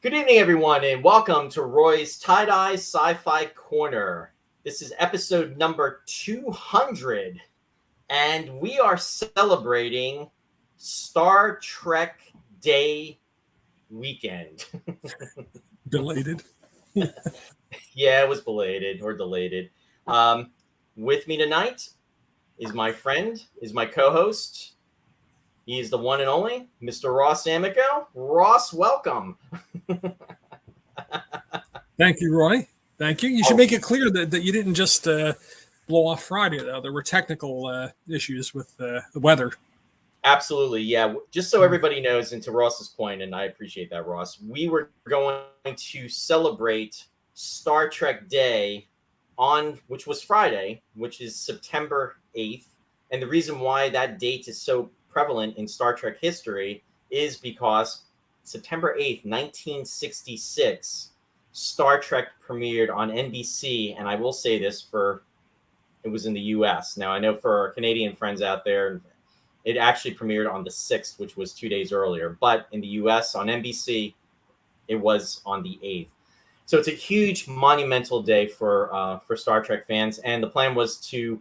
Good evening, everyone, and welcome to Roy's Tie-Dye Sci-Fi Corner. This is episode number 200, and we are celebrating Star Trek Day weekend. Belated. Yeah, it was belated or delayed. With me tonight is my friend, is my co-host. He is the one and only Mr. Ross Amico. Ross, welcome. Thank you, Roy. Thank you. You should make it clear that you didn't just blow off Friday, though. There were technical issues with the weather. Absolutely, yeah. Just so everybody knows, and to Ross's point, and I appreciate that, Ross, we were going to celebrate Star Trek Day which was Friday, which is September 8th. And the reason why that date is so prevalent in Star Trek history is because September 8th, 1966, Star Trek premiered on NBC. And I will say this, it was in the US. Now, I know for our Canadian friends out there, it actually premiered on the 6th, which was 2 days earlier. But in the US on NBC, it was on the 8th. So it's a huge monumental day for Star Trek fans. And the plan was to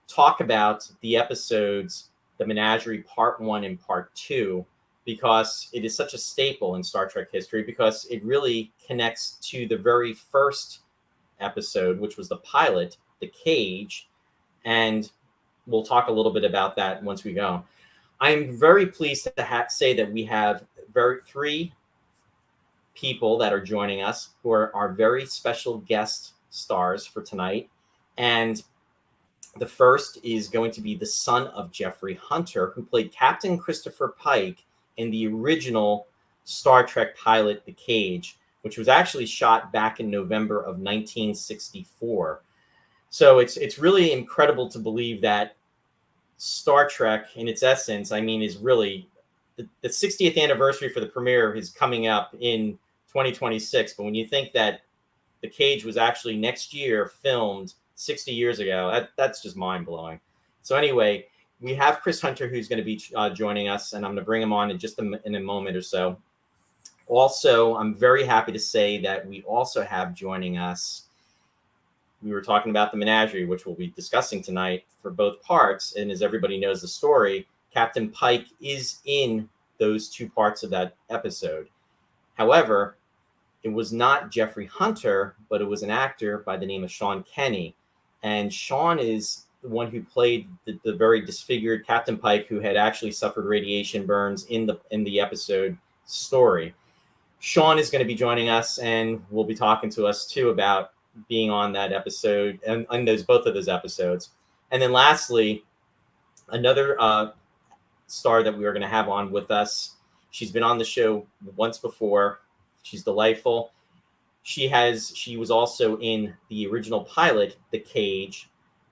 talk about the episodes, the Menagerie Part 1 and Part 2, because it is such a staple in Star Trek history, because it really connects to the very first episode, which was the pilot, The Cage. And we'll talk a little bit about that once we go. I'm very pleased to say that we have three people that are joining us who are our very special guest stars for tonight. And the first is going to be the son of Jeffrey Hunter, who played Captain Christopher Pike in the original Star Trek pilot, The Cage, which was actually shot back in November of 1964. So it's really incredible to believe that Star Trek, in its essence, is really the 60th anniversary for the premiere is coming up in 2026. But when you think that The Cage was actually next year filmed 60 years ago, that's just mind-blowing. So anyway, we have Chris Hunter, who's going to be joining us, and I'm going to bring him on in just in a moment or so. Also, I'm very happy to say that we also have joining us, we were talking about the Menagerie, which we'll be discussing tonight for both parts. And as everybody knows the story, Captain Pike is in those two parts of that episode. However, it was not Jeffrey Hunter, but it was an actor by the name of Sean Kenny. And Sean is the one who played the very disfigured Captain Pike, who had actually suffered radiation burns in the episode story. Sean is going to be joining us, and will be talking to us too about being on that episode and both of those episodes. And then lastly, another star that we are going to have on with us. She's been on the show once before. She's delightful. She was also in the original pilot, The Cage,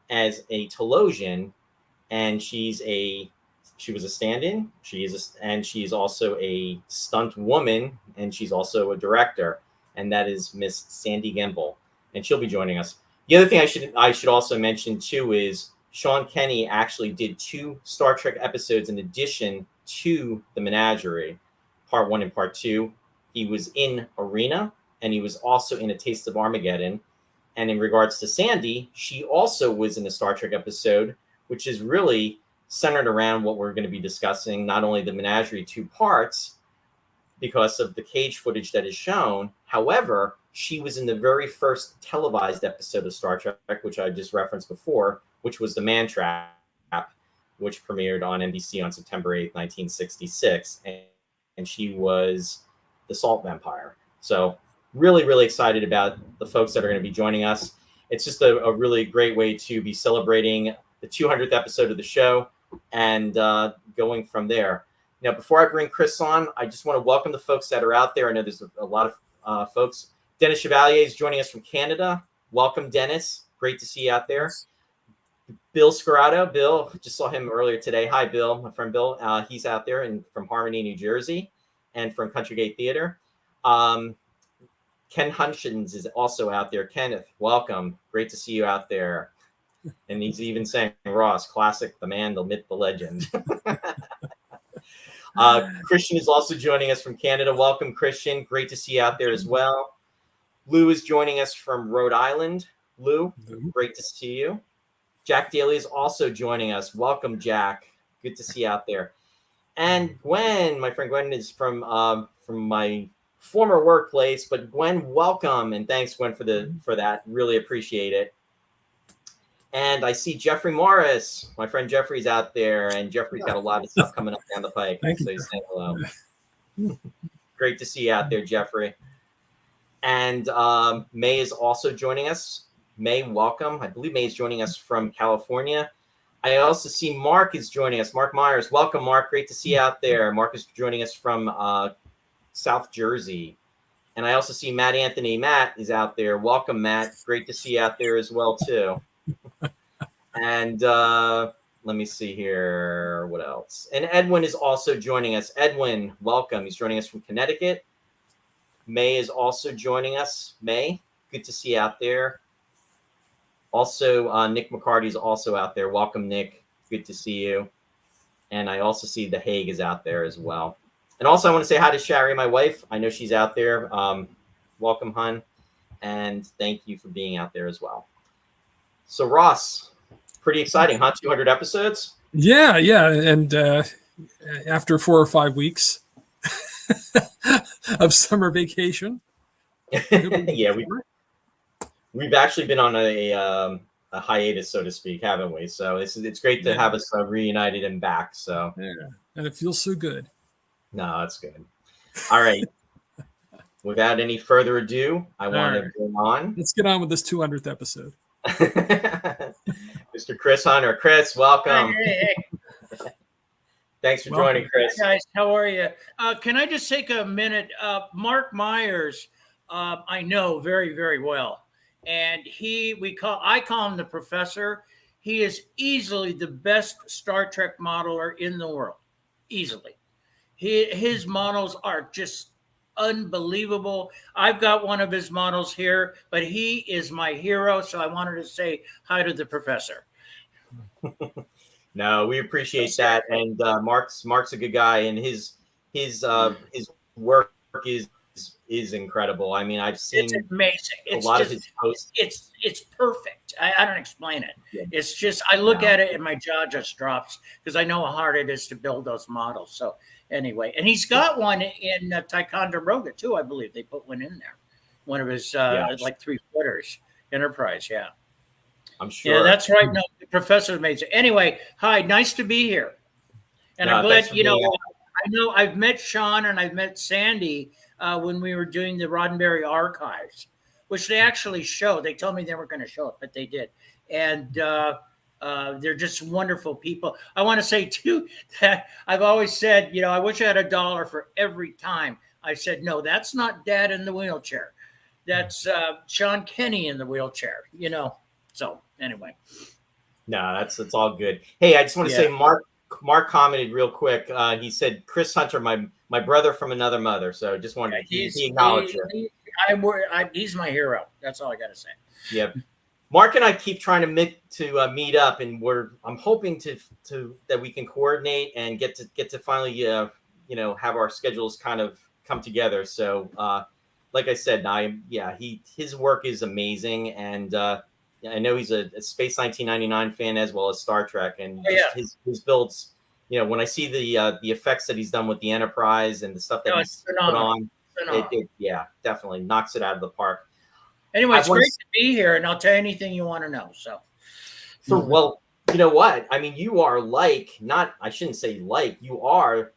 as a Talosian, and she was a stand-in. And she's also a stunt woman, and she's also a director, and that is Miss Sandy GIMPLE, and she'll be joining us. The other thing I should also mention too is Sean Kenny actually did 2 Star Trek episodes in addition to the Menagerie, Part 1 and Part 2. He was in Arena, and he was also in A Taste of Armageddon. And in regards to Sandy, she also was in a Star Trek episode, which is really centered around what we're going to be discussing, not only the Menagerie 2 parts, because of the Cage footage that is shown. However, she was in the very first televised episode of Star Trek, which I just referenced before, which was The Man Trap, which premiered on NBC on September 8th, 1966. And she was the Salt Vampire. So really, really excited about the folks that are going to be joining us. It's just a really great way to be celebrating the 200th episode of the show and going from there. Now, before I bring Chris on, I just want to welcome the folks that are out there. I know there's a lot of folks. Dennis Chevalier is joining us from Canada. Welcome, Dennis. Great to see you out there. Bill Scarrato. Bill, just saw him earlier today. Hi, Bill, my friend Bill. He's out there from Harmony, New Jersey, and from Country Gate Theater. Ken Hutchins is also out there. Kenneth, welcome. Great to see you out there. And he's even saying, Ross, classic, the man, the myth, the legend. Christian is also joining us from Canada. Welcome, Christian. Great to see you out there as well. Lou is joining us from Rhode Island. Lou, great to see you. Jack Daly is also joining us. Welcome, Jack. Good to see you out there. And Gwen, my friend Gwen, is from my former workplace. But Gwen, welcome, and thanks, Gwen, for that. Really appreciate it. And I see Jeffrey Morris. My friend Jeffrey's out there, and Jeffrey's got a lot of stuff coming up down the pike. So he's saying hello. Great to see you out there, Jeffrey. And May is also joining us. May, welcome. I believe May is joining us from California. I also see Mark is joining us. Mark Myers, welcome, Mark. Great to see you out there. Mark is joining us from South Jersey. And I also see Matt Anthony. Matt is out there. Welcome, Matt. Great to see you out there as well, too. And let me see here. What else? And Edwin is also joining us. Edwin, welcome. He's joining us from Connecticut. May is also joining us. May, good to see you out there. Also, Nick McCarty is also out there. Welcome, Nick. Good to see you. And I also see The Hague is out there as well. And also, I want to say hi to Shari, my wife. I know she's out there. Welcome, hun. And thank you for being out there as well. So, Ross, pretty exciting, huh? 200 episodes? Yeah. And after 4 or 5 weeks of summer vacation. Yeah, we've actually been on a hiatus, so to speak, haven't we? So it's great to have us reunited and back. So yeah, and it feels so good. No, that's good. All right. Without any further ado, I want to go on. Let's get on with this 200th episode. Mr. Chris Hunter. Chris, welcome. Hey. Thanks for joining, Chris. Hi guys, how are you? Can I just take a minute? Mark Myers, I know very, very well. And I call him the professor. He is easily the best Star Trek modeler in the world. Easily. His models are just unbelievable. I've got one of his models here, but he is my hero. So I wanted to say hi to the professor. No, we appreciate that. And Mark's a good guy, and his work is incredible. I mean, I've seen it's amazing. It's a lot of his posts. It's perfect. I don't explain it. Yeah. It's just I look at it and my jaw just drops because I know how hard it is to build those models. So anyway, and he's got one in Ticonderoga too. I believe they put one in there. One of his like 3/4 Enterprise. Yeah. I'm sure. Yeah, that's right. No, the professor made it. Anyway, hi, nice to be here. And I'm glad, I know I've met Sean and I've met Sandy when we were doing the Roddenberry archives, which they actually showed. They told me they weren't going to show it, but they did. And they're just wonderful people. I want to say, too, that I've always said, I wish I had $1 for every time I said, no, that's not Dad in the wheelchair. That's Sean Kenny in the wheelchair, So anyway, no, that's all good. Hey, I just want to say, Mark commented real quick. He said, "Chris Hunter, my brother from another mother." So just wanted he acknowledged it. He's my hero. That's all I got to say. Yeah, Mark and I keep trying to meet up, and I'm hoping to that we can coordinate and get to finally have our schedules kind of come together. So like I said, his work is amazing, and I know he's a Space 1999 fan as well as Star Trek, and his builds. When I see the effects that he's done with the Enterprise and the stuff that he's put on, it definitely knocks it out of the park. Anyway, it's great to be here, and I'll tell you anything you want to know. So well, you know what? I mean, you are you are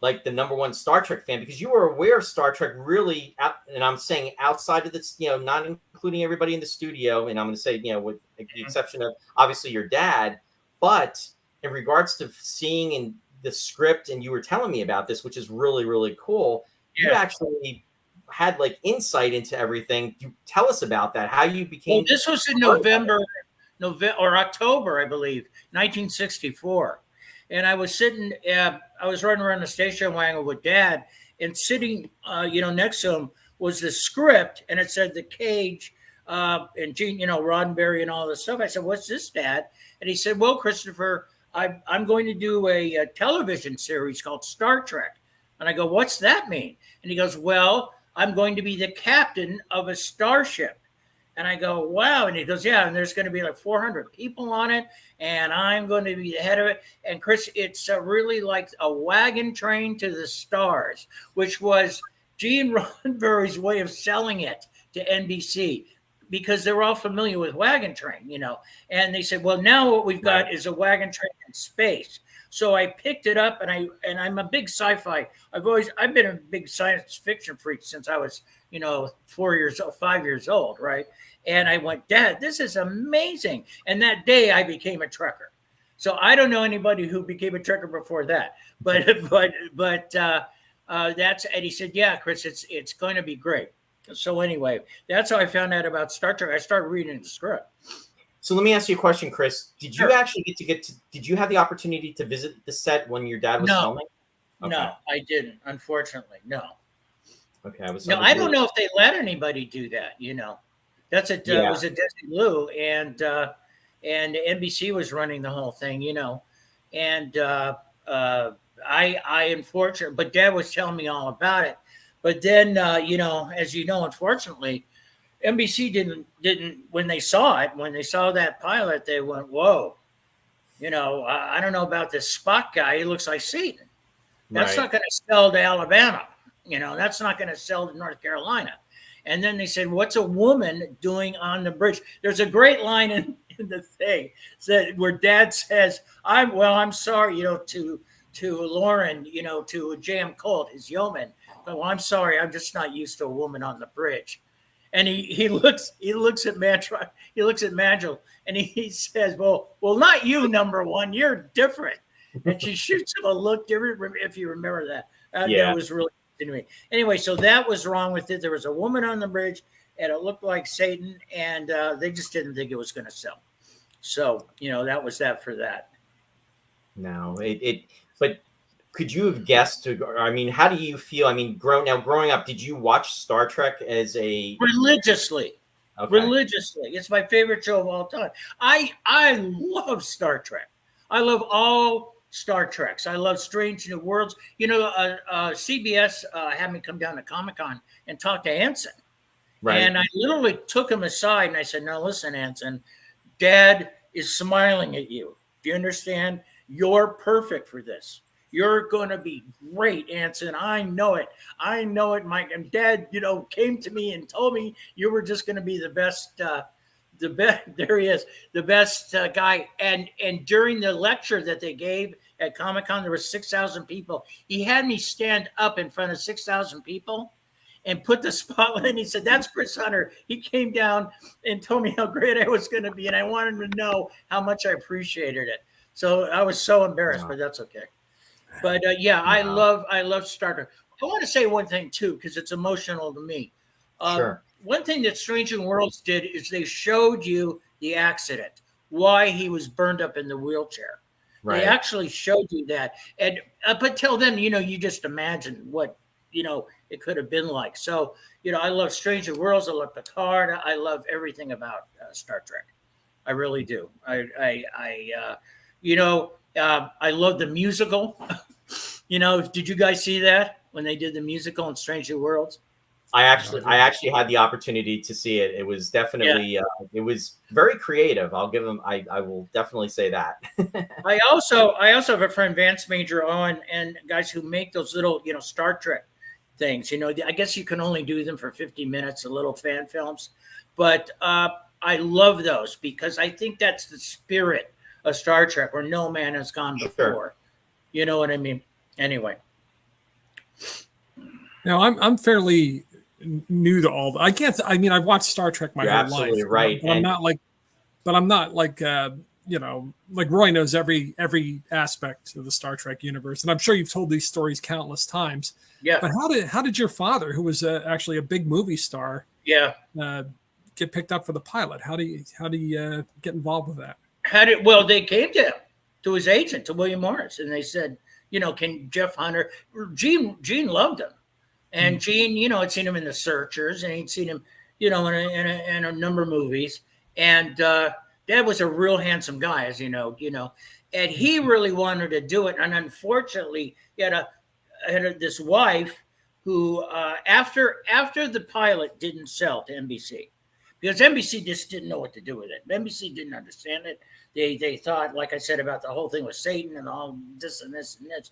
like the #1 Star Trek fan because you were aware of Star Trek really, and I'm saying outside of this, not including everybody in the studio, and I'm going to say, with the exception of obviously your dad, but in regards to seeing in the script, and you were telling me about this, which is really, really cool. Yeah. You actually had like insight into everything. You tell us about that, how you became. Well, this was in November or October, I believe, 1964. And I was sitting, I was running around the station wagon with Dad, and sitting, next to him was the script, and it said The Cage, and Gene, Roddenberry and all this stuff. I said, "What's this, Dad?" And he said, "Well, Christopher, I'm going to do a television series called Star Trek. And I go, what's that mean? And he goes, well, I'm going to be the captain of a starship. And I go, wow. And he goes, yeah. And there's going to be like 400 people on it. And I'm going to be the head of it. And Chris, it's really like a wagon train to the stars, which was Gene Roddenberry's way of selling it to NBC, because they're all familiar with wagon train, And they said, well, now what we've got is a wagon train in space. So I picked it up, and I'm a big sci-fi. I've been a big science fiction freak since I was, 5 years old, right? And I went, Dad, this is amazing. And that day I became a Trekker. So I don't know anybody who became a Trekker before that, but that's, and he said, yeah, Chris, it's going to be great. So anyway, that's how I found out about Star Trek. I started reading the script. So let me ask you a question, Chris. Did you actually did you have the opportunity to visit the set when your dad was filming? Okay. No, I didn't, unfortunately. No. Okay. I don't know if they let anybody do that, That's it was a Disney Blue, and NBC was running the whole thing, And I unfortunately, but Dad was telling me all about it. But then as unfortunately, NBC didn't when they saw that pilot, they went, whoa, I don't know about this Spock guy. He looks like Satan. That's not going to sell to Alabama. That's not going to sell to North Carolina. And then they said, what's a woman doing on the bridge? There's a great line in the thing where Dad says, I'm sorry, to Lauren, to J.M. Colt, his yeoman. Well, I'm sorry, I'm just not used to a woman on the bridge. And he looks at Magil, and he says, well, not you, number one. You're different. And she shoots him a look different, if you remember that. That was really good to me. Anyway, so that was wrong with it. There was a woman on the bridge, and it looked like Satan, and they just didn't think it was going to sell. So, that was that for that. No, but could you have guessed? I mean, how do you feel? I mean, growing up, did you watch Star Trek as a religiously? Okay. Religiously, it's my favorite show of all time. I love Star Trek. I love all Star Treks. I love Strange New Worlds. CBS had me come down to Comic-Con and talk to Anson, and I literally took him aside and I said, "Now listen, Anson, Dad is smiling at you. Do you understand? You're perfect for this. You're going to be great, Anson. I know it. I know it, Mike." And Dad, came to me and told me you were just going to be the best. There he is, the best guy. And during the lecture that they gave at Comic-Con, there was 6,000 people. He had me stand up in front of 6,000 people and put the spotlight. And he said, "That's Chris Hunter. He came down and told me how great I was going to be, and I wanted him to know how much I appreciated it." So I was so embarrassed, but that's okay. But I love Star Trek. I want to say one thing too, because it's emotional to me. Sure. One thing that Strange New Worlds did is they showed you the accident, why he was burned up in the wheelchair. They actually showed you that. And up until then, you just imagine what, it could have been like. So, I love Strange New Worlds. I love Picard. I love everything about Star Trek. I really do. I love the musical. Did you guys see that when they did the musical in Strange New Worlds? I actually had the opportunity to see it. It was definitely it was very creative. I'll give them. I will definitely say that. I also have a friend, Vance Major Owen, and guys who make those little Star Trek things. I guess you can only do them for 50 minutes, the little fan films, but I love those because I think that's the spirit of Star Trek, where no man has gone before. Sure. You know what I mean? Anyway. Now I'm fairly new to all. I've watched Star Trek my whole life. Right. But I'm not like like Roy knows every aspect of the Star Trek universe, and I'm sure you've told these stories countless times. Yeah. But how did your father, who was actually a big movie star, get picked up for the pilot? How do you get involved with that? They came to his agent, to William Morris, and they said, can Jeff Hunter? Gene loved him, and Gene, had seen him in The Searchers, and he'd seen him, in a number of movies. And Dad was a real handsome guy, as you know, and he really wanted to do it. And unfortunately, he had this wife who, after the pilot didn't sell to NBC, because NBC just didn't know what to do with it. NBC didn't understand it. They thought, like I said, about the whole thing with Satan and all this and this and this.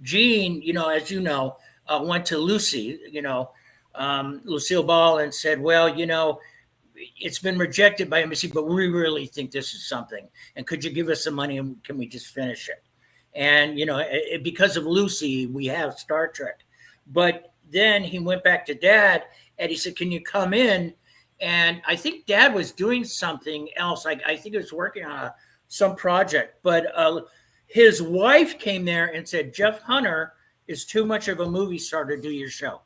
Gene, as you know, went to Lucy, Lucille Ball, and said, well, it's been rejected by NBC, but we really think this is something. And could you give us some money and can we just finish it? And, because of Lucy, we have Star Trek. But then he went back to Dad and he said, can you come in? And I think Dad was doing something else. I think he was working on some project. But his wife came there and said, Jeff Hunter is too much of a movie star to do your show.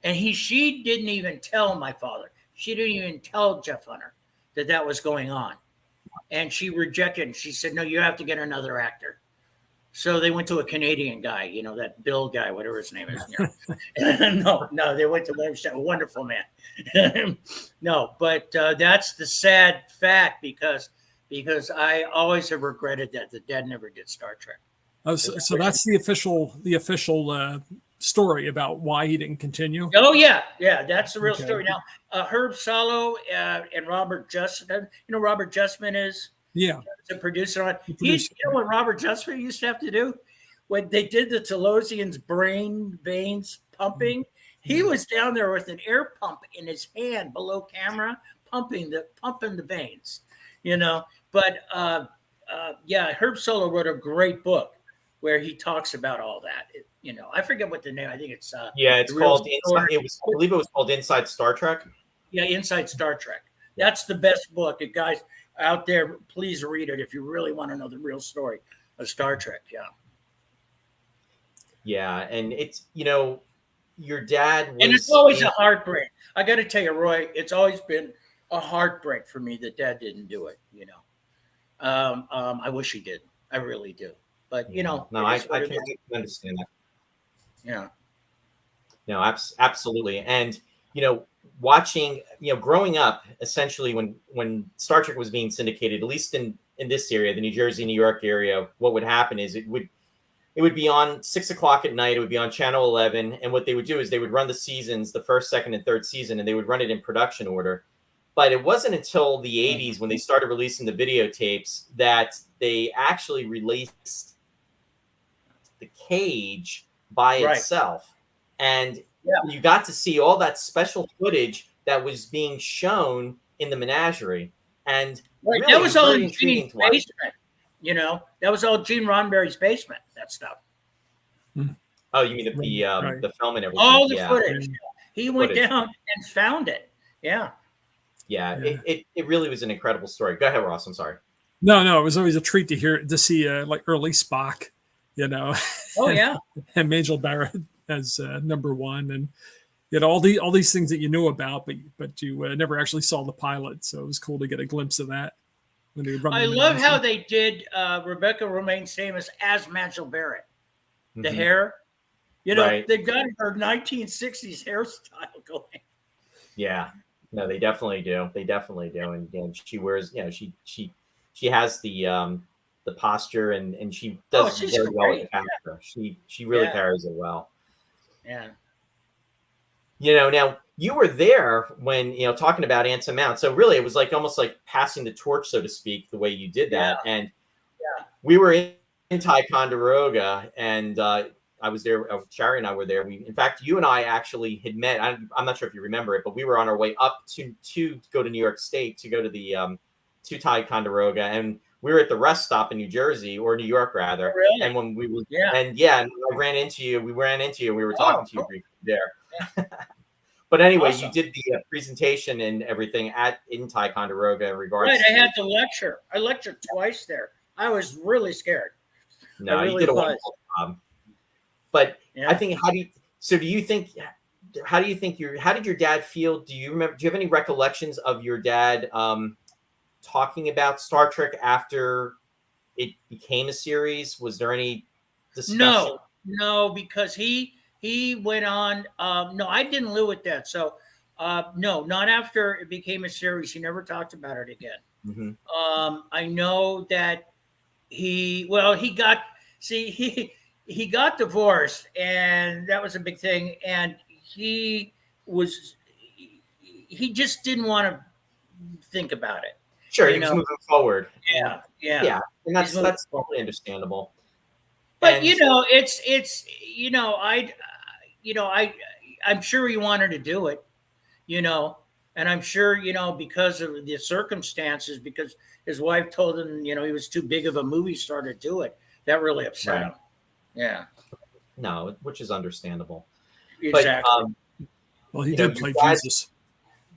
And she didn't even tell my father. She didn't even tell Jeff Hunter that was going on. And she rejected it. She said, no, you have to get another actor. So they went to a Canadian guy, that Bill guy, whatever his name is. No, they went to a wonderful man. No, but that's the sad fact because I always have regretted that the Dad never did Star Trek. Oh, so that's the official story about why he didn't continue. Oh yeah, that's the real story. Now, Herb Solow and Robert Justman. Robert Justman is the producer on. He's what Robert Justman used to have to do when they did the Talosian's veins pumping. He was down there with an air pump in his hand below camera, pumping the veins. But Herb Solow wrote a great book where he talks about all that. I forget what the name. I think it's it's called Inside. I believe it was called Inside Star Trek. Yeah, Inside Star Trek. That's the best book. And guys out there, please read it if you really want to know the real story of Star Trek. Yeah, and it's your dad was, and it's always a heartbreak. I got to tell you, Roy, it's always been a heartbreak for me that Dad didn't do it. I wish he did. I really do. But no, I can understand that. Yeah. No, absolutely. And watching, growing up, essentially when Star Trek was being syndicated, at least in this area, the New Jersey, New York area, what would happen is it would be on 6 o'clock at night. It would be on Channel 11, and what they would do is they would run the seasons, the first, second, and third season, and they would run it in production order. But it wasn't until the 80s when they started releasing the videotapes that they actually released the cage by itself. And you got to see all that special footage that was being shown in the menagerie. And really, that was all in Gene's basement. That was all Gene Roddenberry's basement, that stuff. Oh, you mean the film and everything? All the footage. He went down and found it. Yeah. Yeah, it really was an incredible story. Go ahead, Ross. I'm sorry. No, it was always a treat to see like early Spock, Oh yeah. and Majel Barrett as number one, and all these things that you knew about, but you never actually saw the pilot, so it was cool to get a glimpse of that. When they run. I love how they did Rebecca Romaine Stamos as Majel Barrett. The hair, they've got her 1960s hairstyle going. Yeah. No, they definitely do. And she wears, she has the posture and she does very well with the character. She really carries it well. Yeah. Now you were there when, talking about Anson Mount. So really it was like almost like passing the torch, so to speak, the way you did that. Yeah. And we were in Ticonderoga, and I was there. Shari and I were there. In fact, you and I actually had met. I'm not sure if you remember it, but we were on our way up to go to New York State to go to the to Ticonderoga, and we were at the rest stop in New Jersey, or New York rather. Really? And when we were, and I ran into you. We ran into you. We were talking to you briefly there. Yeah. But anyway, you did the presentation and everything in Ticonderoga in regards. Right, I had to lecture. I lectured twice there. I was really scared. No, you did a wonderful job. But I think, how did your dad feel? Do you have any recollections of your dad talking about Star Trek after it became a series? Was there any discussion? No, because he went on. No, I didn't live with that. So no, not after it became a series. He never talked about it again. Mm-hmm. I know that he got divorced, and that was a big thing. And was he just didn't want to think about it. Sure, You he was know, moving forward. yeah, yeah. Yeah, and He's moving that's forward. totally understandable. But And it's I'm sure he wanted to do it, and I'm sure because of the circumstances, because his wife told him he was too big of a movie star to do it. That really upset him. Yeah, no, which is understandable. exactly. But Well, he you know, did your play dad's,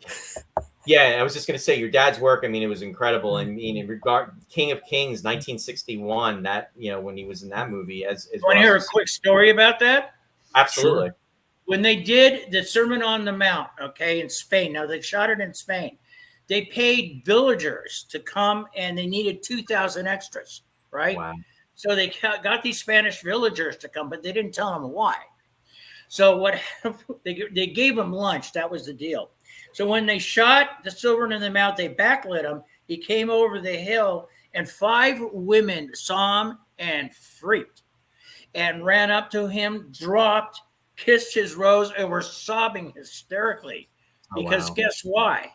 Jesus. yeah, I was just going to say your dad's work. I mean, it was incredible. I mean, in regard King of Kings, 1961. That when he was in that movie, as Want to hear a Ross, quick story about that? absolutely. Sure. When they did the Sermon on the Mount, okay, in Spain. Now they shot it in Spain. They paid villagers to come, and they needed 2,000 extras, right? Wow. So they got these Spanish villagers to come, but they didn't tell them why. So what they gave him lunch. That was the deal. So when they shot the Sermon on the Mount, they backlit him. He came over the hill, and 5 women saw him and freaked, and ran up to him, dropped, kissed his rose, and were sobbing hysterically. Because guess why?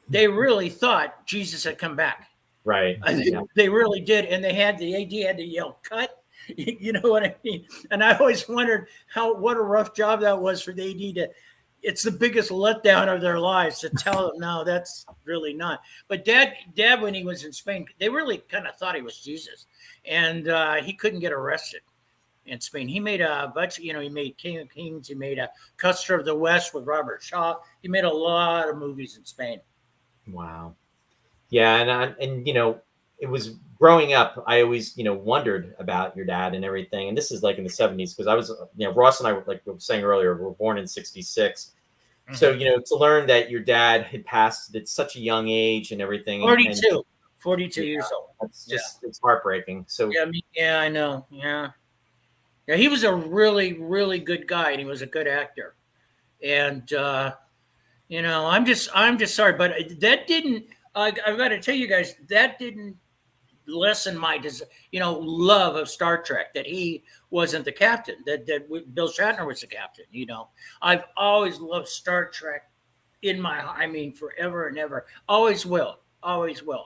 They really thought Jesus had come back. Right. Yeah. They really did. And they had the AD had to yell, "Cut." You know what I mean? And I always wondered what a rough job that was for the AD to. It's the biggest letdown of their lives to tell them, no, that's really not. But Dad, when he was in Spain, they really kind of thought he was Jesus, and he couldn't get arrested in Spain. He made a bunch. He made King of Kings. He made a Custer of the West with Robert Shaw. He made a lot of movies in Spain. Wow. Yeah, and it was growing up. I always wondered about your dad and everything. And this is like in the 70s because I was Ross and I were, like we were saying earlier, were born in 66. Mm-hmm. So to learn that your dad had passed at such a young age and everything. 42 years old. That's just it's heartbreaking. So yeah, I know. Yeah, he was a really, really good guy, and he was a good actor. And I'm just sorry, but that didn't. I've got to tell you guys, that didn't lessen my love of Star Trek. That he wasn't the captain. That Bill Shatner was the captain. I've always loved Star Trek forever and ever. Always will. Always will.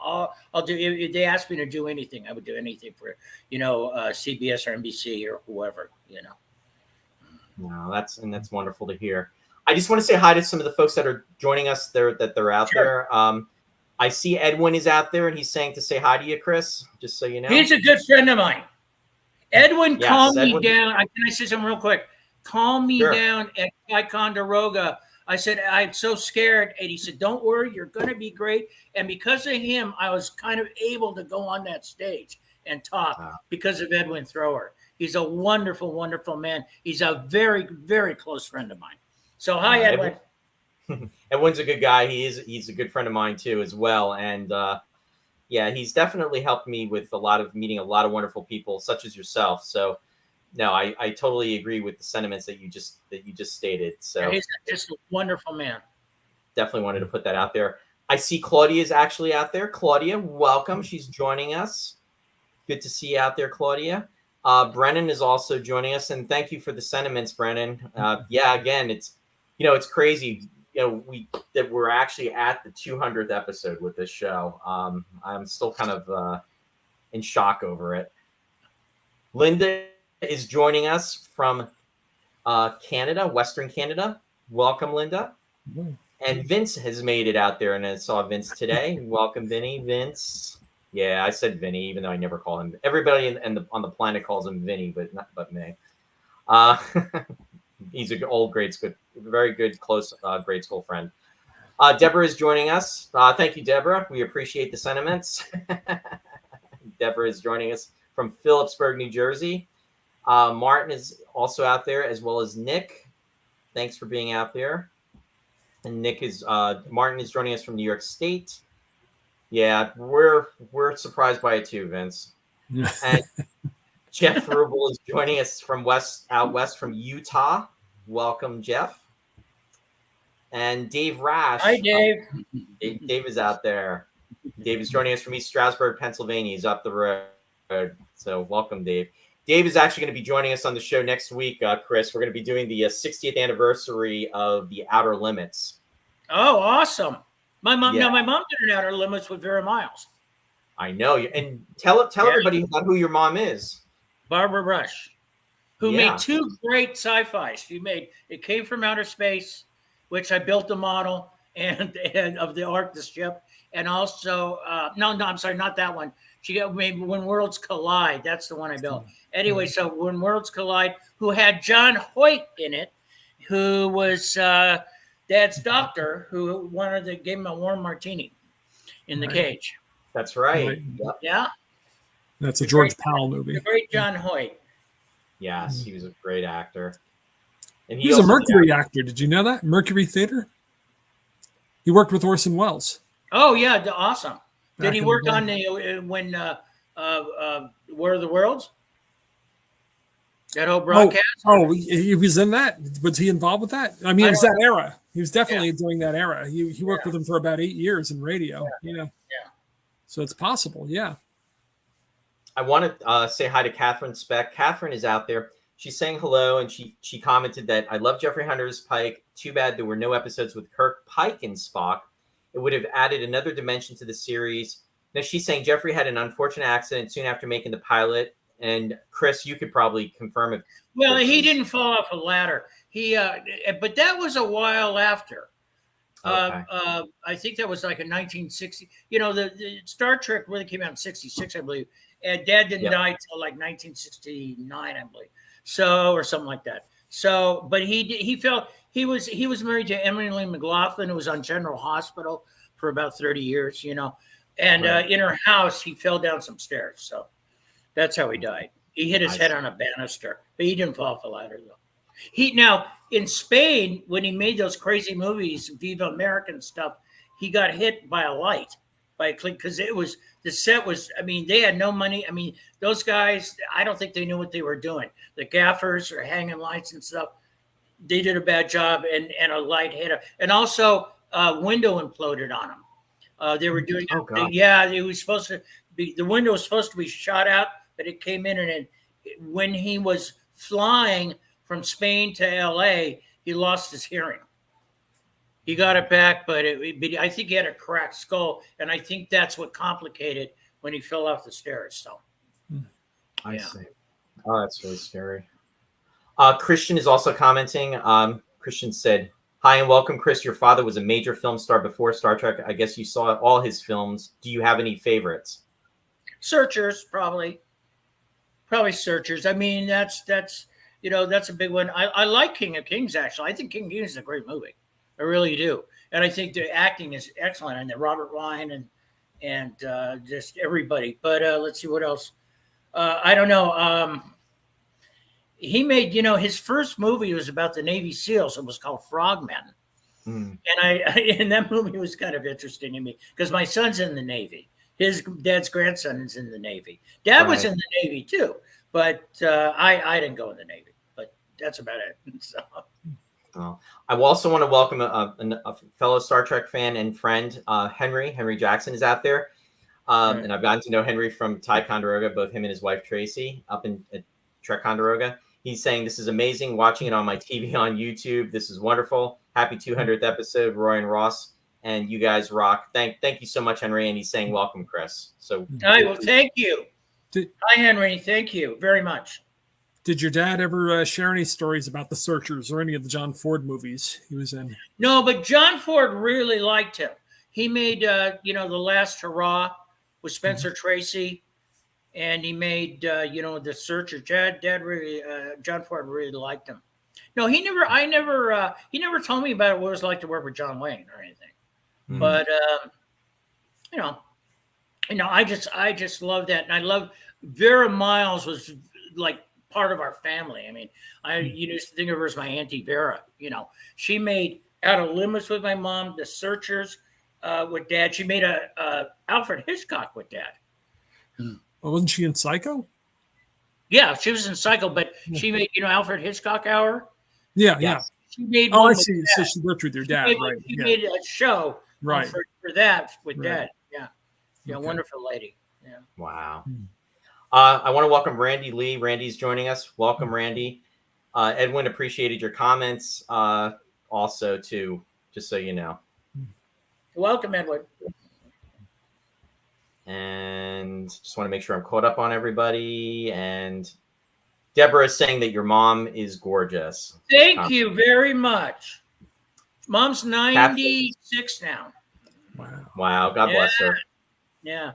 I'll do. If they ask me to do anything, I would do anything for CBS or NBC or whoever. No, that's wonderful to hear. I just want to say hi to some of the folks that are joining us there. That they're out there. I see Edwin is out there, and he's saying to say hi to you, Chris. Just so you know, he's a good friend of mine. Edwin, calm me down. Can I say something real quick? Calm me down at Ticonderoga. I said, I'm so scared. And he said, don't worry, you're going to be great. And because of him, I was kind of able to go on that stage and talk because of Edwin Thrower. He's a wonderful, wonderful man. He's a very, very close friend of mine. So hi, Edwin. Edwin's a good guy. He's a good friend of mine too, as well. And he's definitely helped me with meeting a lot of wonderful people, such as yourself. So no, I totally agree with the sentiments that you just stated. So he's just a wonderful man. Definitely wanted to put that out there. I see Claudia is actually out there. Claudia, welcome. She's joining us. Good to see you out there, Claudia. Brennan is also joining us, and thank you for the sentiments, Brennan. Again, it's crazy. We're actually at the 200th episode with this show. I'm still kind of in shock over it. Linda is joining us from Canada, Western Canada. Welcome, Linda. Mm-hmm. And Vince has made it out there, and I saw Vince today. Welcome, Vince. Yeah, I said Vinny, even though I never call him. Everybody on the planet calls him Vinny, but me. He's an old grade school, very good, close grade school friend. Deborah is joining us. Thank you, Deborah. We appreciate the sentiments. Deborah is joining us from Phillipsburg, New Jersey. Martin is also out there, as well as Nick. Thanks for being out there. And Martin is joining us from New York State. Yeah, we're surprised by it too, Vince. And Jeff Rubel is joining us from out west from Utah. Welcome, Jeff. And Dave Rash. Hi, Dave. Dave is out there. Dave is joining us from East Stroudsburg, Pennsylvania. He's up the road. So welcome, Dave. Dave is actually going to be joining us on the show next week, Chris. We're going to be doing the 60th anniversary of The Outer Limits. Oh, awesome. My mom did an Outer Limits with Vera Miles. I know. And tell everybody about who your mom is. Barbara Rush, who made 2 great sci-fis. She made It Came from Outer Space, which I built the model and of the Ark, the ship, and also no, I'm sorry, not that one. She made When Worlds Collide. That's the one I built. Anyway, so When Worlds Collide, who had John Hoyt in it, who was Dad's doctor, who gave him a warm martini in the cage. That's right. Yeah. That's a George Powell movie. The great John Hoyt. Yes, he was a great actor. And he was a Mercury actor. Did you know that? Mercury Theater? He worked with Orson Welles. Oh, yeah. Awesome. Did he work on War of the Worlds? That whole broadcast? Oh, he was in that. Was he involved with that? I mean, it was that era. He was definitely during that era. He worked with him for about 8 years in radio. Yeah. So it's possible. Yeah. I want to say hi to Catherine Speck. Catherine is out there. She's saying hello, and she commented that I love Jeffrey Hunter's Pike. Too bad there were no episodes with Kirk, Pike, and Spock. It would have added another dimension to the series. Now she's saying Jeffrey had an unfortunate accident soon after making the pilot. And Chris, you could probably confirm it. Well, he didn't fall off a ladder. But that was a while after. Okay. I think that was like in 1960. You know, the Star Trek really came out in 66, I believe. And Dad didn't die till like 1969, I believe. So, or something like that. So, but he was married to Emily McLaughlin, who was on General Hospital for about 30 years, you know. And in her house, he fell down some stairs. So that's how he died. He hit his head on a banister, but he didn't fall off a ladder, though. Now, in Spain, when he made those crazy movies, Viva American stuff, he got hit by a light, because the set was, I mean, they had no money. I mean, those guys, I don't think they knew what they were doing. The gaffers are hanging lights and stuff. They did a bad job, and a light hit him. And also, a window imploded on him. They were doing, it was supposed to be, the window was supposed to be shot out, but it came in, and when he was flying from Spain to LA, he lost his hearing. He got it back, but I think he had a cracked skull, and I think that's what complicated when he fell off the stairs. So, I see. Oh, that's really scary. Christian is also commenting. Christian said, "Hi and welcome, Chris. Your father was a major film star before Star Trek. I guess you saw all his films. Do you have any favorites?" Searchers, probably Searchers. I mean, that's a big one. I like King of Kings, actually. I think King of Kings is a great movie. I really do. And I think the acting is excellent, and Robert Ryan and just everybody. But let's see what else. I don't know. He made, his first movie was about the Navy SEALs. It was called Frogmen. And and that movie was kind of interesting to me because my son's in the Navy. His dad's grandson is in the Navy. Dad was in the Navy too, but I didn't go in the Navy. But that's about it. So. I also want to welcome a fellow Star Trek fan and friend, Henry Jackson is out there. And I've gotten to know Henry from Ticonderoga, both him and his wife, Tracy, up in Ticonderoga. He's saying, "This is amazing, watching it on my TV on YouTube. This is wonderful. Happy 200th episode, Roy and Ross. And you guys rock." Thank you so much, Henry. And he's saying, "Welcome, Chris." So, all right, well, thank you. Hi, Henry. Thank you very much. Did your dad ever share any stories about The Searchers or any of the John Ford movies he was in? No, but John Ford really liked him. He made, The Last Hurrah with Spencer Tracy, and he made, The Searchers. Dad really, John Ford really liked him. No, he never told me about what it was like to work with John Wayne or anything. But, I just love that. And I love Vera Miles was like part of our family. I mean, I used to think of her as my Auntie Vera. She made Out of Limits with my mom, The Searchers with Dad. She made a Alfred Hitchcock with Dad. Well, wasn't she in Psycho? Yeah, she was in Psycho, but she made, Alfred Hitchcock Hour. Yeah. She made I see. So she worked with your dad, right? She made a show right for that with Dad. Yeah. Yeah, Okay. wonderful lady. Yeah. Wow. I want to welcome Randy Lee. Randy's joining us. Welcome, Randy. Edwin appreciated your comments also, too, just so you know. Welcome, Edward. And just want to make sure I'm caught up on everybody. And Deborah is saying that your mom is gorgeous. Thank you very much. Mom's 96 now. Wow. Wow. God bless her. Yeah.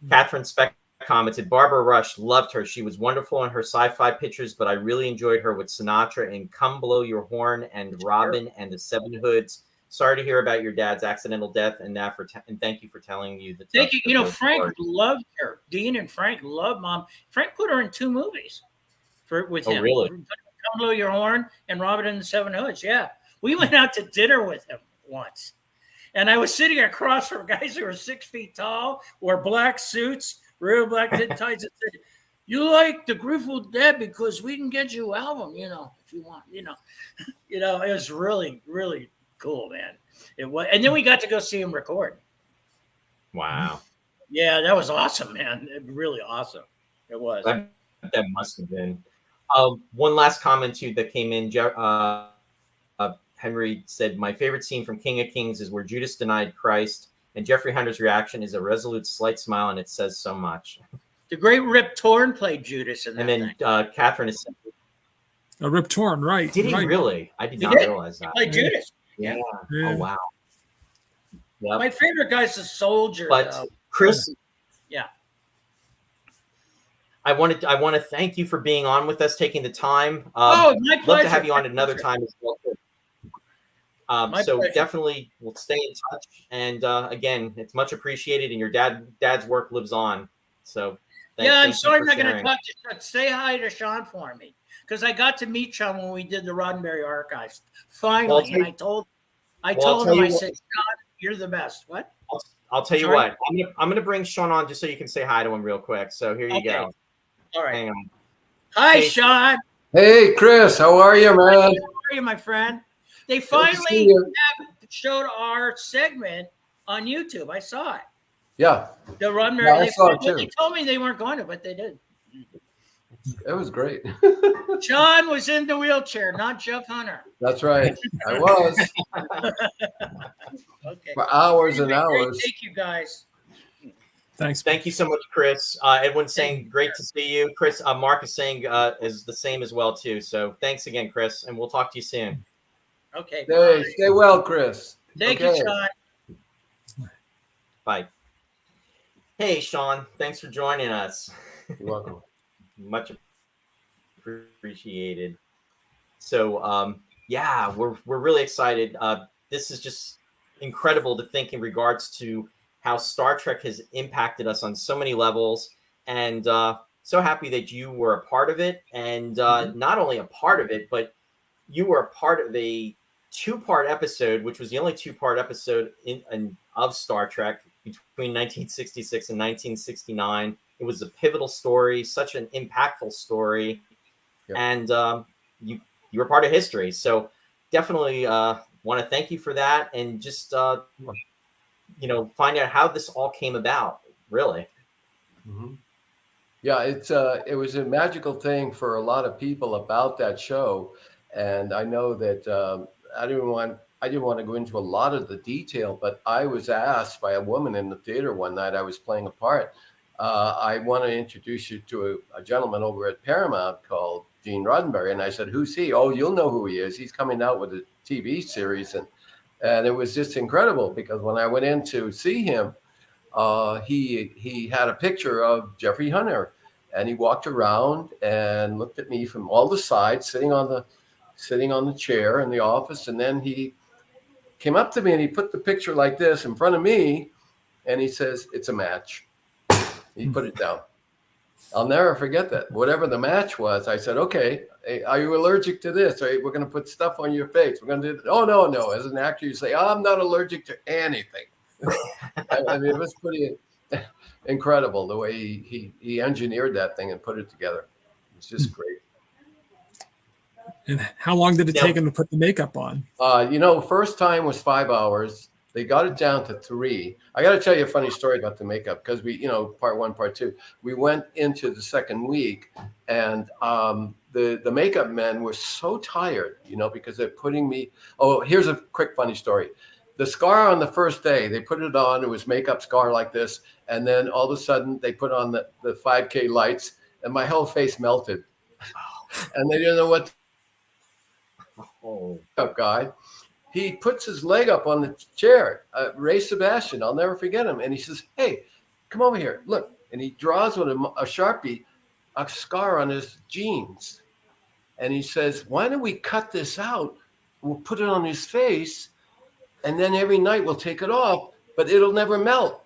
Catherine Speck commented, Barbara Rush, loved her. She was wonderful in her sci-fi pictures, but I really enjoyed her with Sinatra in Come Blow Your Horn and Robin and the Seven Hoods. Sorry to hear about your dad's accidental death, and and thank you for telling you the. Thank you. You know, Frank loved her. Dean and Frank loved Mom. Frank put her in 2 movies with him. Really? Come Blow Your Horn and Robin and the Seven Hoods. Yeah. We went out to dinner with him once. And I was sitting across from guys who were 6 feet tall, wore black suits, real black ties, and said, you like the Grateful Dead because we can get you an album, you know, if you want, you know. You know, it was really, really cool, man. It was, and then we got to go see him record. Wow. Yeah, that was awesome, man. Really awesome. It was. That must have been. One last comment too that came in. Henry said, my favorite scene from King of Kings is where Judas denied Christ, and Jeffrey Hunter's reaction is a resolute, slight smile, and it says so much. The great Rip Torn played Judas in that. And then Catherine is saying, Rip Torn, right? Did he right. really? I did not realize that. He played Judas. Yeah. Yeah. Oh wow. Yep. My favorite guy's the soldier. But though. Chris, yeah, I want to thank you for being on with us, taking the time. My pleasure. Love to have you on another time as well. So pleasure. definitely we'll stay in touch. And again, it's much appreciated, and your dad's work lives on. So I'm sorry I'm not going to talk to Sean. Say hi to Sean for me, because I got to meet Sean when we did the Roddenberry Archives. Finally, and I told him, I said, Sean, you're the best. What? I'll tell you what. I'm going to bring Sean on just so you can say hi to him real quick. So here you go. All right. Hang on. Hi, Sean. Hey, Chris. How are you, man? How are you, my friend? They finally showed our segment on YouTube. I saw it. Yeah. The Roddenberry. Yeah, I saw it too. They told me they weren't going to, but they did. It was great. Sean was in the wheelchair, not Jeff Hunter. That's right. I was. Okay. For hours and hours. Thank you, guys. Thanks. Thank you so much, Chris. Edwin's saying great to see you. Chris, Mark is saying is the same as well too. So thanks again, Chris, and we'll talk to you soon. Okay. Hey, stay well, Chris. Thank you, Sean. Bye. Hey, Sean. Thanks for joining us. You're welcome. Much appreciated. So, we're really excited. This is just incredible to think in regards to how Star Trek has impacted us on so many levels, and so happy that you were a part of it, and not only a part of it, but you were a part of a 2-part episode, which was the only 2-part episode of Star Trek between 1966 and 1969. It was a pivotal story, such an impactful story, and you were part of history. So definitely want to thank you for that, and just find out how this all came about. Really. Mm-hmm. Yeah, it was a magical thing for a lot of people about that show, and I know that I didn't want to go into a lot of the detail, but I was asked by a woman in the theater one night. I was playing a part. I want to introduce you to a gentleman over at Paramount called Gene Roddenberry. And I said, who's he? Oh, you'll know who he is. He's coming out with a TV series. And it was just incredible, because when I went in to see him, he had a picture of Jeffrey Hunter, and he walked around and looked at me from all the sides, sitting on the chair in the office. And then he came up to me and he put the picture like this in front of me, and he says, it's a match. He put it down. I'll never forget that. Whatever the match was, I said, okay, hey, are you allergic to this? We're going to put stuff on your face. We're going to do this. Oh, no. As an actor, you say, I'm not allergic to anything. I mean, it was pretty incredible the way he engineered that thing and put it together. It's just great. And how long did it take him to put the makeup on? First time was 5 hours. They got it down to 3. I got to tell you a funny story about the makeup, because we, part 1, part 2, we went into the second week, and the makeup men were so tired, because they're putting me. Oh, here's a quick funny story. The scar on the first day, they put it on. It was makeup scar like this, and then all of a sudden they put on the 5K lights, and my whole face melted, and they didn't know what. Guy, he puts his leg up on the chair, Ray Sebastian, I'll never forget him. And he says, "Hey, come over here, look." And he draws with a Sharpie a scar on his jeans. And he says, "Why don't we cut this out? We'll put it on his face, and then every night we'll take it off, but it'll never melt."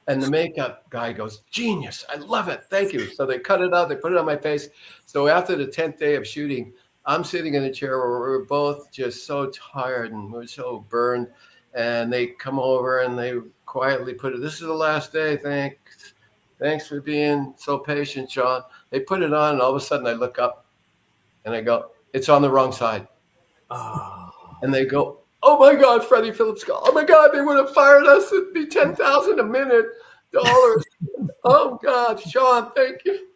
And the makeup guy goes, "Genius, I love it, thank you." So they cut it out, they put it on my face. So after the 10th day of shooting, I'm sitting in a chair where we're both just so tired and we're so burned. And they come over and they quietly put it, "This is the last day. Thanks for being so patient, Sean." They put it on, and all of a sudden I look up and I go, "It's on the wrong side." Oh. And they go, "Oh my God, Freddie Phillips, oh my God, they would have fired us. It'd be $10,000 a minute. Oh God, Sean, thank you."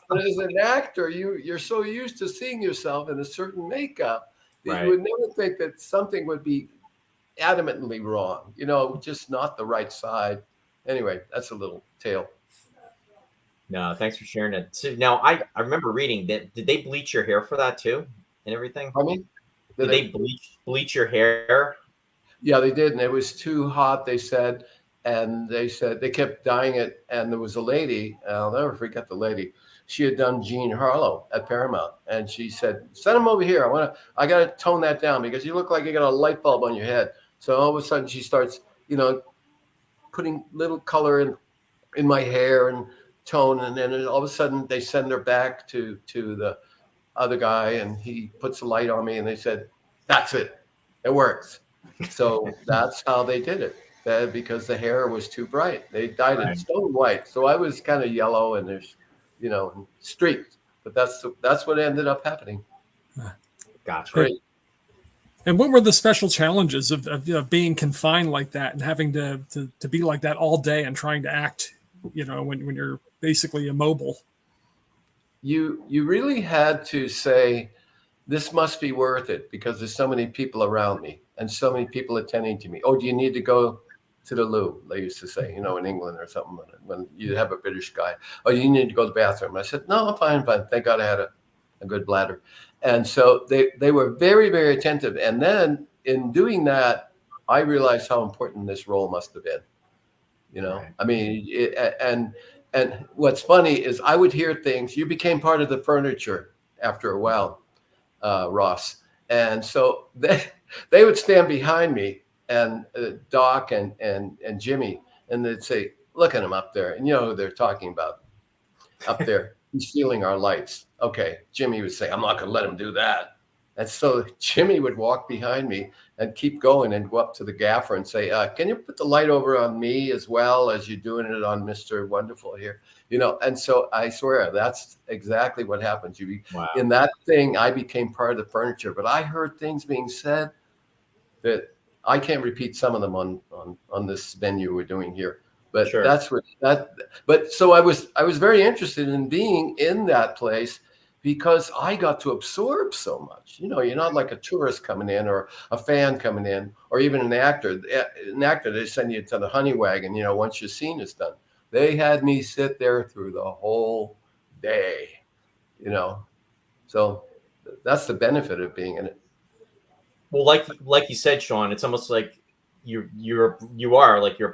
But as an actor, you're so used to seeing yourself in a certain makeup that you would never think that something would be adamantly wrong, just not the right side. Anyway, that's a little tale. No, thanks for sharing it. So now I remember reading that. Did they bleach your hair for that too and everything? I mean, did they bleach your hair? Yeah, they did. And it was too hot, they said. And they said they kept dyeing it. And there was a lady, I'll never forget the lady. She had done Jean Harlow at Paramount. And she said, "Send him over here. I got to tone that down because you look like you got a light bulb on your head." So all of a sudden she starts, putting little color in my hair and tone. And then all of a sudden they send her back to the other guy, and he puts a light on me, and they said, "That's it. It works." So that's how they did it. Because the hair was too bright. They dyed it stone white. So I was kind of yellow and there's, streaked. But that's what ended up happening. Gotcha. Great. And what were the special challenges of being confined like that and having to be like that all day and trying to act, when you're basically immobile? You really had to say, this must be worth it because there's so many people around me and so many people attending to me. "Oh, do you need to go to the loo?" They used to say, in England or something, when you have a British guy. "Oh, you need to go to the bathroom." I said, "No, I'm fine. Thank God I had a good bladder." And so they were very, very attentive. And then in doing that, I realized how important this role must have been. Right. I mean, and what's funny is I would hear things. You became part of the furniture after a while, Ross. And so they would stand behind me, and Doc and Jimmy, and they'd say, "Look at him up there." And you know who they're talking about up there. "He's stealing our lights." Okay. Jimmy would say, "I'm not going to let him do that." And so Jimmy would walk behind me and keep going and go up to the gaffer and say, "Can you put the light over on me as well as you're doing it on Mr. Wonderful here?" And so I swear that's exactly what happens. In that thing, I became part of the furniture, but I heard things being said that I can't repeat some of them on this venue we're doing here. But Sure. But so I was very interested in being in that place because I got to absorb so much. You're not like a tourist coming in or a fan coming in or even an actor. An actor, they send you to the honey wagon, once your scene is done. They had me sit there through the whole day, So that's the benefit of being in it. Well, like you said, Sean, it's almost like you're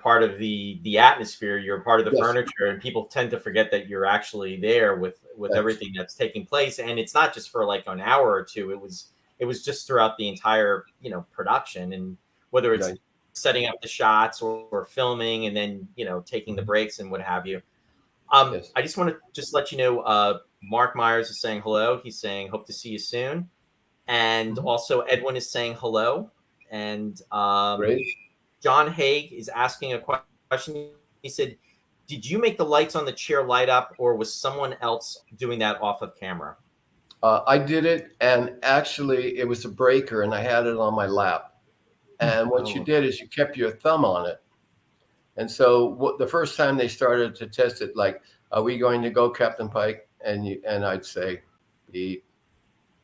part of the atmosphere. You're part of the furniture, and people tend to forget that you're actually there with everything that's taking place. And it's not just for like an hour or two. It was just throughout the entire production, and whether it's setting up the shots or filming, and then taking the breaks and what have you. I just want to just let you know, Mark Myers is saying hello. He's saying hope to see you soon. And also Edwin is saying hello. And John Haig is asking a question. He said, "Did you make the lights on the chair light up, or was someone else doing that off of camera?" I did it, and actually it was a breaker, and I had it on my lap. And what you did is you kept your thumb on it. And so the first time they started to test it, like, are we going to go, Captain Pike? And I'd say, beep,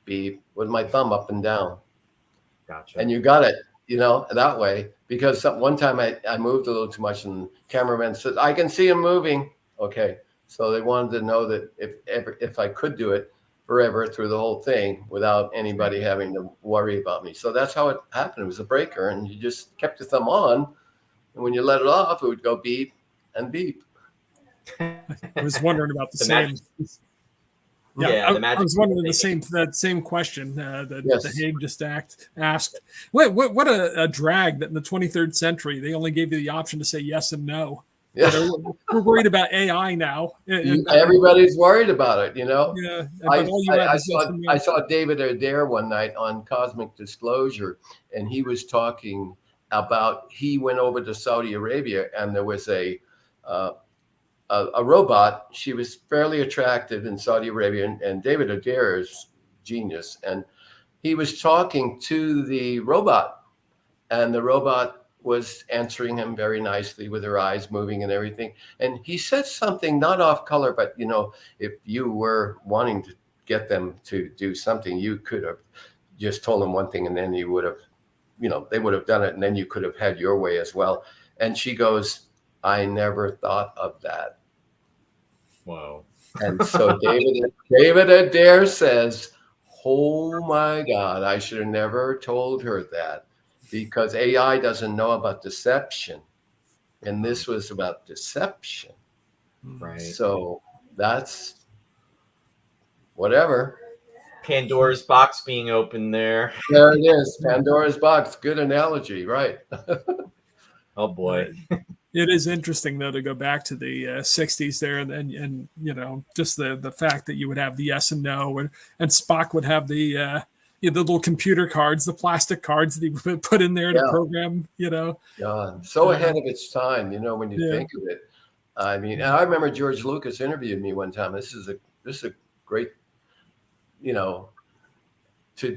beep, with my thumb up and down. Gotcha. And you got it, that way. Because one time I moved a little too much, and the cameraman said, I can see him moving. Okay. So they wanted to know that if I could do it forever through the whole thing without anybody having to worry about me. So that's how it happened. It was a breaker, and you just kept your thumb on. And when you let it off, it would go beep and beep. I was wondering about the same. I was wondering that same question that the Hague just asked. What a drag that in the 23rd century they only gave you the option to say yes and no. Yeah. We're worried about AI now. Everybody's worried about it, Yeah. I saw David Adair one night on Cosmic Disclosure, and he was talking about, he went over to Saudi Arabia, and there was a robot. She was fairly attractive in Saudi Arabia, and David Adair is genius. And he was talking to the robot, and the robot was answering him very nicely with her eyes moving and everything. And he said something not off color, but if you were wanting to get them to do something, you could have just told them one thing, and then you would have, they would have done it, and then you could have had your way as well. And she goes, I never thought of that. Wow. And so David Adair says, oh my God, I should have never told her that, because AI doesn't know about deception. And this was about deception. Right. So that's whatever. Pandora's box being opened there. There it is. Pandora's box. Good analogy. Right. Oh boy. It is interesting though to go back to the 60s there, and just the fact that you would have the yes and no, and Spock would have the little computer cards, the plastic cards that he would put in there to program. So ahead of its time. When you think of it. I mean, I remember George Lucas interviewed me one time. This is a great, to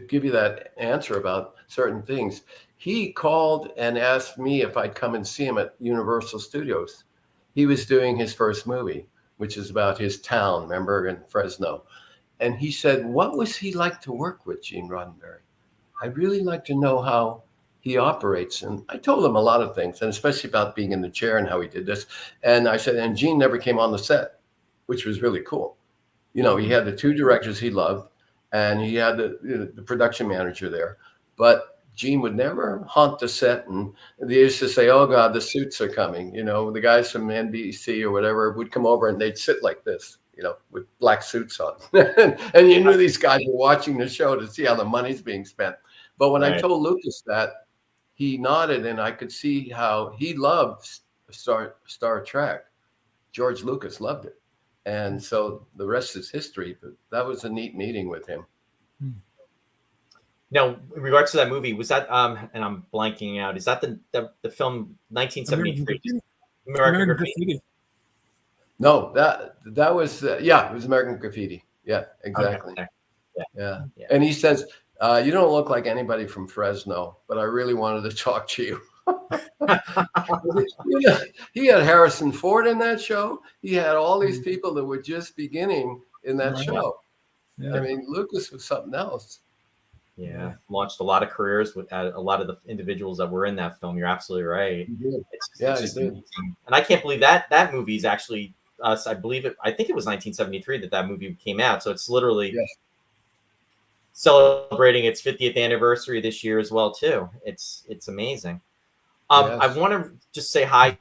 give you that answer about certain things. He called and asked me if I'd come and see him at Universal Studios. He was doing his first movie, which is about his town, remember, in Fresno. And he said, what was he like to work with, Gene Roddenberry? I'd really like to know how he operates. And I told him a lot of things, and especially about being in the chair and how he did this. And I said, and Gene never came on the set, which was really cool. He had the two directors he loved, and he had the production manager there. But Gene would never haunt the set, and they used to say, oh God, the suits are coming. The guys from NBC or whatever would come over, and they'd sit like this, with black suits on. And you knew these guys were watching the show to see how the money's being spent. But when I told Lucas that, he nodded, and I could see how he loved Star Trek. George Lucas loved it. And so the rest is history, but that was a neat meeting with him. Now, in regards to that movie, was that and I'm blanking out, is that the film 1973? American Graffiti? No, that was it was American Graffiti. Yeah, exactly. Okay. Yeah. And he says, you don't look like anybody from Fresno, but I really wanted to talk to you. He had Harrison Ford in that show. He had all these people that were just beginning in that show. Yeah. I mean, Lucas was something else. Yeah, launched a lot of careers with a lot of the individuals that were in that film. You're absolutely right. It's just amazing. And I can't believe that movie is actually us. I think it was 1973 that movie came out. So it's literally celebrating its 50th anniversary this year as well too. It's amazing. I want to just say hi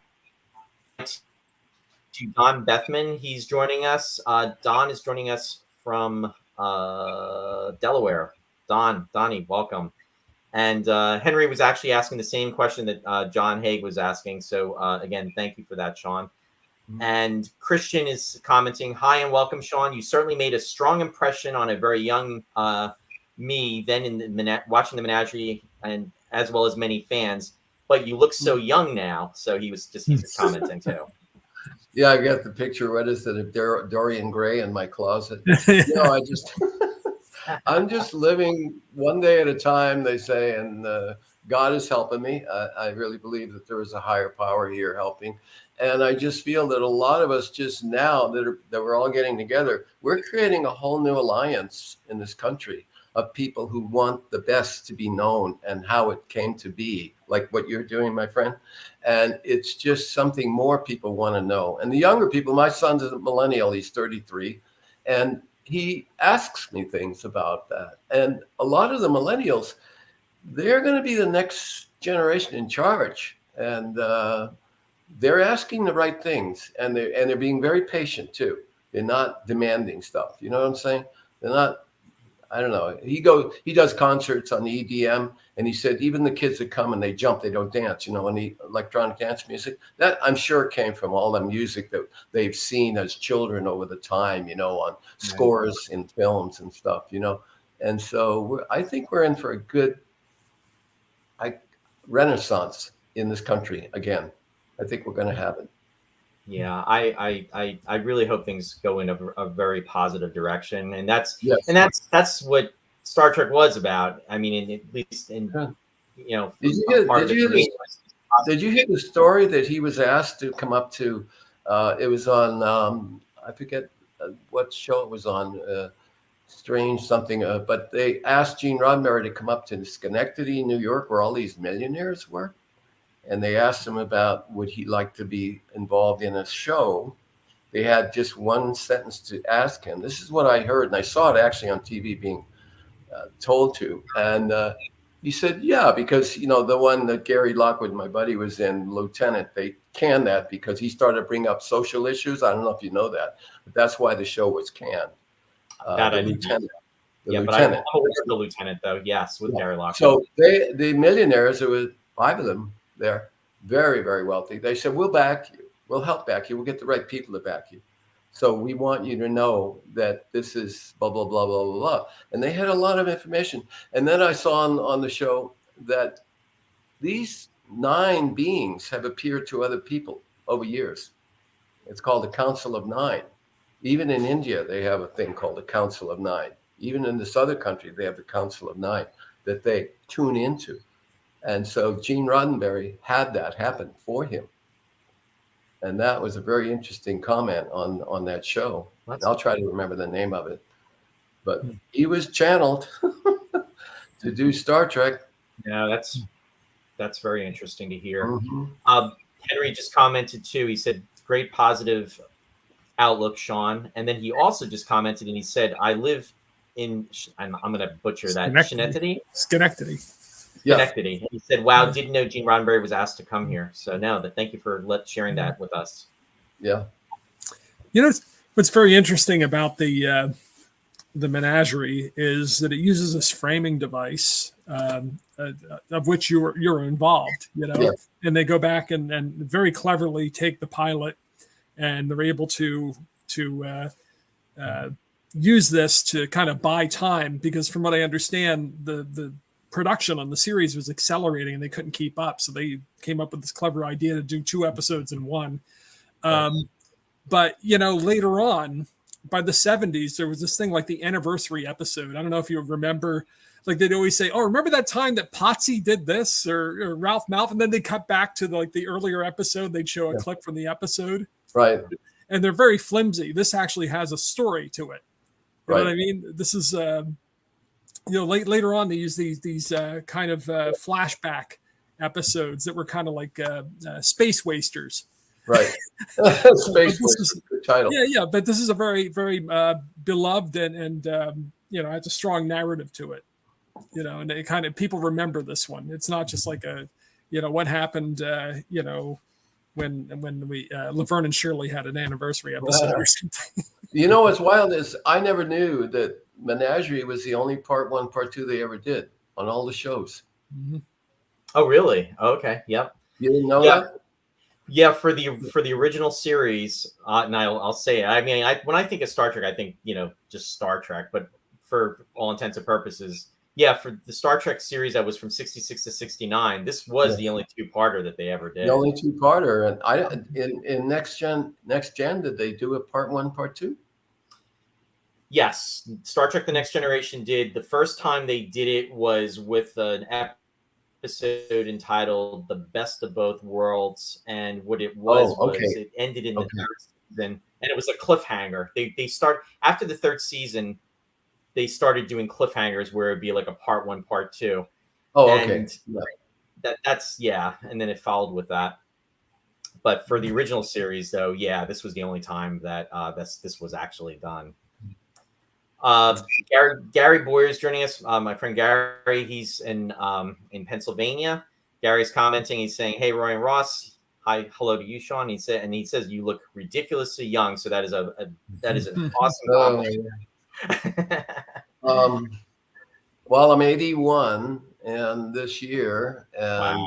to Don Bethman. He's joining us. Don is joining us from Delaware. Donnie, welcome. And Henry was actually asking the same question that John Hague was asking. So again, thank you for that, Sean. And Christian is commenting, hi and welcome, Sean. You certainly made a strong impression on a very young me then in watching the Menagerie, and as well as many fans. But you look so young now. So he's commenting too. Yeah, I got the picture. What is it? Dorian Gray in my closet. I'm just living one day at a time, they say, and God is helping me. I really believe that there is a higher power here helping. And I just feel that a lot of us just now that we're all getting together, we're creating a whole new alliance in this country of people who want the best to be known and how it came to be, like what you're doing, my friend. And it's just something more people want to know. And the younger people, my son's a millennial, he's 33, and he asks me things about that. And a lot of the millennials, they're going to be the next generation in charge. And they're asking the right things, and they're being very patient too. They're not demanding stuff. You know what I'm saying? They're not. I don't know. He does concerts on the EDM, and he said even the kids that come and they jump, they don't dance. You know, and the electronic dance music that I'm sure came from all the music that they've seen as children over the time. You know, on scores in films and stuff. You know, and so I think we're in for a good renaissance in this country again. I think we're going to have it. Yeah, I really hope things go in a very positive direction, and that's what Star Trek was about. I mean, at least in you know, did you hear the story that he was asked to come up to? It was on I forget what show it was on. Strange something, but they asked Gene Roddenberry to come up to Schenectady, New York, where all these millionaires were. And they asked him about would he like to be involved in a show. They had just one sentence to ask him. This is what I heard, and I saw it actually on TV being told to. And he said, yeah, because, you know, the one that Gary Lockwood, my buddy, was in, Lieutenant, they canned that because he started to bring up social issues. I don't know if you know that, but that's why the show was canned. The Lieutenant. But I'm aware of the Lieutenant, though. Yes, with Gary Lockwood. So the millionaires, there was 5 of them. They're very, very wealthy. They said, we'll back you. We'll help back you. We'll get the right people to back you. So we want you to know that this is blah, blah, blah, blah, blah, blah. And they had a lot of information. And then I saw on the show that these 9 beings have appeared to other people over years. It's called the Council of 9. Even in India, they have a thing called the Council of 9. Even in this other country, they have the Council of 9 that they tune into. And so Gene Roddenberry had that happen for him. And that was a very interesting comment on that show. I'll try to remember the name of it. But he was channeled to do Star Trek. Yeah, that's very interesting to hear. Mm-hmm. Henry just commented too. He said, great positive outlook, Sean. And then he also just commented and he said, I live in, I'm going to butcher that, Schenectady. Yeah. Schenectady. He said, wow, didn't know Gene Roddenberry was asked to come here. So no, thank you for sharing that with us. Yeah. You know, what's very interesting about the Menagerie is that it uses this framing device of which you're involved, you know, and they go back and very cleverly take the pilot and they're able to use this to kind of buy time, because from what I understand, the production on the series was accelerating and they couldn't keep up. So they came up with this clever idea to do 2 episodes in one. But, you know, later on, by the 70s, there was this thing like the anniversary episode. I don't know if you remember, like they'd always say, oh, remember that time that Potsy did this or Ralph Malph? And then they cut back to the earlier episode. They'd show a clip from the episode. Right. And they're very flimsy. This actually has a story to it. You know what I mean? This is, you know, later on, they use these kind of flashback episodes that were kind of like space wasters. Right. Space Wasters, good title. Yeah. But this is a very, very beloved and you know, has a strong narrative to it. You know, and it kind of, people remember this one. It's not just like a, you know, what happened, you know, when we Laverne and Shirley had an anniversary episode or something. You know what's wild is I never knew that Menagerie was the only part 1, part 2 they ever did on all the shows. Mm-hmm. Oh, really? Okay. Yep. You didn't know that? Yeah, for the original series, and I'll say it. I mean, when I think of Star Trek, I think, you know, just Star Trek. But for all intents and purposes, yeah, for the Star Trek series that was from 66 to 69, this was the only 2-parter that they ever did. The only 2-parter, and in Next Gen, did they do a part 1, part 2? Yes, Star Trek: The Next Generation did. The first time they did it was with an episode entitled "The Best of Both Worlds," and what it was it ended in the third season, and it was a cliffhanger. They start after the third season. They started doing cliffhangers where it'd be like a part 1, part 2. Oh, and that's and then it followed with that. But for the original series, though, this was the only time that this was actually done. Gary Boyer is joining us. My friend Gary, he's in Pennsylvania. Gary's commenting. He's saying, "Hey, Roy and Ross. Hi, hello to you, Sean." He says you look ridiculously young. So that is an awesome compliment. Well, I'm 81, and this year, and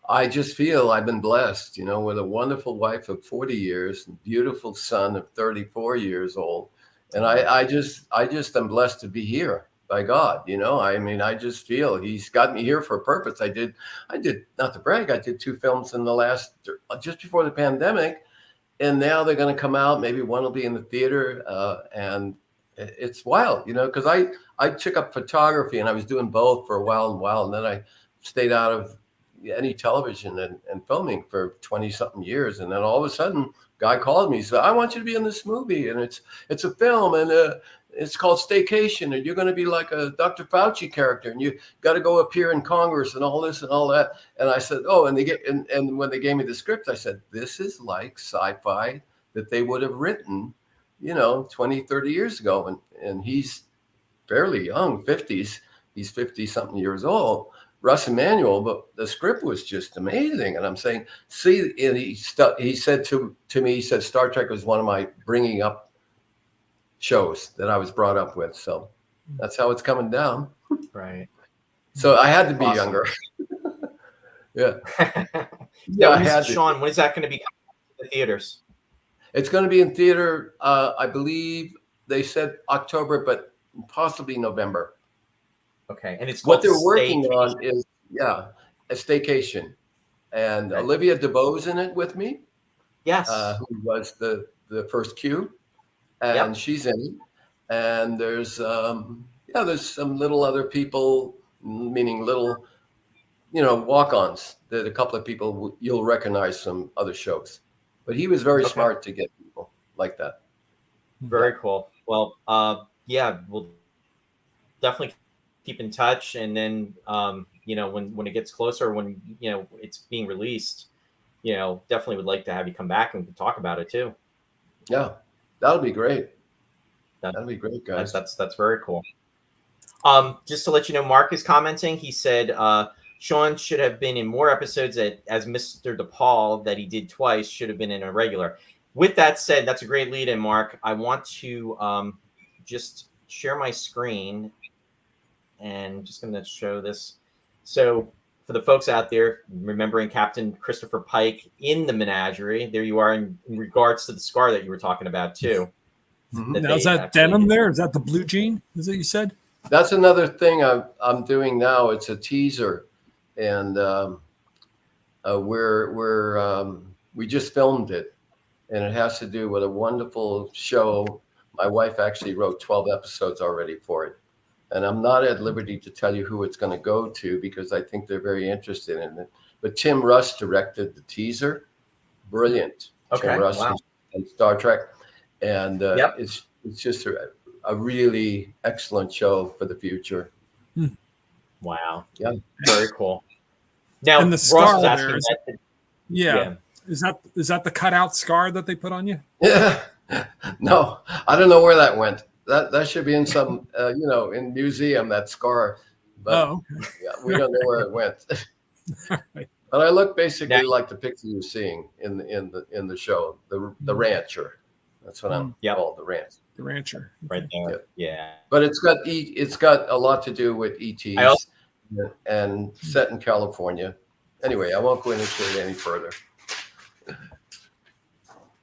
I just feel I've been blessed, with a wonderful wife of 40 years, and beautiful son of 34 years old. And I just am blessed to be here by God. I just feel He's got me here for a purpose. I did not to brag. I did 2 films in the last, just before the pandemic, and now they're going to come out. Maybe one will be in the theater, and it's wild, because I took up photography and I was doing both for a while, and then I stayed out of any television and filming for 20 something years, and then all of a sudden guy called me, said, "I want you to be in this movie, and it's a film, and it's called Staycation, and you're going to be like a Dr. Fauci character, and you got to go appear in Congress and all this and all that." And I said, "Oh," and when they gave me the script, I said, "This is like sci-fi that they would have written 20, 30 years ago." And he's fairly young, 50s. He's 50 something years old, Russ Emanuel, but the script was just amazing. And I'm saying, see, and he said to me, he said, Star Trek was one of my bringing up shows that I was brought up with. So that's how it's coming down. Right. So I had to be younger. Sean, when is that going to be coming to the theaters? It's going to be in theater, I believe they said October, but possibly November. Okay, and it's what they're working on is a Staycation, and Olivia DeBoe's in it with me. Yes, who was the first Q, and she's in it. And there's some little other people, meaning little, walk-ons that a couple of people you'll recognize from other shows. But he was very smart to get people like that. Very cool. Well, we'll definitely keep in touch, and then when it gets closer, when it's being released, definitely would like to have you come back and talk about it too. Yeah, that'll be great. That'll be great, guys. That's very cool. Just to let you know, Mark is commenting. He said Sean should have been in more episodes as Mr. DePaul that he did twice. Should have been in a regular. With that said, that's a great lead in, Mark. I want to just share my screen, and I'm just going to show this. So for the folks out there remembering Captain Christopher Pike in the Menagerie, there you are in regards to the scar that you were talking about too. Now, is that denim there? Is that the blue jean? Is that you said? That's another thing I'm doing now. It's a teaser, and we just filmed it, and it has to do with a wonderful show. My wife actually wrote 12 episodes already for it, and I'm not at liberty to tell you who it's going to go to because I think they're very interested in it. But Tim Russ directed the teaser. Brilliant. Okay. Tim Russ Wow. in Star Trek. And it's just a really excellent show for the future. Wow. Yeah. Very cool. Now, and the Ross scar was asking there that. Is that the cutout scar that they put on you? Yeah. No, I don't know where that went. That should be in some, in museum, that scar. But we don't know where it went. Right. But I look basically like the picture you're seeing in the show, the rancher. That's what I'm called, the ranch. The rancher. Right there. Yeah. But it's got a lot to do with ETs and set in California. Anyway, I won't go into it any further.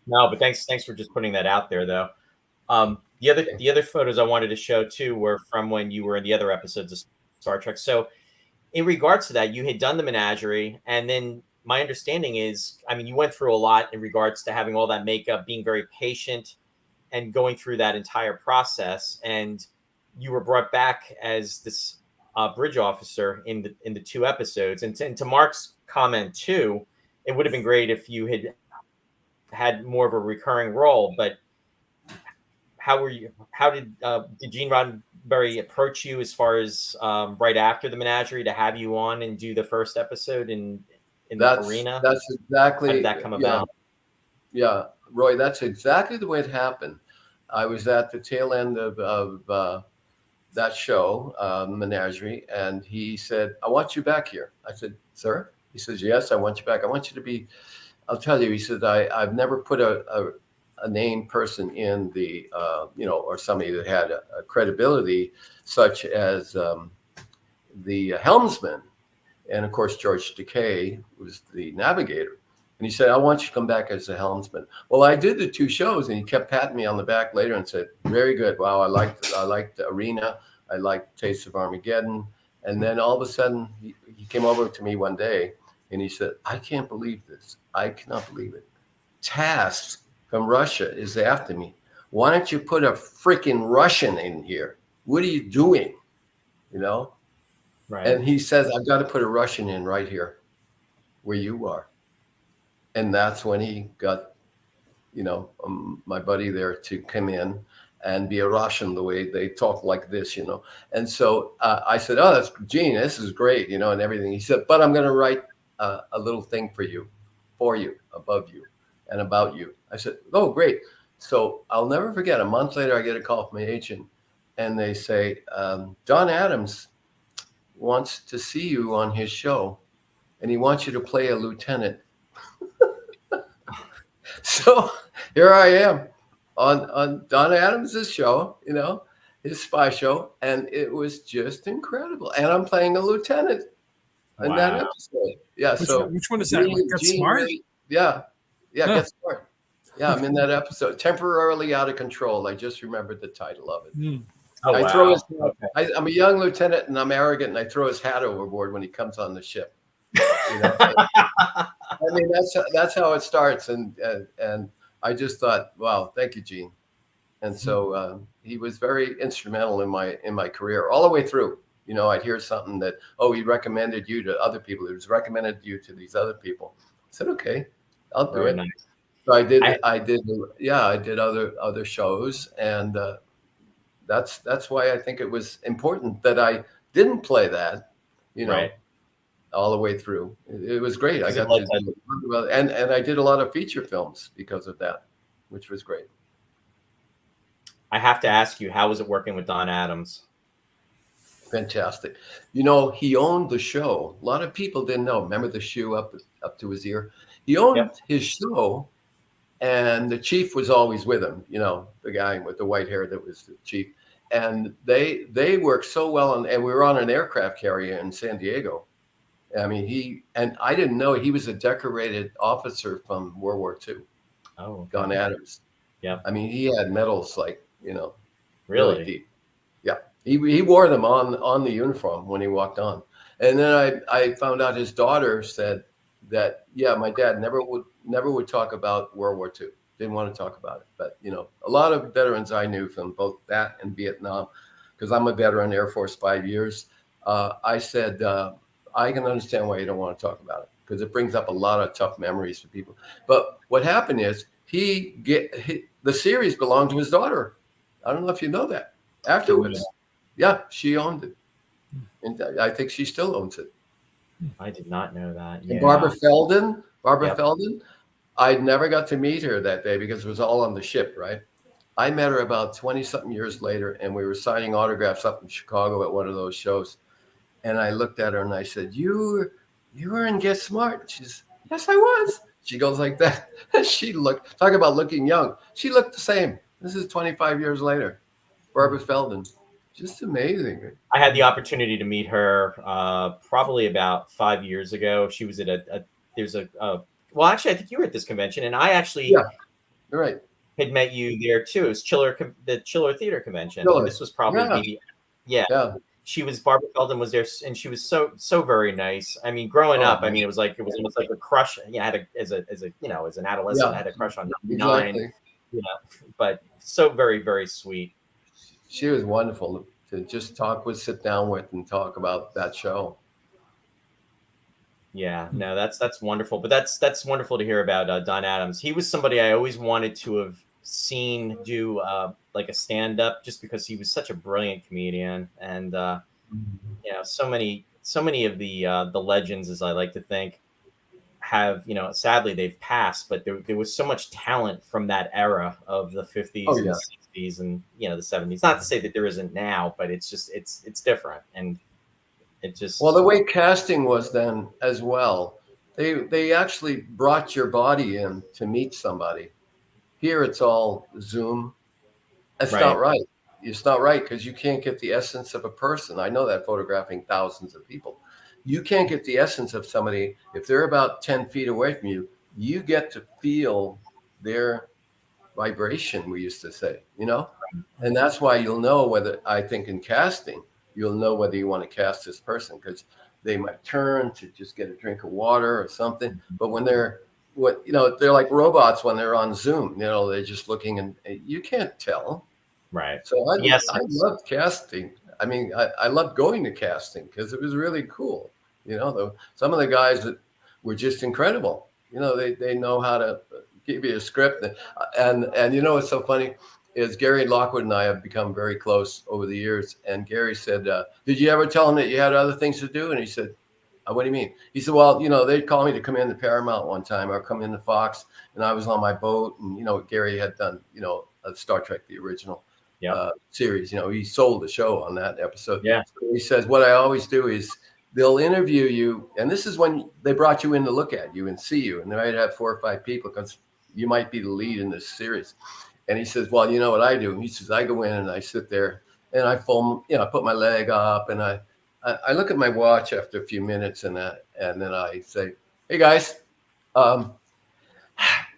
No, but thanks for just putting that out there, though. The other photos I wanted to show too were from when you were in the other episodes of Star Trek. So, in regards to that, you had done the Menagerie, and then my understanding is, you went through a lot in regards to having all that makeup, being very patient, and going through that entire process, and you were brought back as this bridge officer in the 2 episodes. And to Mark's comment too, it would have been great if you had more of a recurring role. But how did Gene Roddenberry approach you as far as right after the Menagerie to have you on and do the first episode in the arena? That's exactly. How did that come about? Yeah, Roy, that's exactly the way it happened. I was at the tail end of that show, Menagerie, and he said, "I want you back here." I said, "Sir?" He says, "Yes, I want you back. I want you to be." I'll tell you. He said, "I've never put a named person in the, or somebody that had a credibility, such as the helmsman, and of course George Takei was the navigator." And he said, "I want you to come back as a helmsman." Well, I did the 2 shows, and he kept patting me on the back later and said, "Very good. Wow, I liked Arena. I liked Taste of Armageddon." And then all of a sudden, he came over to me one day, and he said, "I can't believe this. I cannot believe it. TASS from Russia is after me. Why don't you put a freaking Russian in here? What are you doing?" Right. And he says, "I've got to put a Russian in right here where you are." And that's when he got, my buddy there to come in and be a Russian, the way they talk like this, And so I said, "Oh, that's Gene. This is great, and everything." He said, "But I'm going to write a little thing for you, above you, and about you." I said, "Oh, great." So I'll never forget. A month later, I get a call from my agent, and they say, "Don Adams wants to see you on his show, and he wants you to play a lieutenant." So here I am on Don Adams's show, his spy show, and it was just incredible. And I'm playing a lieutenant in that episode. Yeah. Which one is that? Get Smart? Really, yeah. Get Smart. Yeah, I'm in that episode. Temporarily Out of Control. I just remembered the title of it. Mm. Oh, I throw his, I'm a young lieutenant, and I'm arrogant, and I throw his hat overboard when he comes on the ship. I mean, that's how it starts, and I just thought, wow, thank you, Gene. And so he was very instrumental in my career all the way through. I'd hear something that, "Oh, he recommended you to other people. He was recommended you to these other people." I said, "Okay, I'll do it." Nice. So I did other shows, and that's why I think it was important that I didn't play that, Right. all the way through. It was great. I got to, and I did a lot of feature films because of that, which was great. I have to ask you, how was it working with Don Adams? Fantastic. He owned the show. A lot of people didn't know. Remember the shoe up to his ear? He owned his show, and the chief was always with him. The guy with the white hair that was the chief. And they worked so well, and we were on an aircraft carrier in San Diego. I mean, I didn't know he was a decorated officer from World War II. Oh, okay. Don Adams. Yeah. I mean, he had medals really deep. Yeah. He wore them on the uniform when he walked on. And then I found out his daughter said that, my dad never would talk about World War II. Didn't want to talk about it. But, a lot of veterans I knew from both that and Vietnam, because I'm a veteran, Air Force 5 years. I said, I can understand why you don't want to talk about it, because it brings up a lot of tough memories for people. But what happened is the series belonged to his daughter. I don't know if you know that. Afterwards, she owned it, and I think she still owns it. I did not know that. And Barbara Feldon, I never got to meet her that day because it was all on the ship, right? I met her about 20-something years later, and we were signing autographs up in Chicago at one of those shows. And I looked at her and I said, "You were in Get Smart." She says, "Yes, I was." She goes like that. She looked, talk about looking young. She looked the same. This is 25 years later. Barbara Feldon. Just amazing. I had the opportunity to meet her probably about 5 years ago. She was at well, actually, I think you were at this convention, and I actually you're right. had met you there too. It was the Chiller Theater Convention. This was probably She was, Barbara Feldon was there, and she was so very nice. I mean, growing up, I mean, it was almost like a crush. Yeah, I had as an adolescent, I had a crush on 9. Exactly. But so very, very sweet. She was wonderful to just sit down with and talk about that show. Yeah, no, that's wonderful. But that's wonderful to hear about Don Adams. He was somebody I always wanted to have seen do like a stand up, just because he was such a brilliant comedian, and you know, so many of the legends, as I like to think, have, you know, sadly they've passed, but there was so much talent from that era of the 50s and 60s and, you know, the 70s. Not to say that there isn't now, but it's just it's different. And it just, well, the way casting was then as well, they actually brought your body in to meet somebody. Here it's all Zoom. That's not right. It's not right, because you can't get the essence of a person. I know that, photographing thousands of people. You can't get the essence of somebody if they're about 10 feet away from you. You get to feel their vibration, we used to say, you know? And that's why you'll know whether, I think in casting, you'll know whether you want to cast this person, because they might turn to just get a drink of water or something. But when they're like robots when they're on Zoom, you know, they're just looking, and you can't tell. Right. So I loved casting. I mean, I loved going to casting because it was really cool. You know, some of the guys that were just incredible. You know, they know how to give you a script. And you know what's so funny is Gary Lockwood and I have become very close over the years. And Gary said, did you ever tell him that you had other things to do? And he said, what do you mean? He said, well, you know, they'd call me to come in to Paramount one time or come in to Fox. And I was on my boat. And, you know, Gary had done, you know, Star Trek, the original series. You know, he sold the show on that episode. Yeah. So he says, what I always do is they'll interview you. And this is when they brought you in to look at you and see you. And they might have 4 or 5 people because you might be the lead in this series. And he says, well, you know what I do? He says, I go in and I sit there and I film, you know, I put my leg up and I look at my watch after a few minutes and then I say, hey guys, got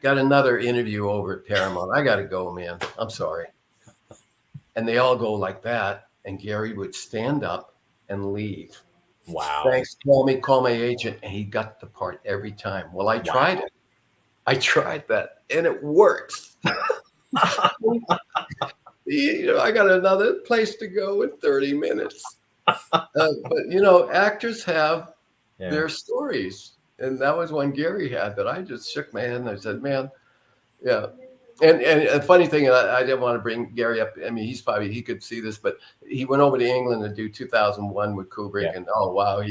another interview over at Paramount. I got to go, man. I'm sorry. And they all go like that. And Gary would stand up and leave. Wow. Thanks. Call my agent. And he got the part every time. Well, I tried it. I tried that and it works. You know, I got another place to go in 30 minutes. But, you know, actors have their stories. And that was one Gary had that I just shook my head and I said, man, yeah. And a funny thing, I didn't want to bring Gary up. I mean, he could see this, but he went over to England to do 2001 with Kubrick. And oh, wow.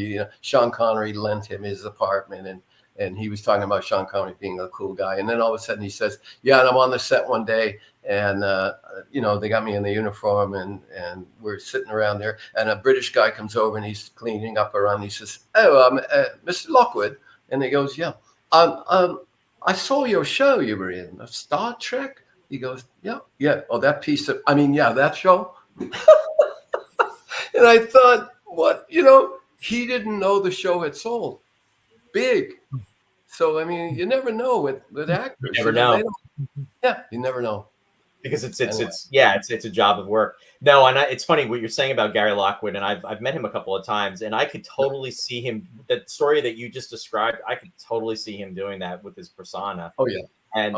Sean Connery lent him his apartment and he was talking about Sean Connery being a cool guy. And then all of a sudden he says, yeah, and I'm on the set one day and, you know, they got me in the uniform and we're sitting around there and a British guy comes over and he's cleaning up around. He says, oh, Mr. Lockwood. And he goes, yeah, I saw your show you were in, Star Trek. He goes, yeah. Oh, that that show. And I thought, what, you know, he didn't know the show had sold big. So, I mean, you never know with actors. You never know. You never know. Because it's a job of work. No, and it's funny what you're saying about Gary Lockwood, and I've met him a couple of times, and I could totally see him. That story that you just described, I could totally see him doing that with his persona. Oh yeah, and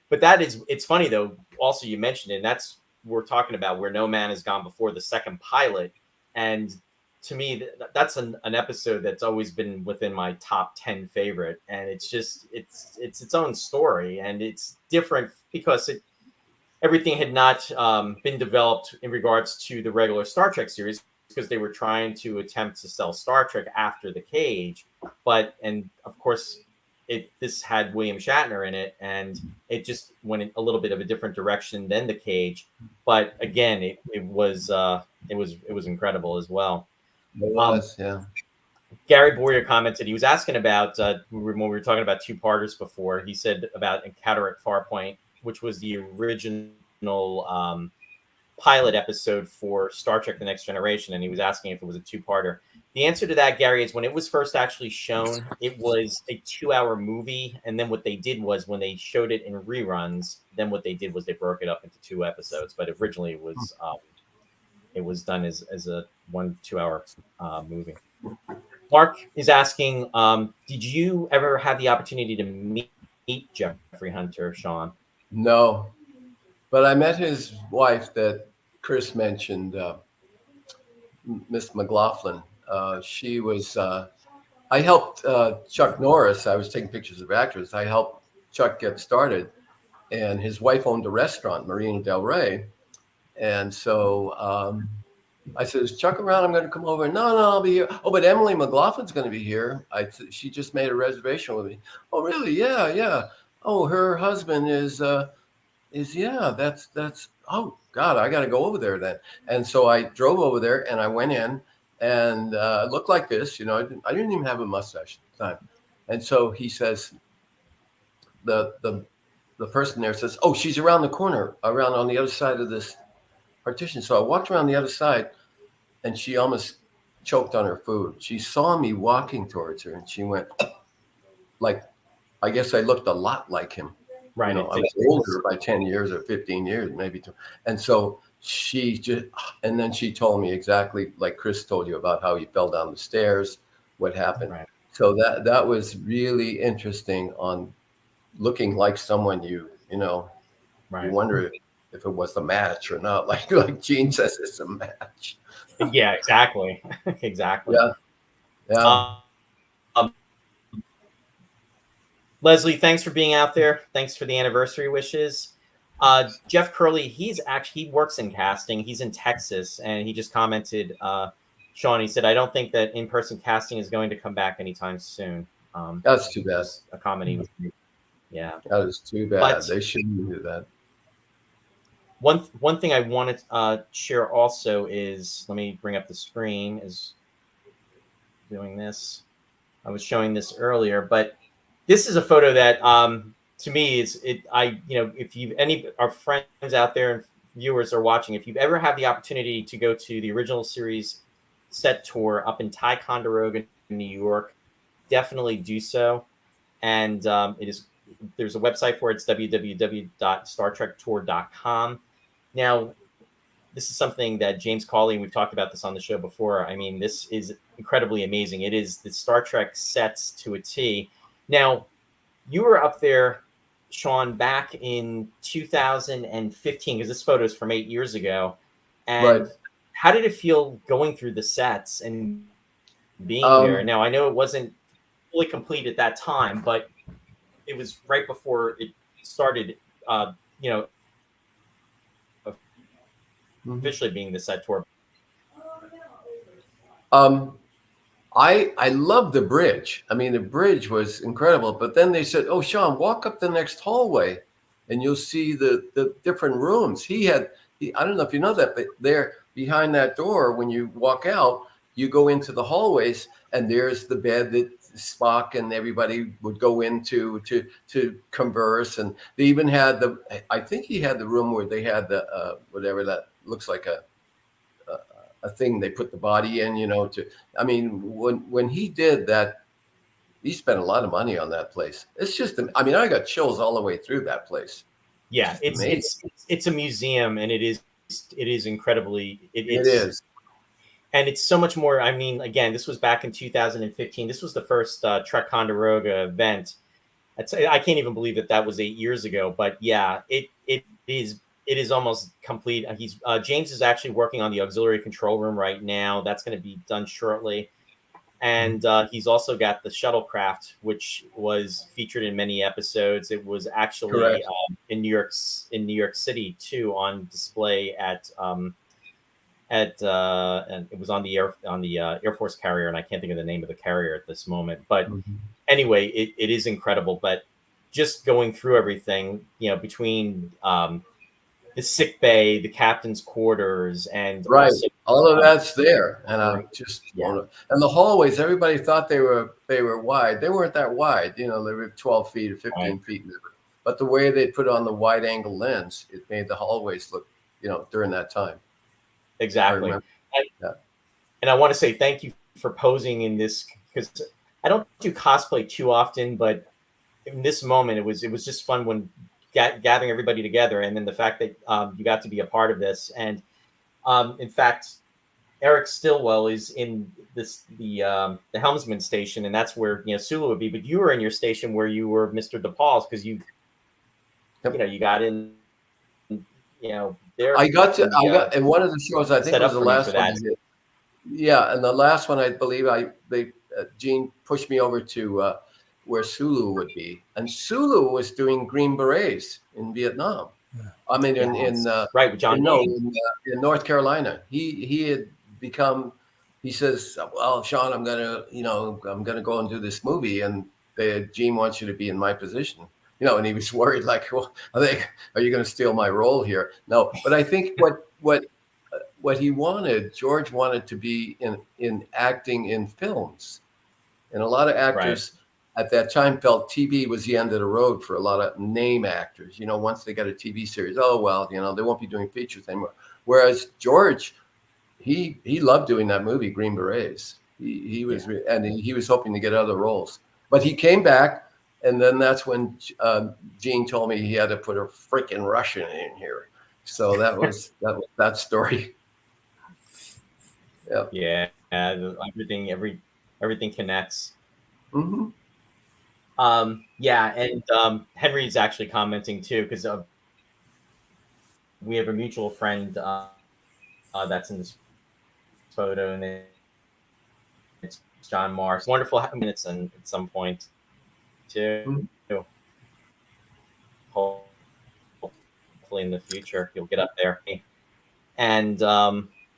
but it's funny though. Also, you mentioned it, and that's we're talking about Where No Man Has Gone Before, the second pilot, and to me that's an episode that's always been within my top 10 favorite, and it's just it's its own story, and it's different because everything had not been developed in regards to the regular Star Trek series because they were trying to attempt to sell Star Trek after The Cage. And of course, this had William Shatner in it, and it just went in a little bit of a different direction than The Cage. But again, it was incredible as well. It was, yeah. Gary Boyer commented, he was asking about, when we were talking about two-parters before, he said about Encounter at Farpoint, which was the original pilot episode for Star Trek The Next Generation, and he was asking if it was a two-parter. The answer to that, Gary, is when it was first actually shown, it was a 2-hour movie, and then what they did was when they showed it in reruns, then what they did was they broke it up into 2 episodes, but originally it was done as a 1-2-hour movie. Mark is asking, did you ever have the opportunity to meet Jeffrey Hunter, Sean? No, But I met his wife that Chris mentioned, Miss McLaughlin. She was. I helped Chuck Norris. I was taking pictures of actors. I helped Chuck get started, and his wife owned a restaurant, Marina Del Rey. And so I said, "Is Chuck around? I'm going to come over." No, I'll be here. Oh, but Emily McLaughlin's going to be here. She just made a reservation with me. Oh, really? Yeah. Oh, her husband is yeah. That's. Oh God, I got to go over there then. And so I drove over there, and I went in, and it looked like this. You know, I didn't even have a mustache at the time. And so he says, the person there says, "Oh, she's around the corner, around on the other side of this partition." So I walked around the other side, and she almost choked on her food. She saw me walking towards her, and she went, like, I guess I looked a lot like him. Right. You know, I was older by 10 years or 15 years, maybe. And so she just, and then she told me exactly like Chris told you about how he fell down the stairs, what happened. Right. So that was really interesting, on looking like someone you know, right. You wonder if it was a match or not. Like Gene says, it's a match. Yeah, exactly. Exactly. Yeah. Leslie, thanks for being out there. Thanks for the anniversary wishes. Jeff Curley, he works in casting. He's in Texas, and he just commented, Sean, he said, "I don't think that in-person casting is going to come back anytime soon." That's too bad. A comment. Yeah. That is too bad. But they shouldn't do that. One thing I wanted to share also is, let me bring up the screen as doing this. I was showing this earlier, but this is a photo that to me if you've any our friends out there and viewers are watching, if you've ever had the opportunity to go to the original series set tour up in Ticonderoga, New York, definitely do so. And there's a website for it. It's www.startrektour.com. Now, this is something that James Cawley, and we've talked about this on the show before. I mean, this is incredibly amazing. It is the Star Trek sets to a T. Now, you were up there, Sean, back in 2015, because this photo is from 8 years ago. And how did it feel going through the sets and being there? Now, I know it wasn't fully complete at that time, but it was right before it started, officially being the set tour. I love the bridge. I mean, the bridge was incredible. But then they said, "Oh, Sean, walk up the next hallway, and you'll see the different rooms." I don't know if you know that, but there behind that door, when you walk out, you go into the hallways, and there's the bed that Spock and everybody would go into to converse. And they even had I think he had the room where they had the whatever that looks like a thing they put the body in, I mean, when he did that, he spent a lot of money on that place. It's just, I mean, I got chills all the way through that place. Yeah, it's a museum, and it is incredibly, it is. And it's so much more. I mean, again, this was back in 2015. This was the first Trek Ticonderoga event. I can't even believe that was 8 years ago. But yeah, it is almost complete. James is actually working on the auxiliary control room right now. That's going to be done shortly. And he's also got the shuttlecraft, which was featured in many episodes. It was actually in New York City too, on display and it was on the Air Force carrier, and I can't think of the name of the carrier at this moment. But anyway, it is incredible. But just going through everything, between the sick bay, the captain's quarters, and also, all of that's there. And I'm just and the hallways, everybody thought they were wide. They weren't that wide. They were 12 feet or 15 feet. But the way they put on the wide angle lens, it made the hallways look, during that time. Exactly. And I want to say thank you for posing in this, because I don't do cosplay too often, but in this moment, it was just fun when gathering everybody together, and then the fact that you got to be a part of this. And in fact, Eric Stillwell is in the helmsman station, and that's where Sulu would be. But you were in your station where you were Mr. DePaul's, because you got in I got in one of the shows, I think it was the last one. Yeah, and the last one, I believe Gene pushed me over to where Sulu would be, and Sulu was doing Green Berets in Vietnam. I mean, in John. In North Carolina, he had become. He says, "Well, Sean, I'm gonna go and do this movie, and Gene wants you to be in my position." And he was worried, like, "Well, are you going to steal my role here?" No, but I think what he wanted, George wanted to be in acting in films, and a lot of actors at that time felt TV was the end of the road for a lot of name actors. Once they got a TV series, oh well, they won't be doing features anymore. Whereas George, he loved doing that movie Green Berets. He was and he was hoping to get other roles, but he came back, and then that's when Gene told me he had to put a freaking Russian in here. So that was that story. Yeah, everything connects. Mm-hmm. And Henry's actually commenting too, because we have a mutual friend that's in this photo, and it's John Mars. Wonderful having minutes at some point too. Mm-hmm. Hopefully in the future you'll get up there. And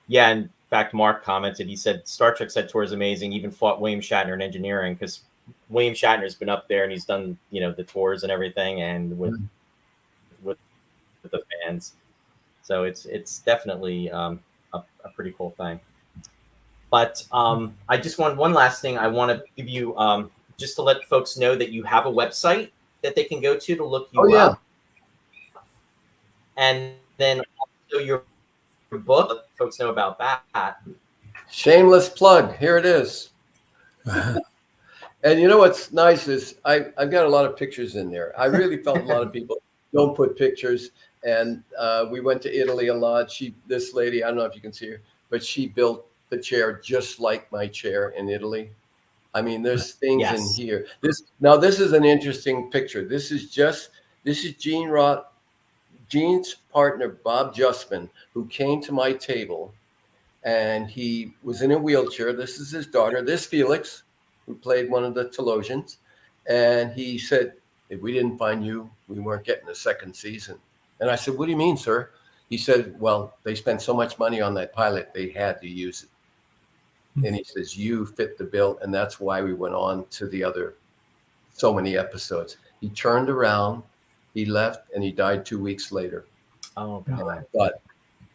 in fact, Mark commented. He said Star Trek set tour is amazing. Even fought William Shatner in engineering, because William Shatner's been up there and he's done the tours and everything, and with the fans. So it's definitely a pretty cool thing. But I just want one last thing. I want to give you just to let folks know that you have a website that they can go to look you up. And then also your book, folks know about that. Shameless plug. Here it is. And what's nice is I've got a lot of pictures in there. I really felt a lot of people don't put pictures. And we went to Italy a lot. This lady, I don't know if you can see her, but she built the chair just like my chair in Italy. I mean, there's things in here. This is an interesting picture. This is Gene Roth. Gene's partner, Bob Justman, who came to my table, and he was in a wheelchair. This is his daughter. This Felix, who played one of the Talosians. And he said, if we didn't find you, we weren't getting a second season. And I said, what do you mean, sir? He said, well, they spent so much money on that pilot, they had to use it. And he says, you fit the bill. And that's why we went on to the other so many episodes. He turned around. He left, and he died 2 weeks later. Oh, God. But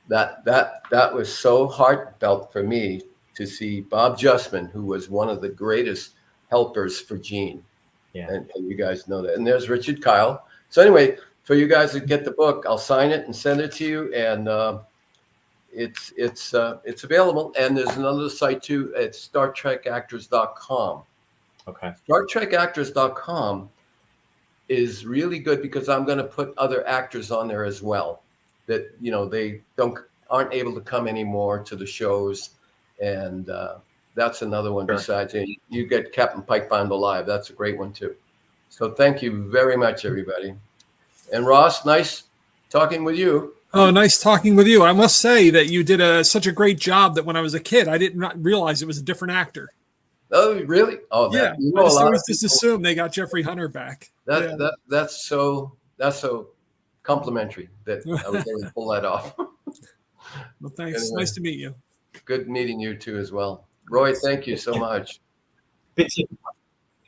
that was so heartfelt for me to see Bob Justman, who was one of the greatest helpers for Gene. Yeah. And you guys know that. And there's Richard Kyle. So anyway, for you guys to get the book, I'll sign it and send it to you. And it's available. And there's another site too. It's StarTrekActors.com. Okay. StarTrekActors.com is really good, because I'm going to put other actors on there as well that they aren't able to come anymore to the shows, and that's another one. Sure. Besides, you get Captain Pike Found Alive. That's a great one too. So thank you very much, everybody. And Ross, nice talking with you. Oh, nice talking with you. I must say that you did such a great job that when I was a kid, I did not realize it was a different actor. Oh, really? Oh, yeah. I always just assumed they got Jeffrey Hunter back. That's so complimentary that I was able to pull that off. Well, thanks. Anyway, nice to meet you. Good meeting you too as well. Roy, thank you so much.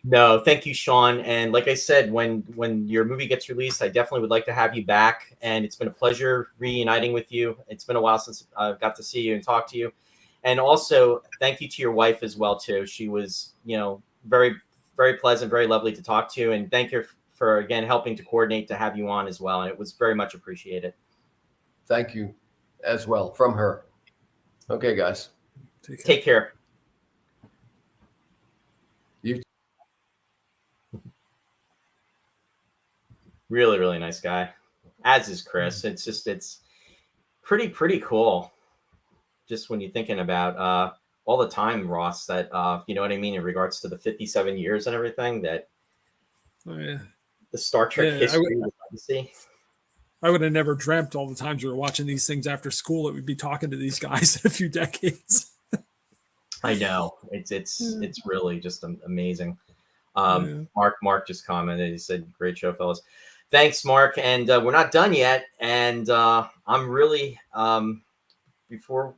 No, thank you, Sean. And like I said, when your movie gets released, I definitely would like to have you back. And it's been a pleasure reuniting with you. It's been a while since I got to see you and talk to you. And also, thank you to your wife as well, too. She was, very, very pleasant, very lovely to talk to. And thank you for, again, helping to coordinate to have you on as well. And it was very much appreciated. Thank you as well from her. Okay, guys. Take care. You. Really, really nice guy. As is Chris. It's pretty cool. Just when you're thinking about all the time, Ross, that you know what I mean, in regards to the 57 years and everything, that the Star Trek history, the legacy. I would have never dreamt all the times we were watching these things after school that we'd be talking to these guys in a few decades. I know it's really just amazing. Mark just commented. He said, "Great show, fellas." Thanks, Mark. And we're not done yet. And I'm really before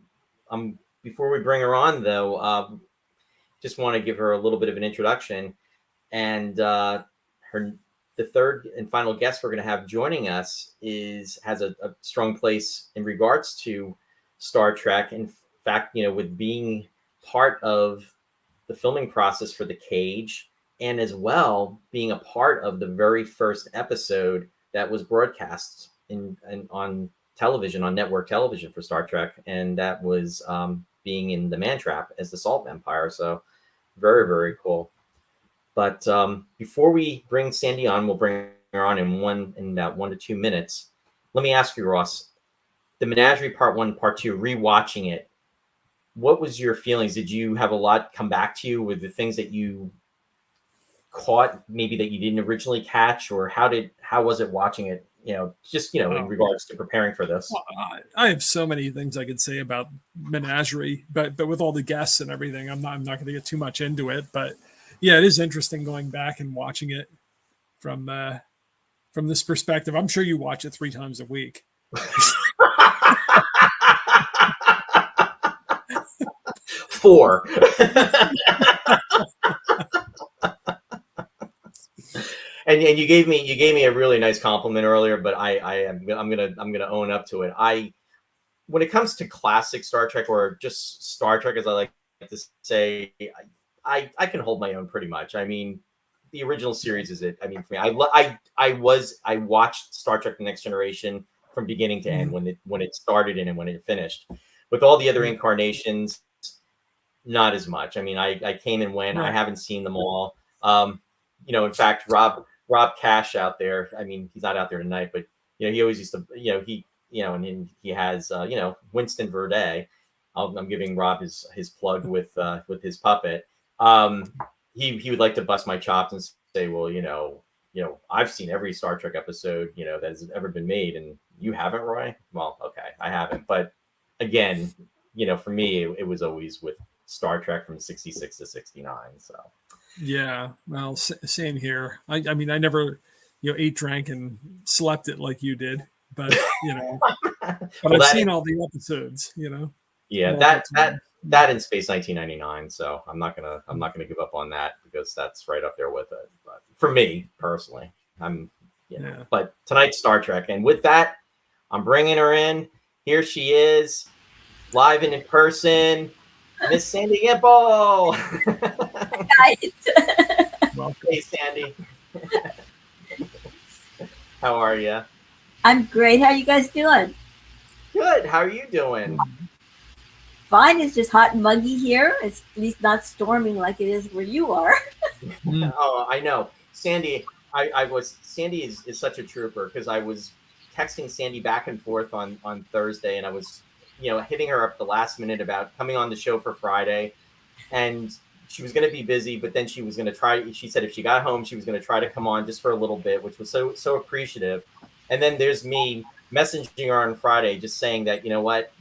we bring her on, though, just want to give her a little bit of an introduction. And the third and final guest we're going to have joining us has a strong place in regards to Star Trek. In fact, with being part of the filming process for The Cage, and as well being a part of the very first episode that was broadcast on television, on network television for Star Trek, and that was being in the Man Trap as the Salt Vampire. So very, very cool. But before we bring Sandy on, we'll bring her on in about 1 to 2 minutes. Let me ask you, Ross, the Menagerie Part 1, Part 2, rewatching it, what was your feelings? Did you have a lot come back to you with the things that you caught, maybe that you didn't originally catch, or how was it watching it? In regards to preparing for this. Well, I have so many things I could say about Menagerie, but with all the guests and everything, I'm not going to get too much into it. But yeah, it is interesting going back and watching it from this perspective. I'm sure you watch it 3 times a week. 4. And you gave me a really nice compliment earlier, but I'm gonna own up to it. When it comes to classic Star Trek, or just Star Trek, as I like to say, I can hold my own pretty much. I mean, the original series is it. I mean, for me, I watched Star Trek: The Next Generation from beginning to end, when it started and when it finished. With all the other incarnations, not as much. I mean, I came and went. I haven't seen them all. In fact, Rob Cash out there. I mean, he's not out there tonight, but he always used to. And he has Winston Verde. I'm giving Rob his plug with his puppet. He would like to bust my chops and say, well, I've seen every Star Trek episode that has ever been made, and you haven't, Roy. Well, okay, I haven't, but again, for me, it was always with Star Trek from 66 to 69. So. Yeah, well, same here. I mean, I never, ate, drank, and slept it like you did, but but I've seen all the episodes. Yeah, that in Space 1999. So I'm not gonna give up on that, because that's right up there with it. But for me personally, But tonight's Star Trek, and with that, I'm bringing her in. Here she is, live and in person. Miss Sandy Gimple. Hi, guys. Welcome. Hey, Sandy. How are you? I'm great. How are you guys doing? Good. How are you doing? Fine. It's just hot and muggy here. It's at least not storming like it is where you are. Oh, I know. Sandy, Sandy is such a trooper, because I was texting Sandy back and forth on Thursday, and I was hitting her up the last minute about coming on the show for Friday, and she was going to be busy, but then she was going to try. She said if she got home, she was going to try to come on just for a little bit, which was so appreciative. And then there's me messaging her on Friday, just saying that, what,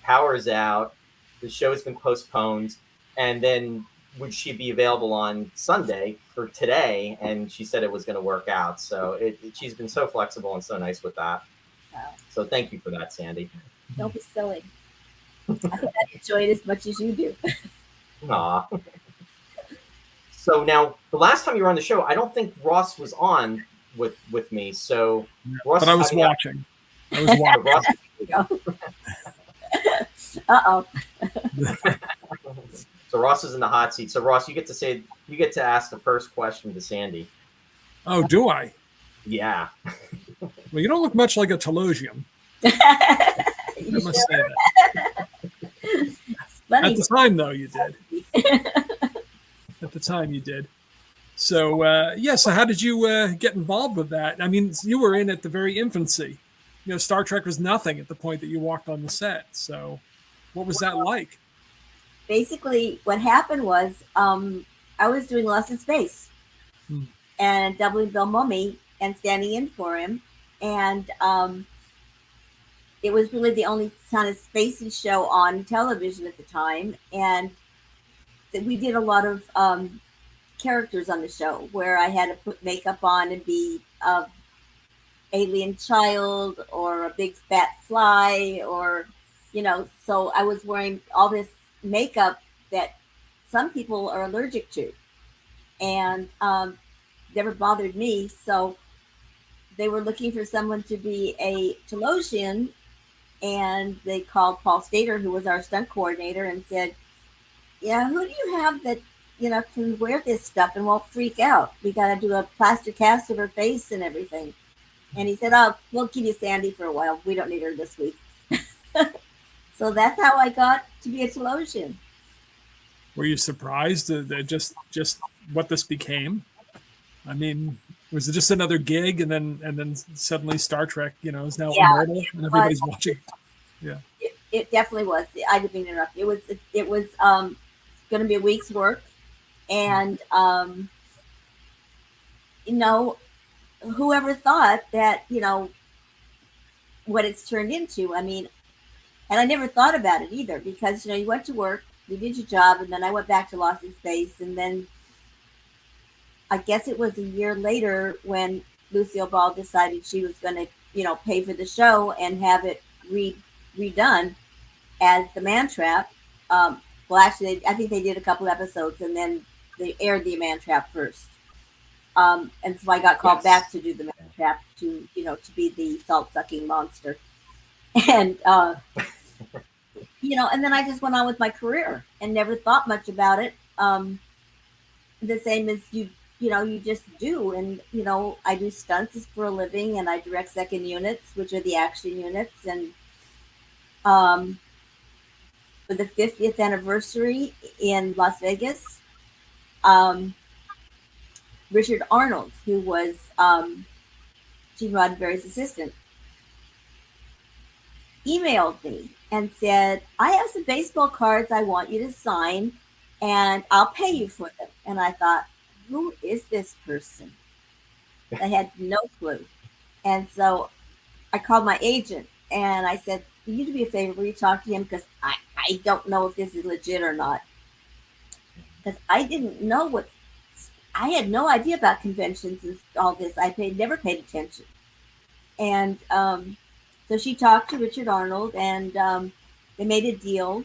power is out, the show has been postponed, and then would she be available on Sunday for today? And she said it was going to work out. So she's been so flexible and so nice with that. Wow. So thank you for that, Sandy. Don't be silly. I think I enjoy it as much as you do. Aw. So now, the last time you were on the show, I don't think Ross was on with me. So, Ross, but I was watching. I was watching. Uh-oh. So Ross is in the hot seat. So Ross, you get to ask the first question to Sandy. Oh, do I? Yeah. Well, you don't look much like a Talosian. I must say that. At the time, though, you did. At the time, you did. So, so how did you get involved with that? I mean, you were in at the very infancy. Star Trek was nothing at the point that you walked on the set. So, what was that like? Basically, what happened was I was doing Lost in Space and doubling Bill Mumy and standing in for him. and it was really the only kind of spacey show on television at the time, and we did a lot of characters on the show where I had to put makeup on and be a alien child or a big fat fly, or so I was wearing all this makeup that some people are allergic to, and never bothered me. So they were looking for someone to be a Talosian, and they called Paul Stater, who was our stunt coordinator, and said, yeah, who do you have that can wear this stuff and won't freak out? We got to do a plaster cast of her face and everything. And he said, oh, we'll keep you Sandy for a while. We don't need her this week. So that's how I got to be a Talosian. Were you surprised that just what this became? I mean, was it just another gig, and then suddenly Star Trek, is now immortal and everybody's watching? Yeah, it definitely was. I didn't mean to interrupt. It was going to be a week's work, and whoever thought that what it's turned into. I mean, and I never thought about it either, because you went to work, you did your job, and then I went back to Lost in Space, and then I guess it was a year later when Lucille Ball decided she was going to pay for the show and have it redone as the Man Trap. Well, actually, I think they did a couple episodes, and then they aired the Man Trap first. And so I got called back to do the Man Trap, to be the salt-sucking monster. And, and then I just went on with my career and never thought much about it. The same as you just do. And, I do stunts for a living, and I direct second units, which are the action units. And for the 50th anniversary in Las Vegas, Richard Arnold, who was Gene Roddenberry's assistant, emailed me and said, I have some baseball cards I want you to sign, and I'll pay you for them. And I thought, who is this person? I had no clue. And so I called my agent and I said, will you do me a favor? Will you talk to him? Because I don't know if this is legit or not. Because I didn't know I had no idea about conventions and all this. Never paid attention. And so she talked to Richard Arnold, and they made a deal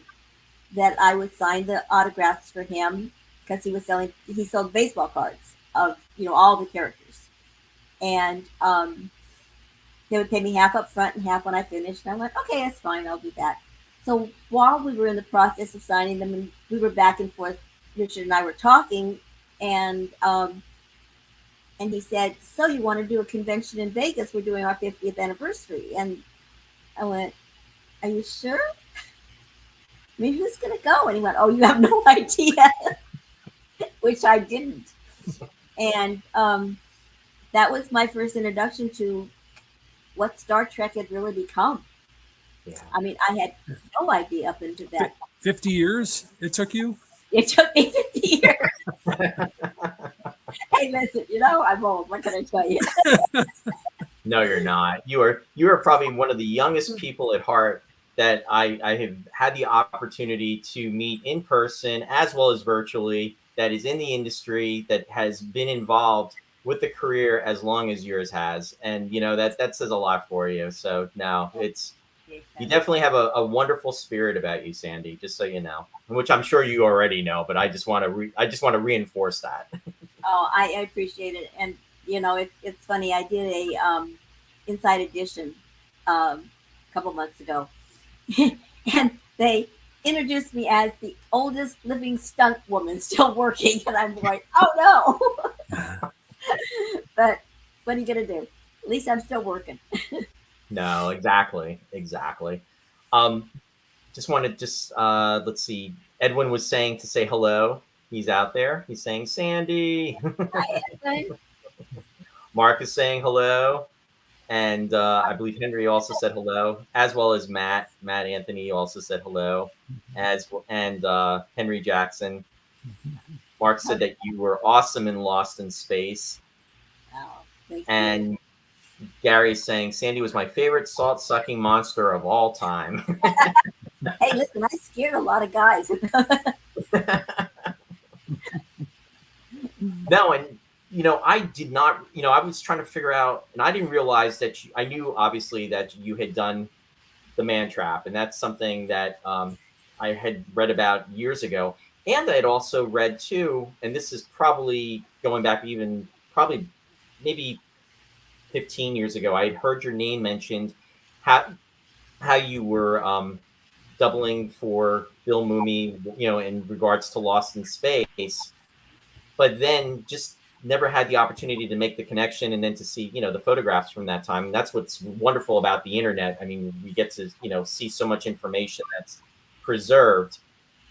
that I would sign the autographs for him, because he sold baseball cards of all the characters, and they would pay me half up front and half when I finished. And I went, okay, that's fine, I'll do that. So while we were in the process of signing them, and we were back and forth, Richard and I were talking, and he said, so you want to do a convention in Vegas? We're doing our 50th anniversary. And I went, are you sure? I mean, who's going to go? And he went, oh, you have no idea. Which I didn't. And that was my first introduction to what Star Trek had really become. Yeah. I mean, I had no idea up into that. 50 years it took you? It took me 50 years. Hey, listen, I'm old. What can I tell you? No, you're not. You are probably one of the youngest people at heart that I have had the opportunity to meet in person as well as virtually, that is in the industry, that has been involved with the career as long as yours has. And, that says a lot for you. So no, you definitely have a wonderful spirit about you, Sandy, just so you know, which I'm sure you already know, but I just want to reinforce that. Oh, I appreciate it. And, it's funny. I did a Inside Edition a couple months ago, and they introduced me as the oldest living stunt woman still working. And I'm like, oh, no. But what are you going to do? At least I'm still working. No, exactly. Just wanted let's see. Edwin was saying to say hello. He's out there. He's saying, Sandy. Hi, Edwin. Mark is saying hello. And I believe Henry also said hello, as well as Matt. Matt Anthony also said hello, and Henry Jackson. Mark said that you were awesome in Lost in Space. Oh, thank and you. Gary's saying Sandy was my favorite salt-sucking monster of all time. Hey, listen, I scared a lot of guys. No, and I did not. I was trying to figure out, and I didn't realize that I knew obviously that you had done the Man Trap, and that's something that I had read about years ago, and I had also read too, and this is probably going back even probably maybe 15 years ago. I had heard your name mentioned, how you were doubling for Bill Mumy, in regards to Lost in Space, but then just never had the opportunity to make the connection and then to see, the photographs from that time. And that's what's wonderful about the internet. I mean, we get to, see so much information that's preserved,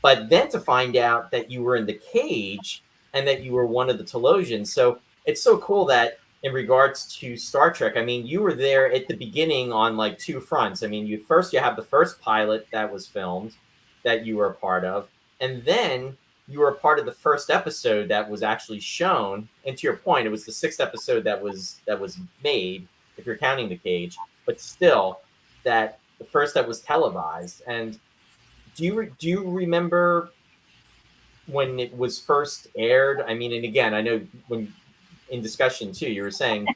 but then to find out that you were in the cage and that you were one of the Talosians. So it's so cool that in regards to Star Trek, I mean, you were there at the beginning on like two fronts. I mean, you have the first pilot that was filmed that you were a part of, and then you were a part of the first episode that was actually shown. And to your point, it was the sixth episode that was made, if you're counting the cage, but still, that the first that was televised. And do you remember when it was first aired? I mean, and again, I know when in discussion too, you were saying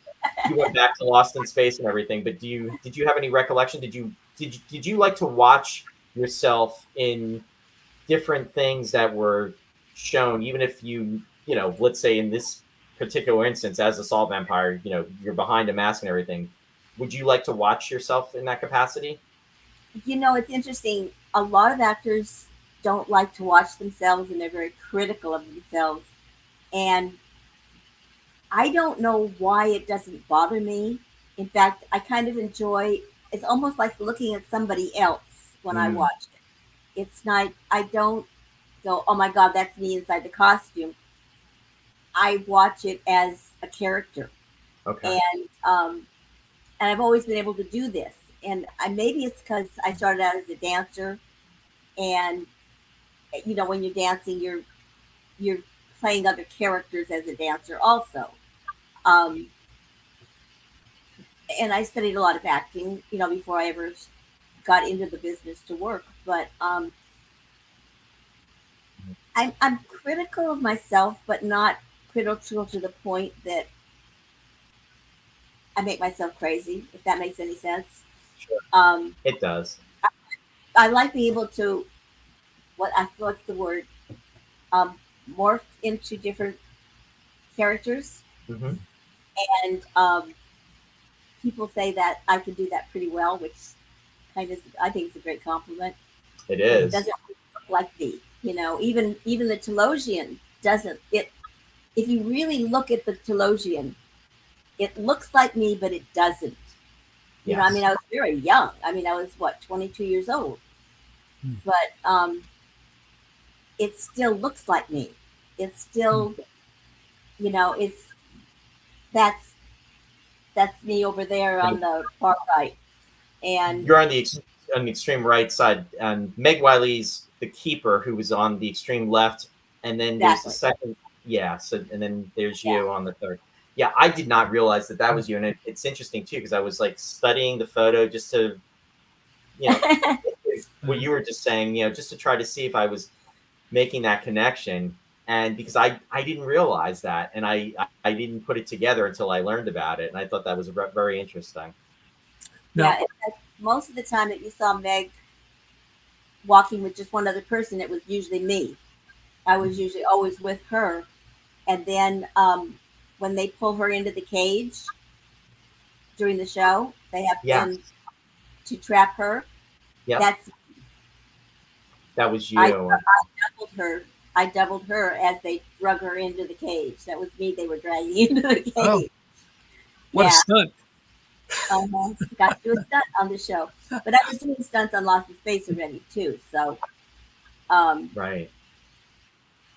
you went back to Lost in Space and everything, but did you have any recollection? Did you like to watch yourself in different things that were shown, even if let's say in this particular instance, as a salt vampire, you're behind a mask and everything, would you like to watch yourself in that capacity? It's interesting. A lot of actors don't like to watch themselves, and they're very critical of themselves. And I don't know why it doesn't bother me. In fact, I kind of enjoy. It's almost like looking at somebody else when I watch it. It's not. I don't go, oh my God, that's me inside the costume. I watch it as a character. Okay. And I've always been able to do this. And maybe it's because I started out as a dancer, and when you're dancing, you're playing other characters as a dancer also. And I studied a lot of acting, before I ever got into the business to work. But I'm critical of myself, but not critical to the point that I make myself crazy, if that makes any sense. Sure. It does. I like being able to, what's the word? Morph into different characters. Mm-hmm. And people say that I can do that pretty well, which kind of, I think, is a great compliment. It is. It doesn't look like me, even the Talosian doesn't. If you really look at the Talosian, it looks like me, but it doesn't. Yes. I mean, I was very young. I mean, I was 22 years old, but it still looks like me. It's still, it's that's me over there on the far right, and you're on the extreme right side. And Meg Wiley's the keeper, who was on the extreme left, and then there's the second. Yeah. So and then there's you on the third. Yeah, I did not realize that was you, and it's interesting too, because I was like studying the photo just to, what you were just saying, just to try to see if I was making that connection, and because I didn't realize that, and I didn't put it together until I learned about it, and I thought that was very interesting. Yeah, most of the time that you saw Meg walking with just one other person, it was usually me. I was usually always with her, and then when they pull her into the cage during the show, they have them to trap her. Yeah, that was you. I doubled her. I doubled her as they drug her into the cage. That was me. They were dragging into the cage. Oh, what a stunt! Got to do a stunt on the show, but I was doing stunts on Lost in Space already too. So, right.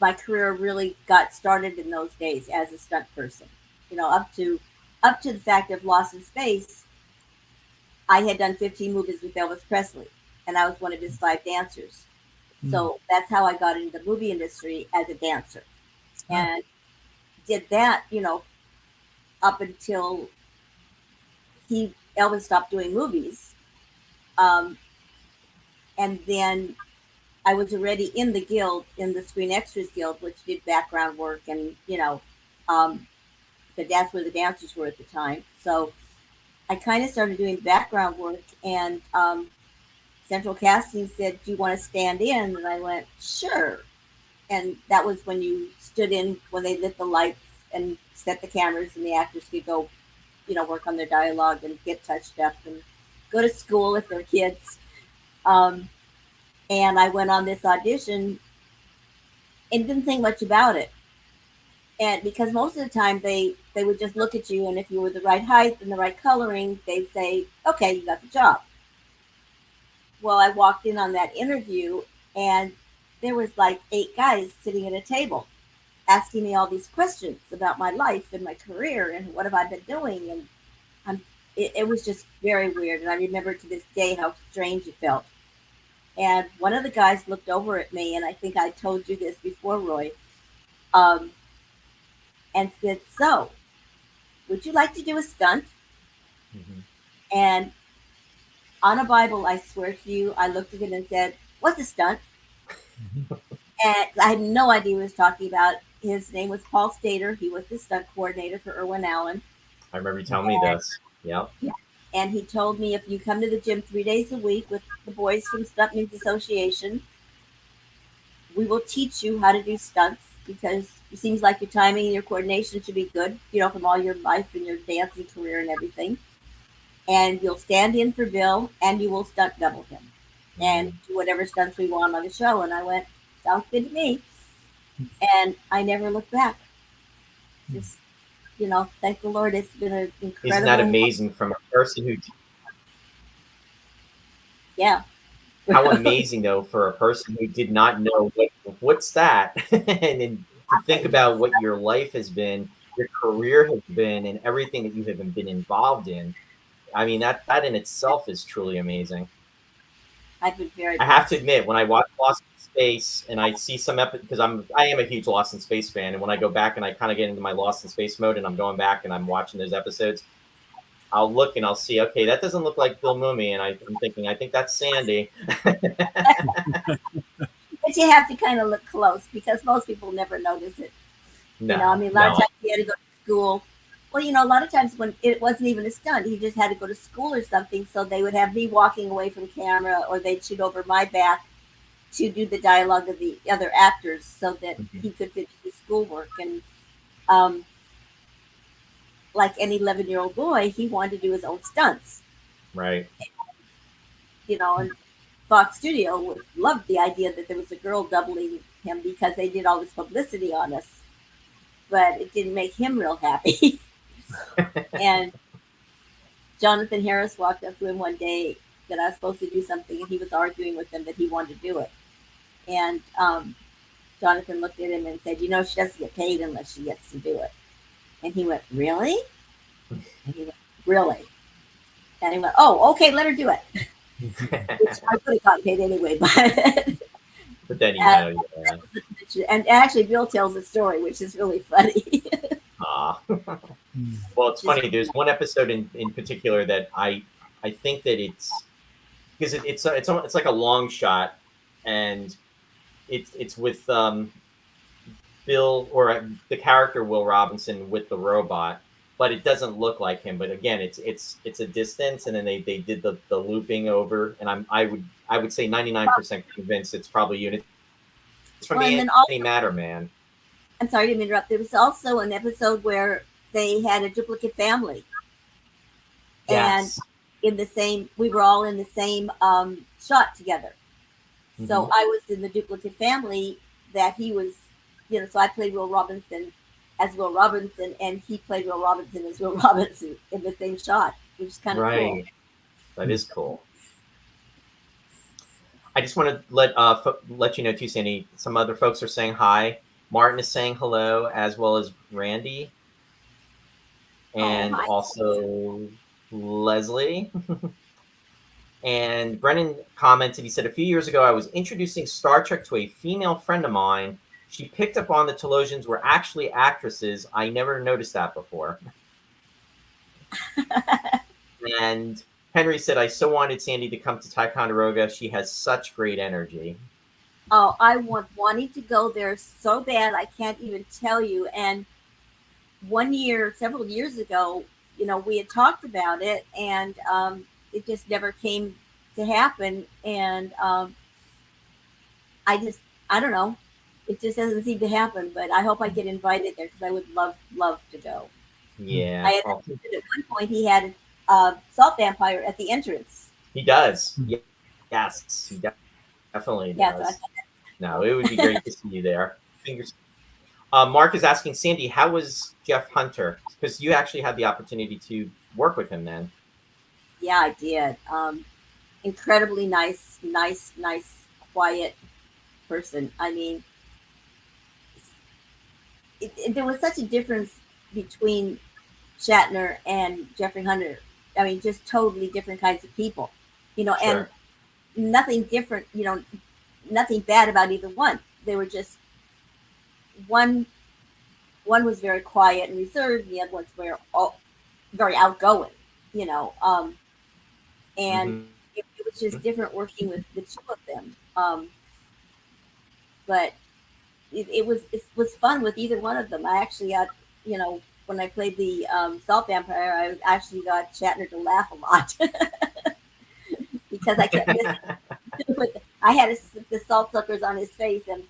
My career really got started in those days as a stunt person. Up to the fact of Lost in Space, I had done 15 movies with Elvis Presley, and I was one of his 5 dancers. So that's how I got into the movie industry as a dancer, and did that, up until Elvis stopped doing movies. And then I was already in the guild, in the Screen Extras Guild, which did background work, and that's where the dancers were at the time. So I kind of started doing background work, and Central Casting said, "Do you want to stand in?" And I went, "Sure." And that was when you stood in, when they lit the lights and set the cameras, and the actors could go, work on their dialogue and get touched up and go to school if they're kids. And I went on this audition and didn't think much about it. And because most of the time they would just look at you, and if you were the right height and the right coloring, they'd say, "Okay, you got the job." Well, I walked in on that interview, and there was like 8 guys sitting at a table asking me all these questions about my life and my career and what have I been doing. And it was just very weird. And I remember to this day how strange it felt. And one of the guys looked over at me, and I think I told you this before, Roy, and said, "So, would you like to do a stunt?" Mm-hmm. And on a Bible, I swear to you, I looked at him and said, "What's a stunt?" And I had no idea what he was talking about. His name was Paul Stater. He was the stunt coordinator for Irwin Allen. I remember you telling me this. Yep. Yeah. And he told me, if you come to the gym 3 days a week with the boys from Stuntmen's Association, we will teach you how to do stunts, because it seems like your timing and your coordination should be good, from all your life and your dancing career and everything. And you'll stand in for Bill, and you will stunt double him and do whatever stunts we want on the show. And I went, "Sounds good to me." And I never looked back. Just, thank the Lord. It's been an incredible. Isn't that amazing from a person who... Yeah. How amazing, though, for a person who did not know what's that, and then to think about what your life has been, your career has been, and everything that you have been involved in. I mean, that in itself is truly amazing. I've been very... I have to admit, when I watch Lost in Space and I see some because I am a huge Lost in Space fan, and when I go back and I kind of get into my Lost in Space mode and I'm going back and I'm watching those episodes, I'll look and I'll see, okay, that doesn't look like Bill Mumy, and I'm thinking, I think that's Sandy. But you have to kind of look close, because most people never notice it. No, a lot of times he had to go to school. Well, a lot of times when it wasn't even a stunt, he just had to go to school or something. So they would have me walking away from camera, or they'd shoot over my back to do the dialogue of the other actors, so that he could finish his schoolwork. And like any 11-year-old boy, he wanted to do his own stunts. Right. And Fox Studio loved the idea that there was a girl doubling him, because they did all this publicity on us. But it didn't make him real happy. And Jonathan Harris walked up to him one day that I was supposed to do something, and he was arguing with him that he wanted to do it. And Jonathan looked at him and said, "She doesn't get paid unless she gets to do it." And he went, "Really?" And he went, "Really?" And he went, "Oh, okay, let her do it." Which I could have gotten paid anyway, but then yeah. And actually, Bill tells a story, which is really funny. Well, it's funny. There's one episode in particular that I think that it's because it's like a long shot, and it's with Bill, or the character Will Robinson, with the robot, but it doesn't look like him. But again, it's a distance, and then they did the looping over, and I would say 99% convinced it's probably you. It's from the Antimatter Man. I'm sorry to interrupt. There was also an episode where they had a duplicate family. Yes. And we were all in the same shot together. Mm-hmm. So I was in the duplicate family that he was, so I played Will Robinson as Will Robinson, and he played Will Robinson as Will Robinson in the same shot, which is kind of cool. That is cool. I just want to let you know too, Sandy, some other folks are saying hi. Martin is saying hello, as well as Randy. And also Leslie. And Brennan commented, he said, "A few years ago, I was introducing Star Trek to a female friend of mine. She picked up on the Talosians were actually actresses. I never noticed that before." And Henry said, I so wanted Sandy to come to Ticonderoga. She has such great energy. Oh, I wanting to go there so bad. I can't even tell you. And one year, several years ago, we had talked about it, and it just never came to happen. And I don't know. It just doesn't seem to happen, but I hope I get invited there because I would love to go. Yeah. At one point, he had a salt vampire at the entrance. He does. Yes, he definitely does. No, it would be great to see you there. Fingers. Mark is asking Sandy, how was Jeff Hunter? Because you actually had the opportunity to work with him then. Yeah, I did. Incredibly nice, quiet person. I mean, there was such a difference between Shatner and Jeffrey Hunter. I mean, just totally different kinds of people, Sure. And nothing different, nothing bad about either one. They were just one was very quiet and reserved, the other one's very outgoing, and it was just different working with the two of them. But it was fun with either one of them. I actually got, when I played the Salt Vampire, I actually got Shatner to laugh a lot because I kept missing. I had the salt suckers on his face, and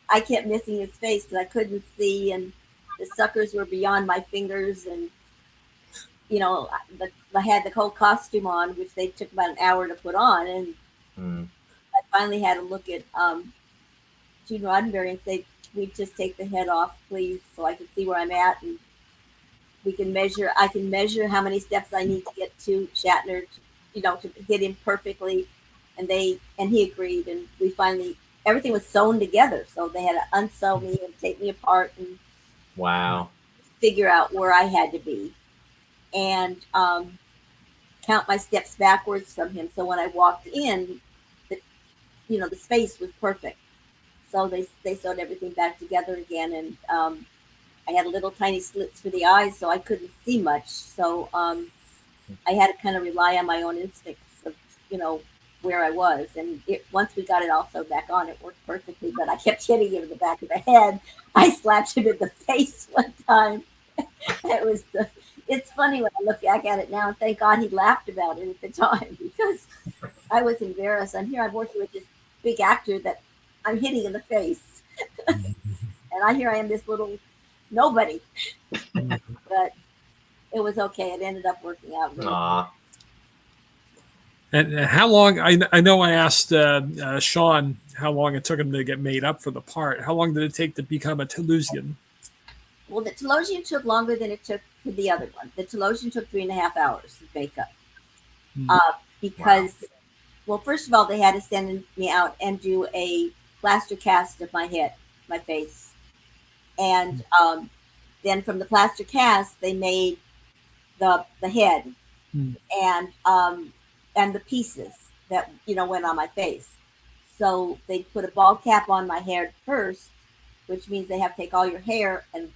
I kept missing his face because I couldn't see, and the suckers were beyond my fingers, and I had the whole costume on, which they took about an hour to put on, and I finally had to look at Gene Roddenberry and say, "We just take the head off, please, so I can see where I'm at, and we can measure. I can measure how many steps I need to get to Shatner, to hit him perfectly." And he agreed, and we finally, everything was sewn together, so they had to unsew me and take me apart and figure out where I had to be, and count my steps backwards from him. So when I walked in, the space was perfect. So they sewed everything back together again, and I had little tiny slits for the eyes, so I couldn't see much. So I had to kind of rely on my own instincts of, where I was. And once we got it all sewed back on, it worked perfectly. But I kept hitting him in the back of the head. I slapped him in the face one time. It's funny when I look back at it now, and thank God he laughed about it at the time, because I was embarrassed. I'm working with this big actor that I'm hitting in the face, and here I am, this little nobody. But it was okay. It ended up working out. Really. And how long? I know I asked Sean how long it took him to get made up for the part. How long did it take to become a Talosian? Well, the Talosian took longer than it took for the other one. The Talosian took 3.5 hours to make up. Because, well, first of all, they had to send me out and do a plaster cast of my head, my face. And then from the plaster cast, they made the head and the pieces that, went on my face. So they put a bald cap on my hair first, which means they have to take all your hair and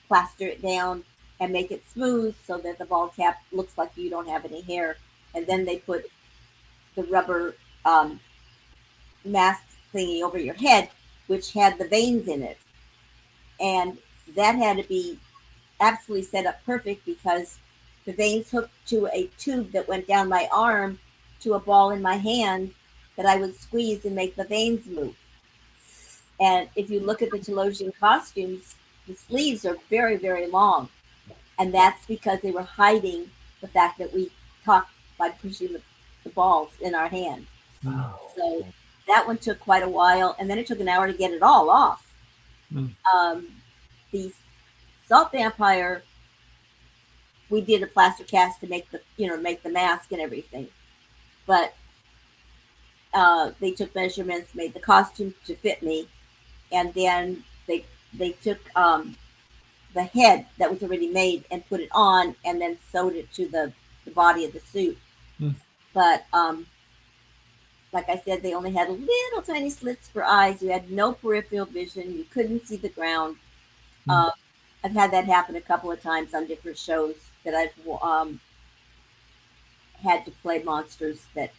plaster it down and make it smooth so that the bald cap looks like you don't have any hair. And then they put the rubber mask thingy over your head, which had the veins in it. And that had to be absolutely set up perfect, because the veins hooked to a tube that went down my arm to a ball in my hand that I would squeeze and make the veins move. And if you look at the Talosian costumes, the sleeves are very, very long. And that's because they were hiding the fact that we talked by pushing the balls in our hand. So that one took quite a while. And then it took an hour to get it all off. The Salt Vampire, we did a plaster cast to make the mask and everything. But they took measurements, made the costume to fit me, and then they took the head that was already made and put it on, and then sewed it to the body of the suit. But like I said, they only had little tiny slits for eyes. You had no peripheral vision. You couldn't see the ground. I've had that happen a couple of times on different shows that I've had to play monsters that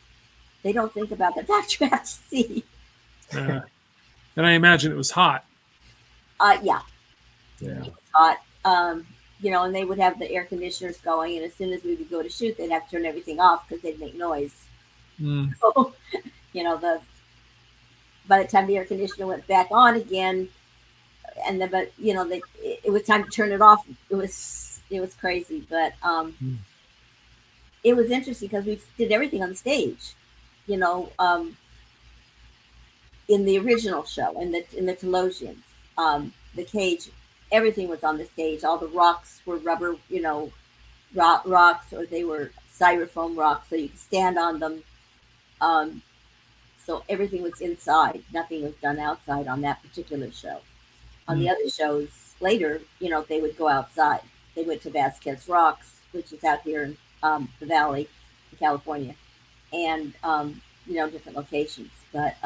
they don't think about that you have to see. And I imagine it was hot. Yeah. Yeah. It was hot. You know, and they would have the air conditioners going, and as soon as we would go to shoot, they'd have to turn everything off because they'd make noise. So, you know, by the time the air conditioner went back on again, and then, but you know, it was time to turn it off. It was crazy, but it was interesting because we did everything on the stage. You know, in the original show, in the Talosians, the cage, everything was on the stage. All the rocks were rubber, you know, rocks, or they were styrofoam rocks, so you could stand on them. So everything was inside. Nothing was done outside on that particular show. On the other shows later, you know, they would go outside. They went to Vasquez Rocks, which is out here in the valley in California, and you know, different locations. But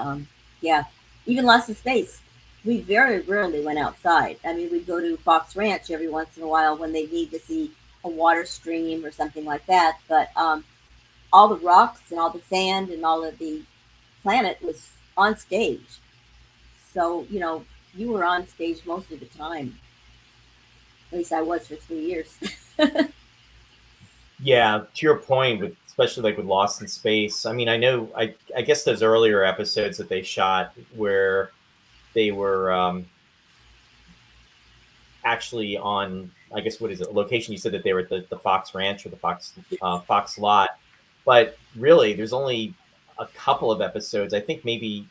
yeah, even Lost in Space, we very rarely went outside. I mean, we'd go to Fox Ranch every once in a while when they need to see a water stream or something like that. But all the rocks and all the sand and all of the planet was on stage. So, you know, you were on stage most of the time. At least I was for 3 years. Yeah, to your point, with especially like with Lost in Space. I mean, I guess those earlier episodes that they shot where they were actually on, I guess, what is it, location? You said that they were at the Fox Ranch or the Fox lot, but really, there's only a couple of episodes. I think maybe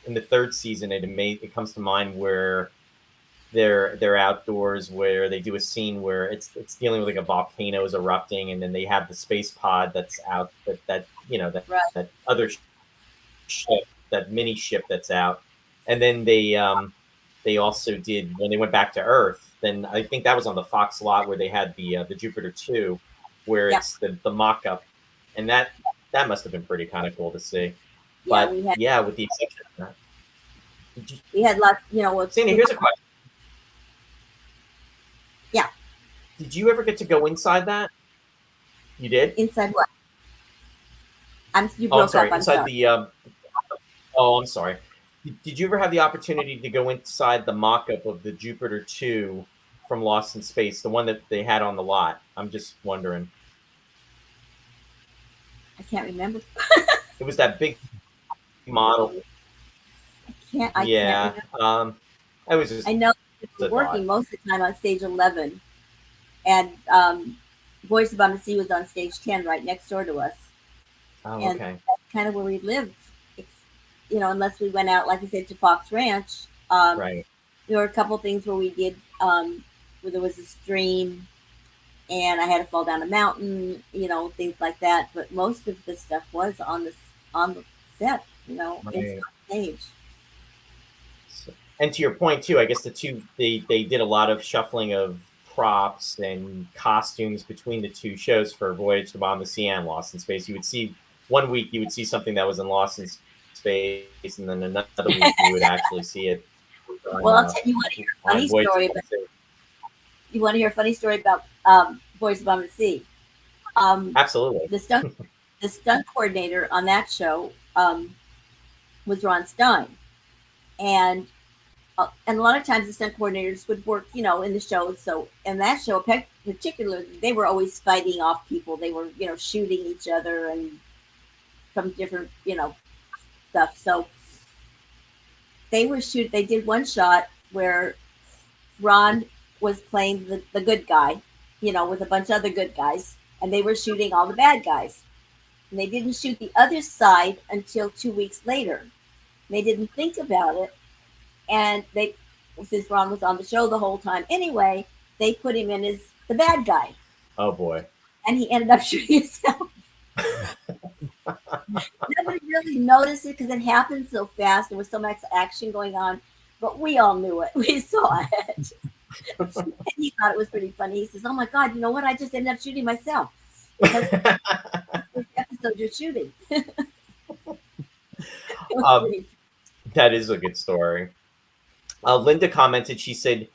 in the third season, it comes to mind where they're outdoors, where they do a scene where it's dealing with like a volcano is erupting, and then they have the space pod that's out, that you know, that Right. that other ship, that mini ship that's out, and then they also did when they went back to Earth. Then I think that was on the Fox lot where they had the Jupiter 2, where it's the mock-up, and that must have been pretty kind of cool to see. Yeah, But we had, yeah, with the exception of that. we had lots, you know. Sandy, here's a question. Yeah. Did you ever get to go inside that? You did? Inside what? You Oh, broke I'm sorry. up. I'm Inside sorry. I'm sorry. Did you ever have the opportunity to go inside the mock-up of the Jupiter 2 from Lost in Space, the one that they had on the lot? I'm just wondering. I can't remember. It was that big model. I can't remember. I was just. I know we were working most of the time on stage 11, and Voice of Sea was on stage 10, right next door to us. Oh, and okay. That's kind of where we lived. You know, unless we went out, like I said, to Fox Ranch. Right. There were a couple things where we did, where there was a stream, and I had to fall down a mountain, you know, things like that. But most of the stuff was on the set, you know, Right. on stage. And to your point too, I guess they did a lot of shuffling of props and costumes between the two shows for Voyage to the Bottom of the Sea and Lost in Space. You would see one week you would see something that was in Lost in Space, and then another week you would actually see it. Well, I'll tell you, want to hear a funny story about. You want to hear a funny story about Voice of the Sea? Absolutely. The stunt coordinator on that show was Ron Stein, and a lot of times the stunt coordinators would work, you know, in the show. So in that show, particularly, they were always fighting off people. They were, you know, shooting each other and from different, you know, stuff. So they did one shot where Ron was playing the good guy, you know, with a bunch of other good guys, and they were shooting all the bad guys. And they didn't shoot the other side until 2 weeks later. They didn't think about it. And since Ron was on the show the whole time anyway, they put him in as the bad guy. Oh boy. And he ended up shooting himself. Nobody really noticed it because it happened so fast. There was so much action going on, but we all knew it. We saw it. And he thought it was pretty funny. He says, "Oh my God, you know what? I just ended up shooting myself." Because this episode you're shooting. That is a good story. Linda commented, she said,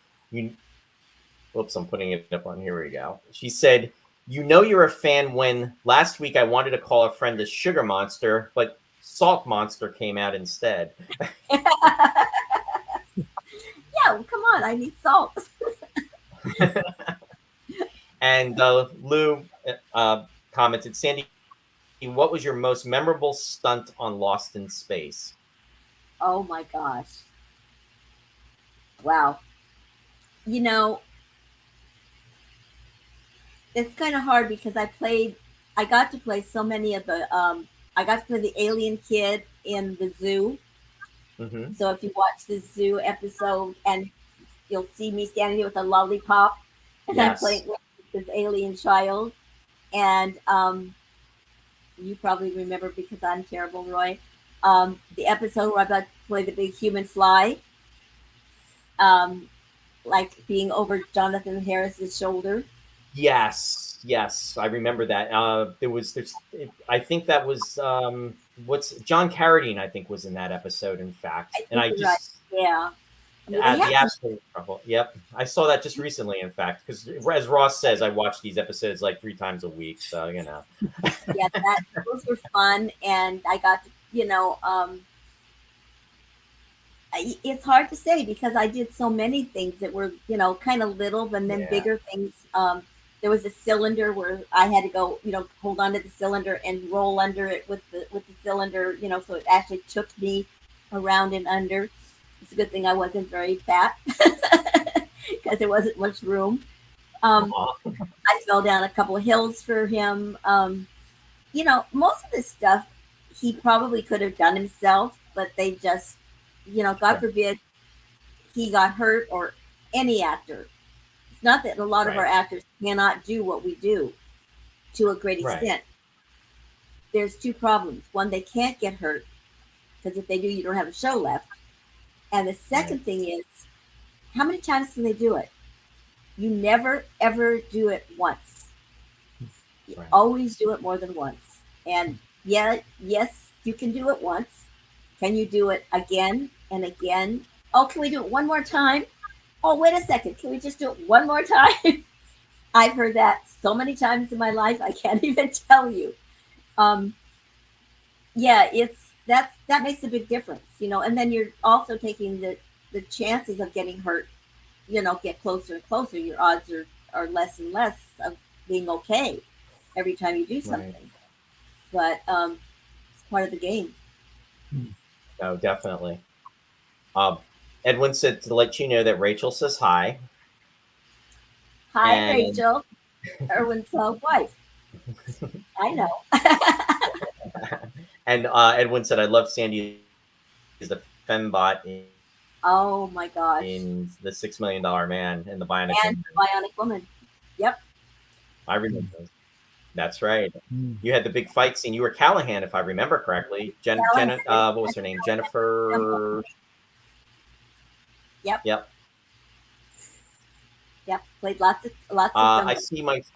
"Whoops, I'm putting it up on, here we go." She said, You know you're a fan when last week I wanted to call a friend a sugar monster, but salt monster came out instead. Yeah, well, come on, I need salt. And Lou commented, Sandy, what was your most memorable stunt on Lost in Space? Oh my gosh. Wow. You know, it's kind of hard because I got to play so many of the, I got to play the alien kid in the zoo. Mm-hmm. So if you watch the zoo episode, and you'll see me standing here with a lollipop, and Yes. I'm playing with this alien child. And you probably remember because I'm terrible, Roy. The episode where I got to play the big human fly, like being over Jonathan Harris's shoulder. Yes, I remember that. I think that was what's John Carradine, I think, was in that episode, in fact. Right. Yeah. The absolute trouble. Yep, I saw that just recently, in fact, because as Ross says, I watch these episodes like 3 times a week, so you know. Yeah, those were fun, and I got to, it's hard to say because I did so many things that were, kind of little, and then bigger things. There was a cylinder where I had to go, hold on to the cylinder and roll under it with the cylinder, so it actually took me around and under. It's a good thing I wasn't very fat because there wasn't much room. I fell down a couple of hills for him. Most of this stuff he probably could have done himself, but they just, God forbid he got hurt, or any actor. It's not that a lot of our actors cannot do what we do to a great extent. There's 2 problems. One, they can't get hurt, because if they do, you don't have a show left. And the second thing is, how many times can they do it? You never, ever do it once. You always do it more than once. And yes, you can do it once. Can you do it again and again? Oh, can we do it one more time? Oh, wait a second. Can we just do it one more time? I've heard that so many times in my life, I can't even tell you. That makes a big difference, and then you're also taking the chances of getting hurt, get closer and closer. Your odds are less and less of being okay every time you do something. But it's part of the game. No, definitely. Edwin said to let you know that Rachel says hi. Hi, Rachel. Erwin's wife. I know. And Edwin said, I love Sandy is the fembot oh my gosh. In the $6 Million Man and the Bionic Woman. Yep. I remember those. That's right. You had the big fight scene. You were Callahan, if I remember correctly. What was her name? Jennifer. Yep. Played lots of I see lots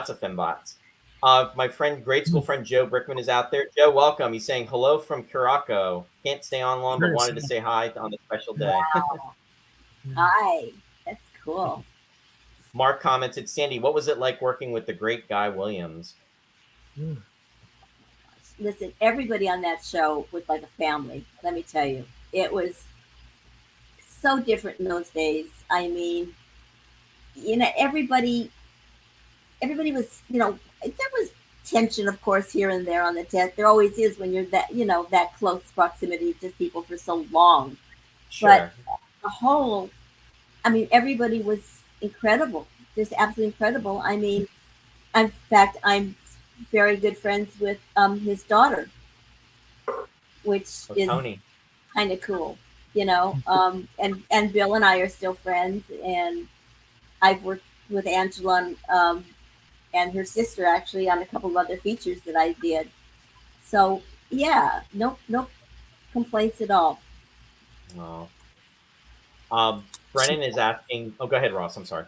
of fembots. My grade school friend Joe Brickman is out there. Joe, welcome. He's saying hello from Curaçao. Can't stay on long, but wanted to say hi on the special day. Wow. Hi. That's cool. Mark commented, Sandy, what was it like working with the great Guy Williams? Listen, everybody on that show was like a family. Let me tell you, it was so different in those days. I mean, everybody was, there was tension, of course, here and there on the set. There always is when you're that close proximity to people for so long. Sure. But everybody was incredible, just absolutely incredible. I mean, in fact, I'm very good friends with his daughter, which is kind of cool, and Bill and I are still friends, and I've worked with Angela and her sister actually on a couple of other features that I did. So yeah, no complaints at all. Oh. Brennan is asking. Oh, go ahead, Ross. I'm sorry.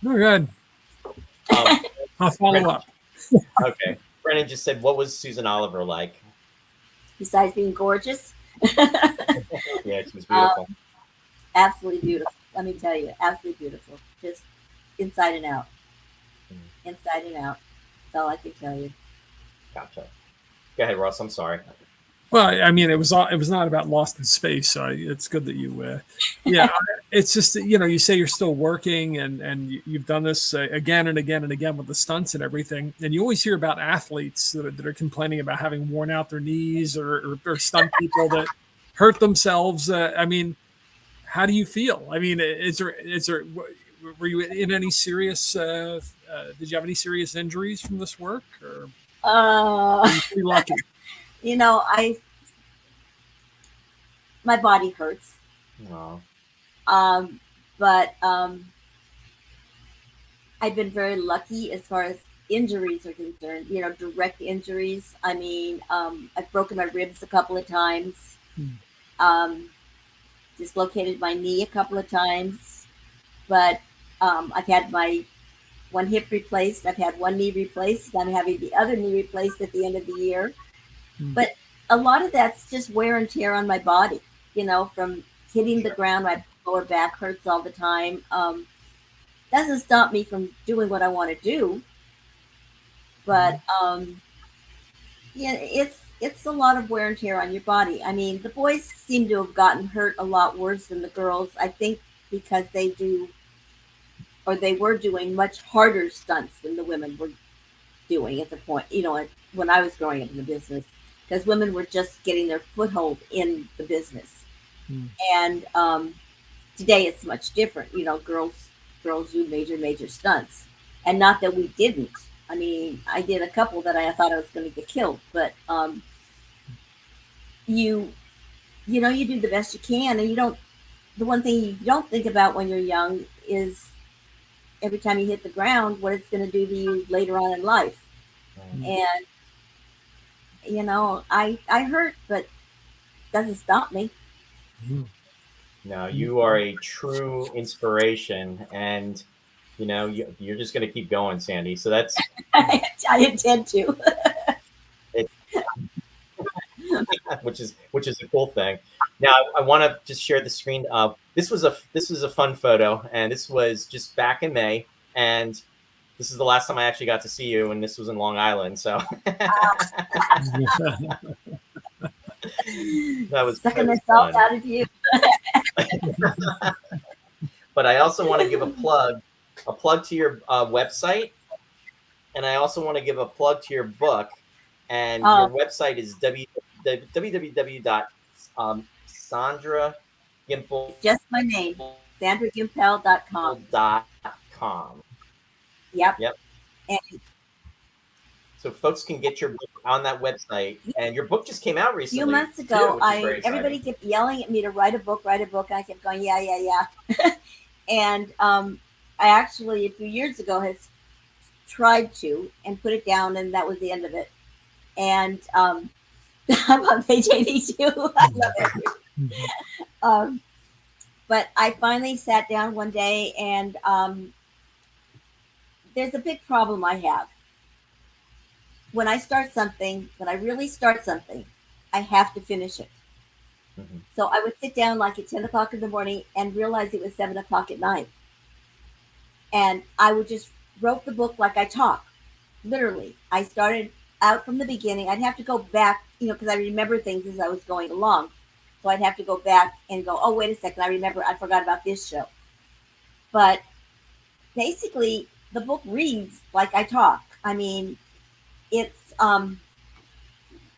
Oh, good. I'll follow up. Okay. Brennan just said, what was Susan Oliver like? Besides being gorgeous? Yeah, she was beautiful. Absolutely beautiful. Let me tell you, absolutely beautiful. Just inside and out. Inside and out. That's all I can tell you. Gotcha. Go ahead, Ross. I'm sorry. Well, I mean, it was not about Lost in Space. So it's good that you, yeah. It's just that, you say you're still working, and you've done this again and again and again with the stunts and everything. And you always hear about athletes that are complaining about having worn out their knees, or stunt people that hurt themselves. I mean, how do you feel? I mean, were you in any serious? Did you have any serious injuries from this work, or were you pretty lucky? My body hurts. Wow. But I've been very lucky as far as injuries are concerned, direct injuries. I mean, I've broken my ribs a couple of times, dislocated my knee a couple of times, but I've had my one hip replaced. I've had one knee replaced. I'm having the other knee replaced at the end of the year. But a lot of that's just wear and tear on my body, from hitting the ground. My lower back hurts all the time. Doesn't stop me from doing what I want to do. But it's a lot of wear and tear on your body. I mean, the boys seem to have gotten hurt a lot worse than the girls, I think, because they were doing much harder stunts than the women were doing at the point, when I was growing up in the business, because women were just getting their foothold in the business. And today it's much different. Girls do major stunts, and not that we didn't. I mean, I did a couple that I thought I was going to get killed, but you do the best you can, and the one thing you don't think about when you're young is every time you hit the ground, what it's going to do to you later on in life. And I hurt, but it doesn't stop me. No, you are a true inspiration, and you're just going to keep going, Sandy. So that's I intend to. which is a cool thing. Now I want to just share the screen. This was a fun photo, and this was just back in May, and this is the last time I actually got to see you, and this was in Long Island. So that was sucking the salt out of you. But I also want to give a plug to your website, and I also want to give a plug to your book. And your website is www.SandraGimple. Just my name, SandraGimple.com. Yep. And so folks can get your book on that website, and your book just came out recently. A few months ago, too, everybody kept yelling at me to write a book. I kept going, yeah. And I actually, a few years ago, has tried to and put it down, and that was the end of it. And I'm on page 82. I love it. But I finally sat down one day, and there's a big problem I have. When I really start something, I have to finish it. So I would sit down like at 10 o'clock in the morning and realize it was 7 o'clock at night. And I would just wrote the book like I talk. Literally. I started out from the beginning. I'd have to go back, because I remember things as I was going along. So I'd have to go back and go, oh, wait a second. I forgot about this show. But basically, the book reads like I talk. I mean, it's, if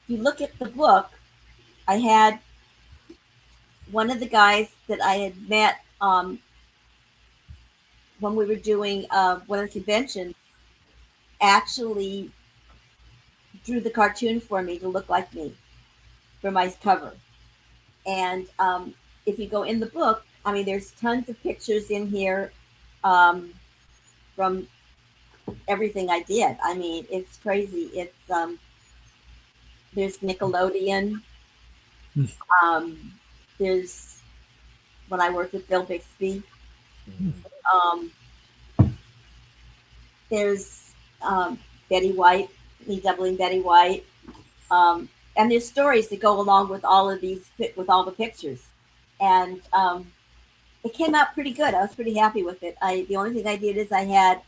you look at the book, I had one of the guys that I had met when we were doing one of the conventions actually drew the cartoon for me to look like me for my cover. And if you go in the book, I mean, there's tons of pictures in here from everything I did. I mean, it's crazy. It's there's Nickelodeon. There's when I worked with Bill Bixby. There's Betty White, me doubling Betty White. And there's stories that go along with all of these, with all the pictures. And it came out pretty good. I was pretty happy with it. The only thing I did is I had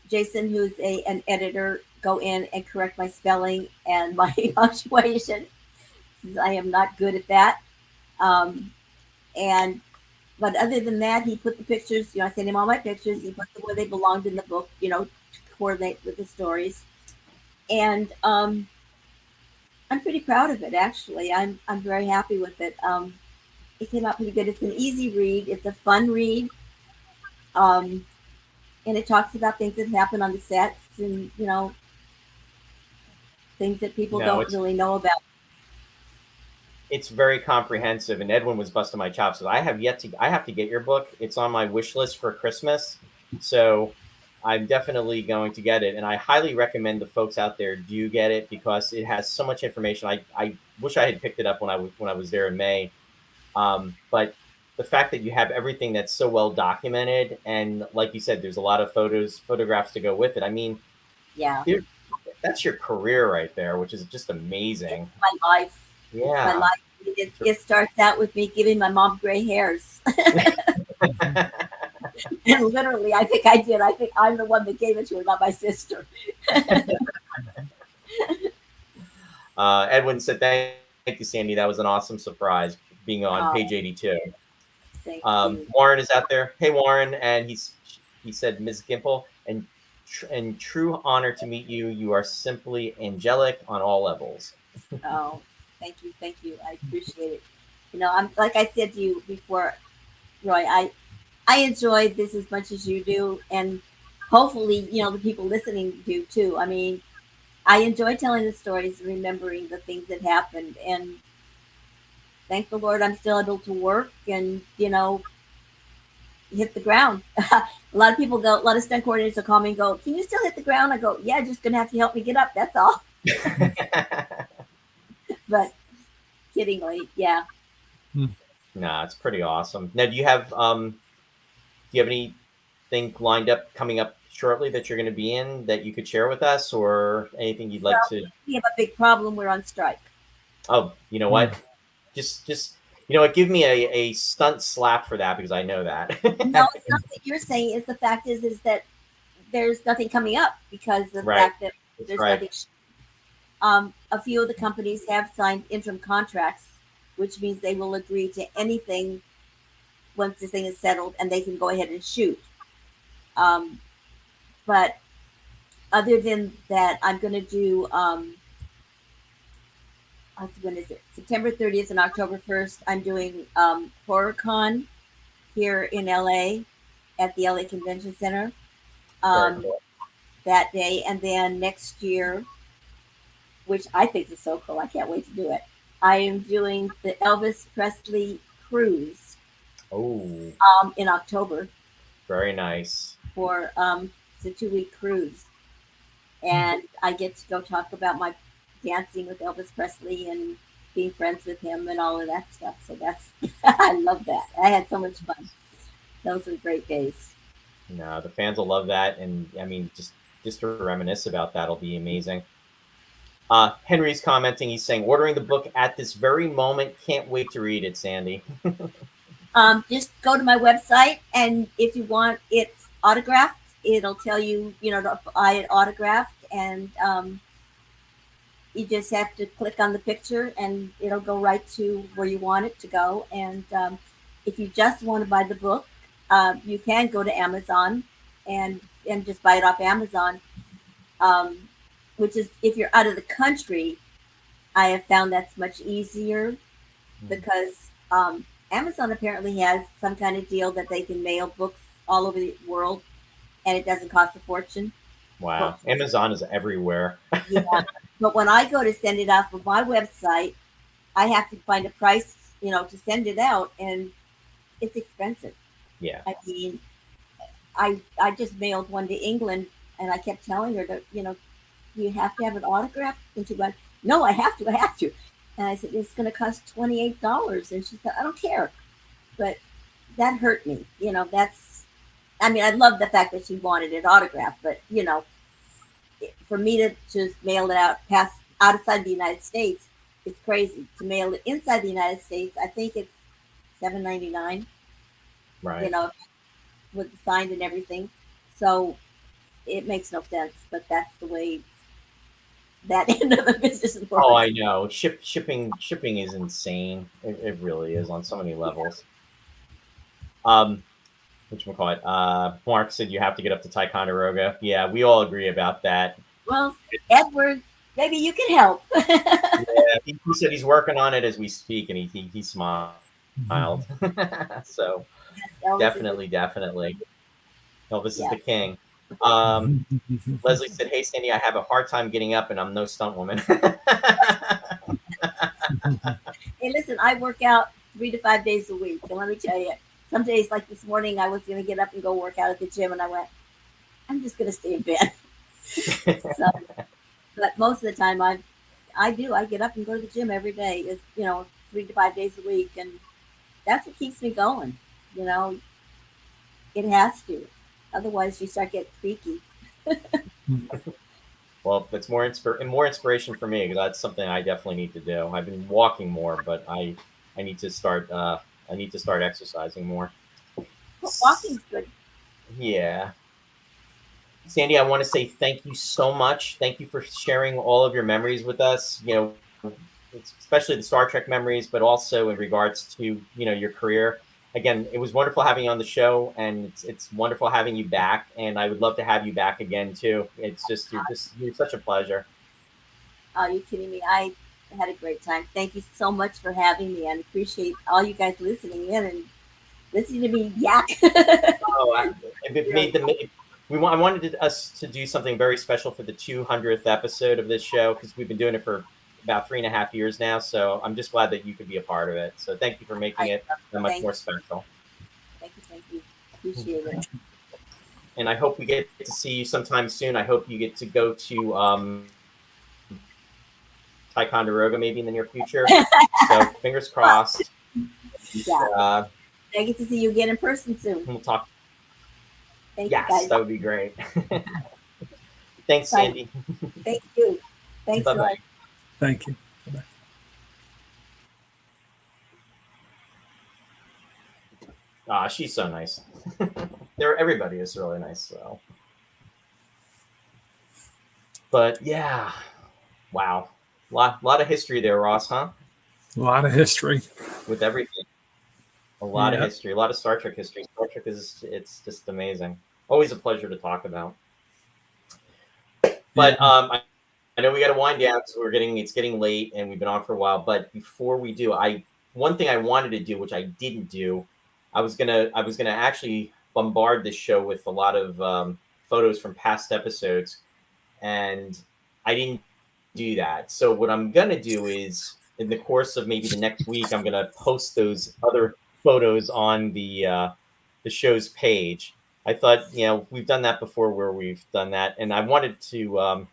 Jason, who's an editor, go in and correct my spelling and my punctuation. I am not good at that. But other than that, he put the pictures, I sent him all my pictures. He put them where they belonged in the book, to coordinate with the stories. And I'm pretty proud of it, actually. I'm very happy with it. It came out pretty good. It's an easy read. It's a fun read. And it talks about things that happen on the sets and, things that people don't really know about. It's very comprehensive, and Edwin was busting my chops. So I have to get your book. It's on my wish list for Christmas. So I'm definitely going to get it. And I highly recommend the folks out there do get it because it has so much information. I wish I had picked it up when I was there in May. But the fact that you have everything that's so well documented, and like you said, there's a lot of photographs to go with it. I mean, yeah, that's your career right there, which is just amazing. It's my life. Yeah. It's my life. It starts out with me giving my mom gray hairs. And literally, I think I did. I think I'm the one that gave it to her, not my sister. Edwin said, thank you, Sandy. That was an awesome surprise being on page 82. Thank you. Warren is out there. Hey, Warren. And he said, Ms. Gimple, and true honor to meet you. You are simply angelic on all levels. Oh, thank you. Thank you. I appreciate it. I'm like I said to you before, Roy, I enjoy this as much as you do. And hopefully, the people listening do too. I mean, I enjoy telling the stories and remembering the things that happened. And thank the Lord I'm still able to work and, hit the ground. A lot of people a lot of stunt coordinators will call me and go, can you still hit the ground? I go, yeah, just going to have to help me get up. That's all. But kiddingly, yeah. Nah, it's pretty awesome. Now, do you have anything lined up coming up shortly that you're going to be in that you could share with us, or anything you'd like to? We have a big problem. We're on strike. Oh, you know what? Just give me a stunt slap for that, because I know that. No, it's not what you're saying. Is the fact is that there's nothing coming up because of the fact that there's nothing. A few of the companies have signed interim contracts, which means they will agree to anything once this thing is settled, and they can go ahead and shoot. But other than that, I'm going to do. When is it? September 30th and October 1st. I'm doing HorrorCon here in LA at the LA Convention Center that day, and then next year, which I think is so cool. I can't wait to do it. I am doing the Elvis Presley cruise. Oh. In October. Very nice. For it's a 2-week cruise, and I get to go talk about my dancing with Elvis Presley and being friends with him and all of that stuff. So that's I love that. I had so much fun. Those were great days. No, the fans will love that, and I mean, just to reminisce about that'll be amazing. Henry's commenting. He's saying, ordering the book at this very moment. Can't wait to read it, Sandy. Just go to my website, and if you want it autographed, it'll tell you, to buy it autographed, and you just have to click on the picture, and it'll go right to where you want it to go. And if you just want to buy the book, you can go to Amazon and just buy it off Amazon. Which is, if you're out of the country, I have found that's much easier because Amazon apparently has some kind of deal that they can mail books all over the world, and it doesn't cost a fortune. Wow. Amazon is everywhere. Yeah. But when I go to send it off of my website, I have to find a price, to send it out, and it's expensive. Yeah. I mean, I just mailed one to England, and I kept telling her that, you have to have an autograph. And she went, no, I have to. And I said, it's going to cost $28. And she said, I don't care. But that hurt me. I love the fact that she wanted it autographed, but, for me to just mail it out outside the United States, it's crazy. To mail it inside the United States, I think it's $7.99. Right. You know, with the sign and everything. So it makes no sense, but that's the way that end of the business works. Oh, I know. Shipping is insane. It really is on so many levels. Whatchamacallit? Mark said you have to get up to Ticonderoga. Yeah, we all agree about that. Well, Edward, maybe you can help. Yeah, he said he's working on it as we speak, and he smiled. So Yes, definitely. Elvis is the king. Leslie said, "Hey, Sandy, I have a hard time getting up, and I'm no stunt woman." Hey, listen, I work out 3 to 5 days a week, and let me tell you, some days like this morning, I was going to get up and go work out at the gym, and I went, I'm just going to stay in bed. So, but most of the time, I get up and go to the gym every day. It's 3 to 5 days a week, and that's what keeps me going. It has to. Otherwise, you start getting creaky. Well, it's more inspiration for me, because that's something I definitely need to do. I've been walking more, but I need to start exercising more. Well, walking's good. Yeah. Sandy, I want to say thank you so much. Thank you for sharing all of your memories with us. Especially the Star Trek memories, but also in regards to your career. Again, it was wonderful having you on the show, and it's wonderful having you back. And I would love to have you back again too. It's just you're such a pleasure. Oh, you're kidding me! I had a great time. Thank you so much for having me, and appreciate all you guys listening in and listening to me yak. I wanted us to do something very special for the 200th episode of this show, because we've been doing it for about 3.5 years now. So I'm just glad that you could be a part of it. So thank you for making it that much more special. Thank you. Appreciate it. And I hope we get to see you sometime soon. I hope you get to go to Ticonderoga maybe in the near future. So fingers crossed. Yeah. I get to see you again in person soon. We'll talk. Thank you, guys. That would be great. Thanks, Sandy. Thank you. Thanks, bye-bye. Thank you. She's so nice. Everybody is really nice. So, but yeah, wow, lot of history there, Ross, huh? A lot of history with everything. A lot of history, a lot of Star Trek history. Star Trek it's just amazing. Always a pleasure to talk about. But I know we got to wind down, so it's getting late, and we've been on for a while. But before we do, one thing I wanted to do, which I didn't do, I was gonna actually bombard this show with a lot of photos from past episodes, and I didn't do that. So what I'm gonna do is, in the course of maybe the next week, I'm gonna post those other photos on the show's page. I thought, we've done that before, where we've done that, and I wanted to.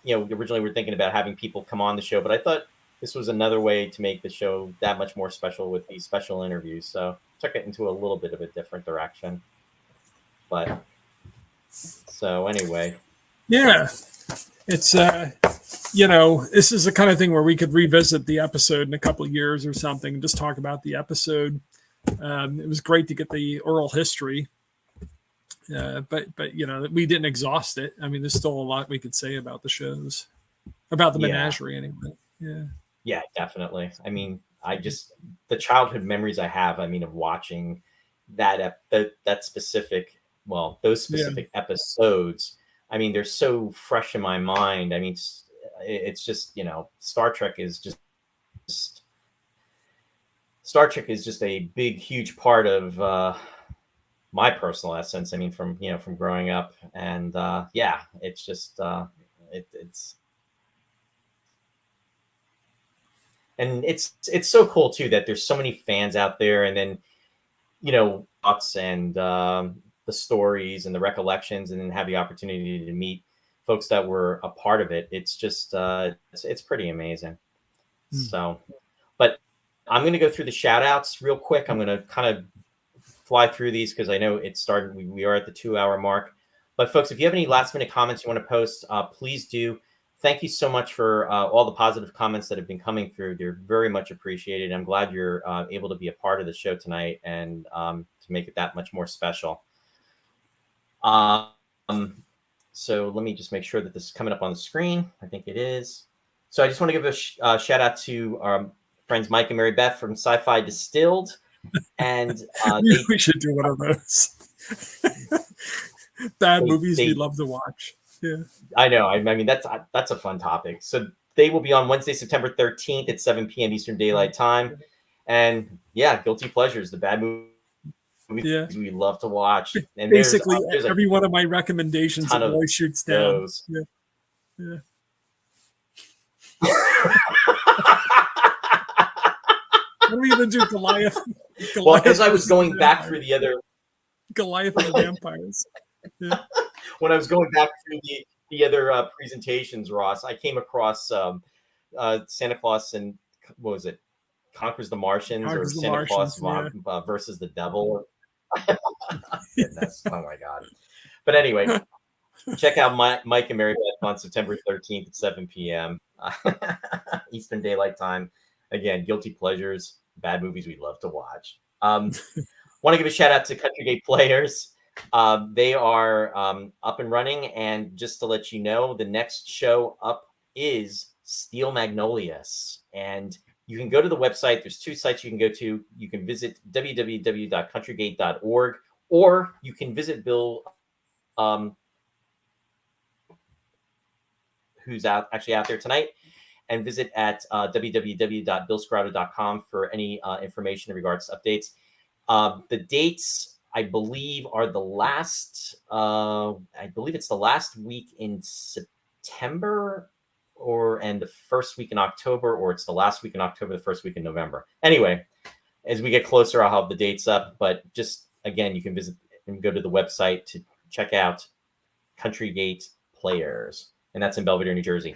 Originally we're thinking about having people come on the show, but I thought this was another way to make the show that much more special with these special interviews. So took it into a little bit of a different direction. But so anyway. Yeah. It's, this is the kind of thing where we could revisit the episode in a couple of years or something and just talk about the episode. It was great to get the oral history. But we didn't exhaust it. I mean, there's still a lot we could say about the shows, about the menagerie anyway. Yeah, definitely. I mean, the childhood memories I have, of watching those specific episodes. I mean, they're so fresh in my mind. I mean, it's just, Star Trek is just a big, huge part of, my personal essence. I mean, from growing up, and it's just it's so cool too that there's so many fans out there, and then thoughts and the stories and the recollections, and then have the opportunity to meet folks that were a part of it. It's just it's pretty amazing. So, but I'm going to go through the shout outs real quick. I'm going to kind of fly through these because I know it started. We are at the 2-hour mark. But folks, if you have any last minute comments you want to post, please do thank you so much for all the positive comments that have been coming through. They're very much appreciated. I'm glad you're able to be a part of the show tonight and to make it that much more special. So let me just make sure that this is coming up on the screen. I think it is. So I just want to give a shout out to our friends Mike and Mary Beth from Sci-Fi Distilled. And we should do one of those. Bad movies we love to watch. Yeah, I know. I mean, that's a fun topic. So they will be on Wednesday, September 13th at 7 p.m. Eastern Daylight Time. And yeah, Guilty Pleasures, the bad movies we love to watch. And basically, every one of my recommendations that Roy shoots down. Yeah. What are we going to do, Goliath? Well, because I was going back through the other... Goliath and the Vampires. Yeah. When I was going back through the other presentations, Ross, I came across Santa Claus and what was it? Conquers the Martians or Santa Claus versus the Devil. Goodness. Oh my God. But anyway, check out Mike and Mary Beth on September 13th at 7 p.m. Eastern Daylight Time. Again, Guilty Pleasures, bad movies we love to watch. Want to give a shout out to Country Gate Players. They are up and running, and just to let you know, the next show up is Steel Magnolias, and you can go to the website. There's two sites you can go to. You can visit www.countrygate.org, or you can visit Bill, who's actually out there tonight, and visit at www.billscrowder.com for any information in regards to updates. The dates, I believe, are the last, I believe it's the last week in September and the first week in October, or it's the last week in October, the first week in November. Anyway, as we get closer, I'll have the dates up, but just, again, you can visit and go to the website to check out Country Gate Players, and that's in Belvedere, New Jersey.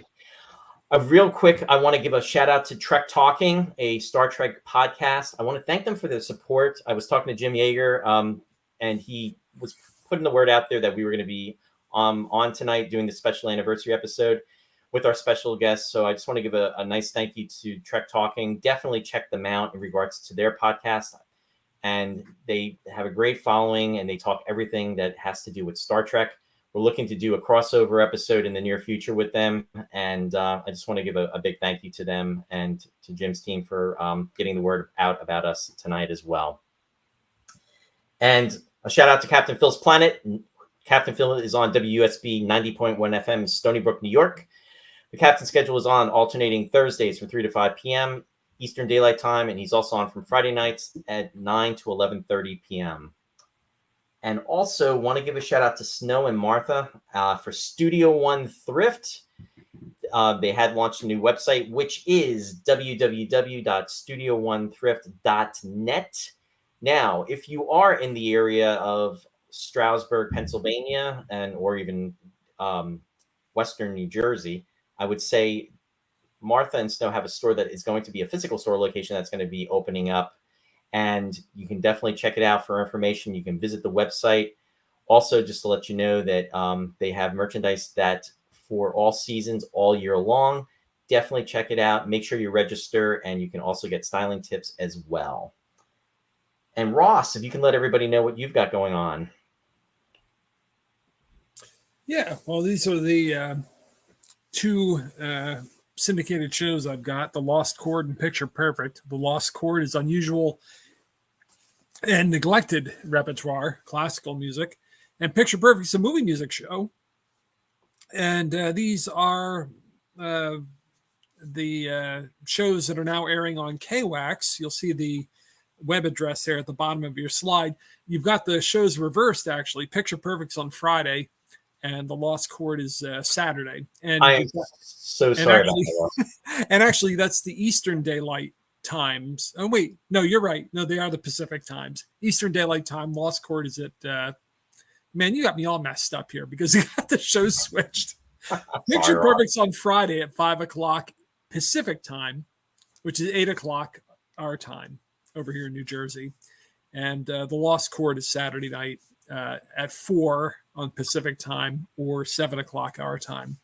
Real quick, I want to give a shout out to Trek Talking, a Star Trek podcast. I want to thank them for their support. I was talking to Jim Yeager, and he was putting the word out there that we were going to be on tonight doing the special anniversary episode with our special guests. So I just want to give a nice thank you to Trek Talking. Definitely check them out in regards to their podcast. And they have a great following, and they talk everything that has to do with Star Trek. We're looking to do a crossover episode in the near future with them. And I just want to give a big thank you to them and to Jim's team for getting the word out about us tonight as well. And a shout out to Captain Phil's Planet. Captain Phil is on WUSB 90.1 FM in Stony Brook, New York. The captain's schedule is on alternating Thursdays from 3 to 5 p.m. Eastern Daylight Time, and he's also on from Friday nights at 9 to 11:30 p.m. And also want to give a shout out to Snow and Martha for Studio One Thrift. They had launched a new website, which is www.studioonethrift.net. Now, if you are in the area of Stroudsburg, Pennsylvania, or even Western New Jersey, I would say Martha and Snow have a store that is going to be a physical store location that's going to be opening up. And you can definitely check it out for information. You can visit the website. Also, just to let you know that they have merchandise that for all seasons, all year long. Definitely check it out. Make sure you register, and you can also get styling tips as well. And Ross, if you can let everybody know what you've got going on. Yeah, well, these are the two syndicated shows I've got, The Lost Chord and Picture Perfect. The Lost Chord is unusual and neglected repertoire, classical music, and Picture Perfect is a movie music show. And these are the shows that are now airing on KWAX. You'll see the web address there at the bottom of your slide. You've got the shows reversed, actually. Picture Perfect's on Friday, and The Lost Chord is Saturday. And I am so sorry about that. And actually, that's the Eastern Daylight Times. Oh, wait. No, you're right. No, they are the Pacific Times. Eastern Daylight Time. Lost Chord is at... man, you got me all messed up here because you got the show switched. Picture Perfect's on Friday at 5 o'clock Pacific Time, which is 8 o'clock our time over here in New Jersey. And The Lost Chord is Saturday night at 4 on Pacific Time or 7 o'clock our time.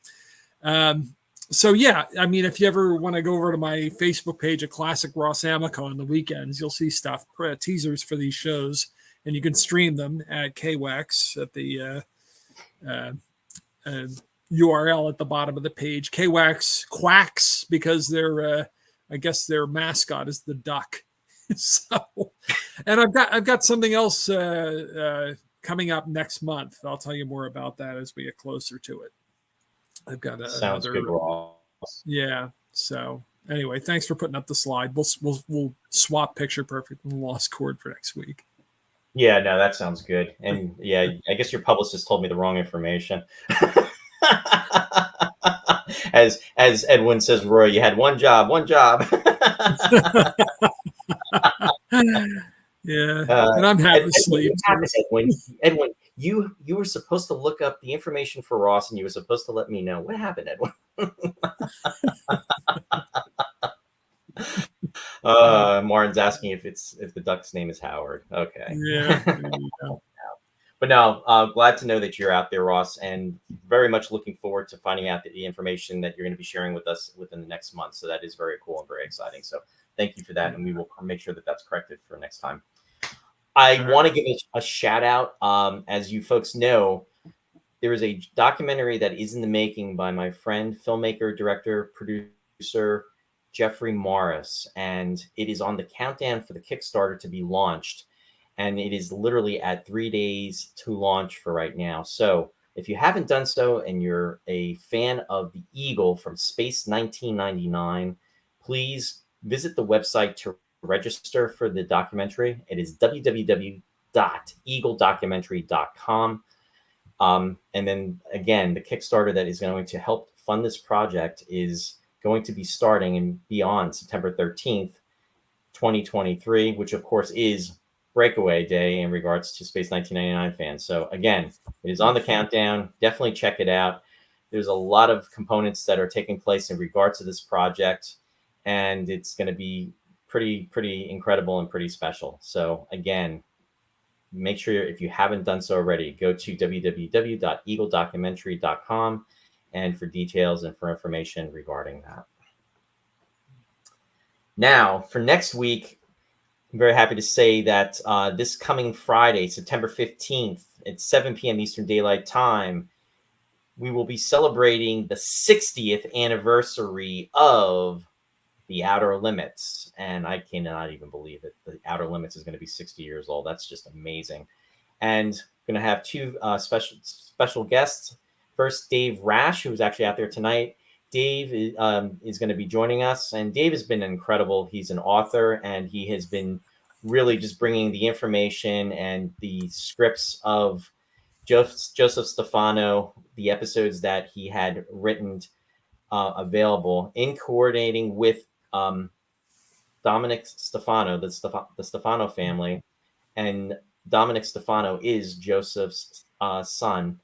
So yeah, I mean, if you ever want to go over to my Facebook page, a Classic Ross Amico on the weekends, you'll see stuff, teasers for these shows, and you can stream them at KWAX at the URL at the bottom of the page. KWAX quacks because their I guess their mascot is the duck. So, and I've got something else coming up next month. I'll tell you more about that as we get closer to it. I've got Sounds another. Good, Ross. Yeah. So anyway, thanks for putting up the slide. We'll swap picture perfect and lost cord for next week. Yeah, no, that sounds good. And yeah, I guess your publicist told me the wrong information. As Edwin says, Roy, you had one job. Yeah, and I'm half asleep. Edwin, you were supposed to look up the information for Ross, and you were supposed to let me know. What happened, Edwin? Martin's asking if the duck's name is Howard. Okay. Yeah. But no, glad to know that you're out there, Ross, and very much looking forward to finding out the information that you're going to be sharing with us within the next month. So that is very cool and very exciting. So thank you for that, and we will make sure that that's corrected for next time. I want to give a shout out. As you folks know, there is a documentary that is in the making by my friend, filmmaker, director, producer, Jeffrey Morris, and it is on the countdown for the Kickstarter to be launched. And it is literally at 3 days to launch for right now. So if you haven't done so and you're a fan of the Eagle from Space 1999, please visit the website to register for the documentary. It is www.eagledocumentary.com. And then again, the Kickstarter that is going to help fund this project is going to be starting and beyond September 13th, 2023, which of course is Breakaway Day in regards to Space 1999 fans. So again, it is on the countdown. Definitely check it out. There's a lot of components that are taking place in regards to this project, and it's going to be pretty incredible and pretty special. So again, make sure if you haven't done so already, go to www.eagledocumentary.com and for details and for information regarding that. Now, for next week, I'm very happy to say that this coming Friday, September 15th at 7 p.m. Eastern Daylight Time, we will be celebrating the 60th anniversary of The Outer Limits. And I cannot even believe it. The Outer Limits is going to be 60 years old. That's just amazing. And going to have two special guests. First, Dave Rash, who's actually out there tonight. Dave is going to be joining us, and Dave has been incredible. He's an author, and he has been really just bringing the information and the scripts of Joseph Stefano, the episodes that he had written available, in coordinating with Dominic Stefano, the Stefano family, and Dominic Stefano is Joseph's son.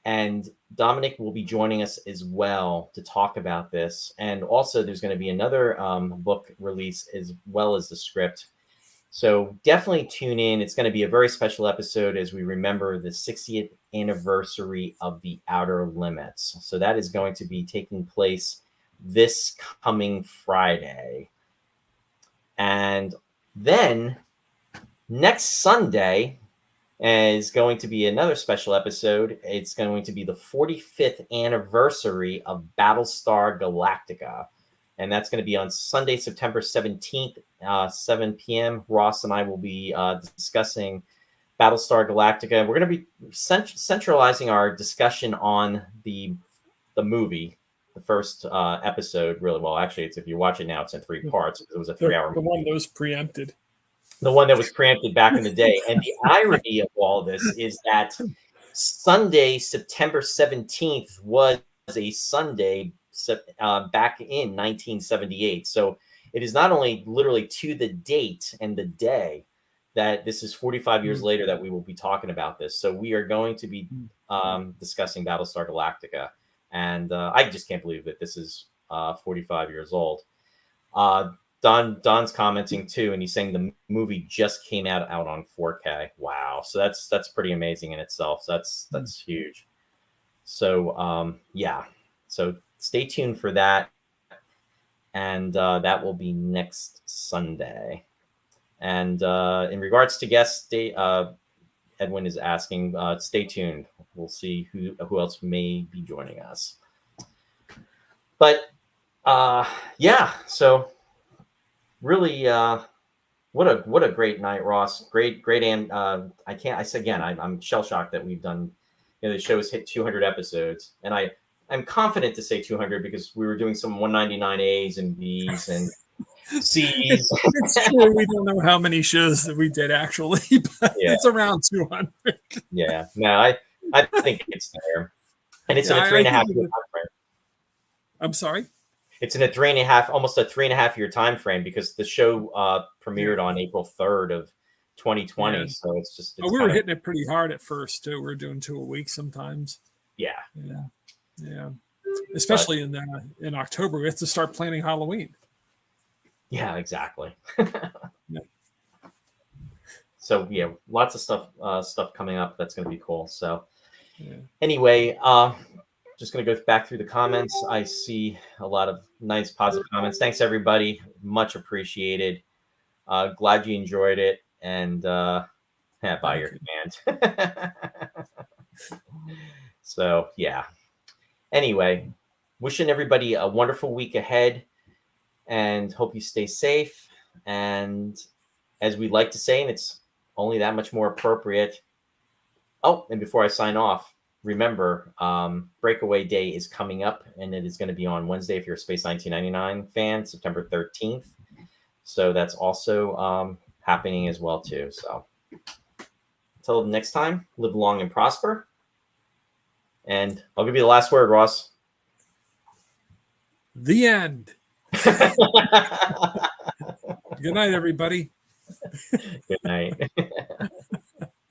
And Dominic will be joining us as well to talk about this. And also there's going to be another book release as well as the script. So definitely tune in. It's going to be a very special episode as we remember the 60th anniversary of The Outer Limits. So that is going to be taking place this coming Friday. And then next Sunday is going to be another special episode. It's going to be the 45th anniversary of Battlestar Galactica. And that's going to be on Sunday, September 17th, 7 p.m. Ross and I will be discussing Battlestar Galactica. We're going to be centralizing our discussion on the movie, the first episode, really. Well, actually, it's if you watch it now, it's in 3 parts. It was a 3-hour movie. The one that was preempted. The one that was preempted back in the day. And the irony of all this is that Sunday, September 17th was a Sunday back in 1978. So it is not only literally to the date and the day that this is 45 years later that we will be talking about this. So we are going to be discussing Battlestar Galactica. And I just can't believe that this is 45 years old. Don's commenting too, and he's saying the movie just came out on 4K. Wow. So that's pretty amazing in itself. So that's huge. So yeah. So stay tuned for that. And that will be next Sunday. And in regards to guests, Edwin is asking, stay tuned. We'll see who else may be joining us. But yeah, so really, what a great night, Ross. Great, and I'm shell shocked that we've done. The show has hit 200 episodes, and I'm confident to say 200 because we were doing some 199 A's and B's and C's. It's true. We don't know how many shows that we did actually, but it's around 200. Yeah, no, I think it's there, and it's in a 3.5 year time frame. I'm sorry. It's in a 3.5, almost a 3.5 year time frame because the show premiered on April 3rd of 2020. Yeah. So it's we were hitting it pretty hard at first too. We were doing 2 a week sometimes. Yeah. Especially in October, we have to start planning Halloween. Yeah, exactly. So yeah, lots of stuff coming up that's going to be cool. So anyway, just going to go back through the comments. I see a lot of nice positive comments. Thanks everybody, much appreciated. Glad you enjoyed it, and buy your command. So yeah. Anyway, wishing everybody a wonderful week ahead, and hope you stay safe. And as we like to say, and it's only that much more appropriate. Oh, and before I sign off, remember, Breakaway Day is coming up, and it is going to be on Wednesday if you're a Space 1999 fan, September 13th. So that's also happening as well too. So until next time, live long and prosper. And I'll give you the last word, Ross. The end. Good night, everybody. Good night.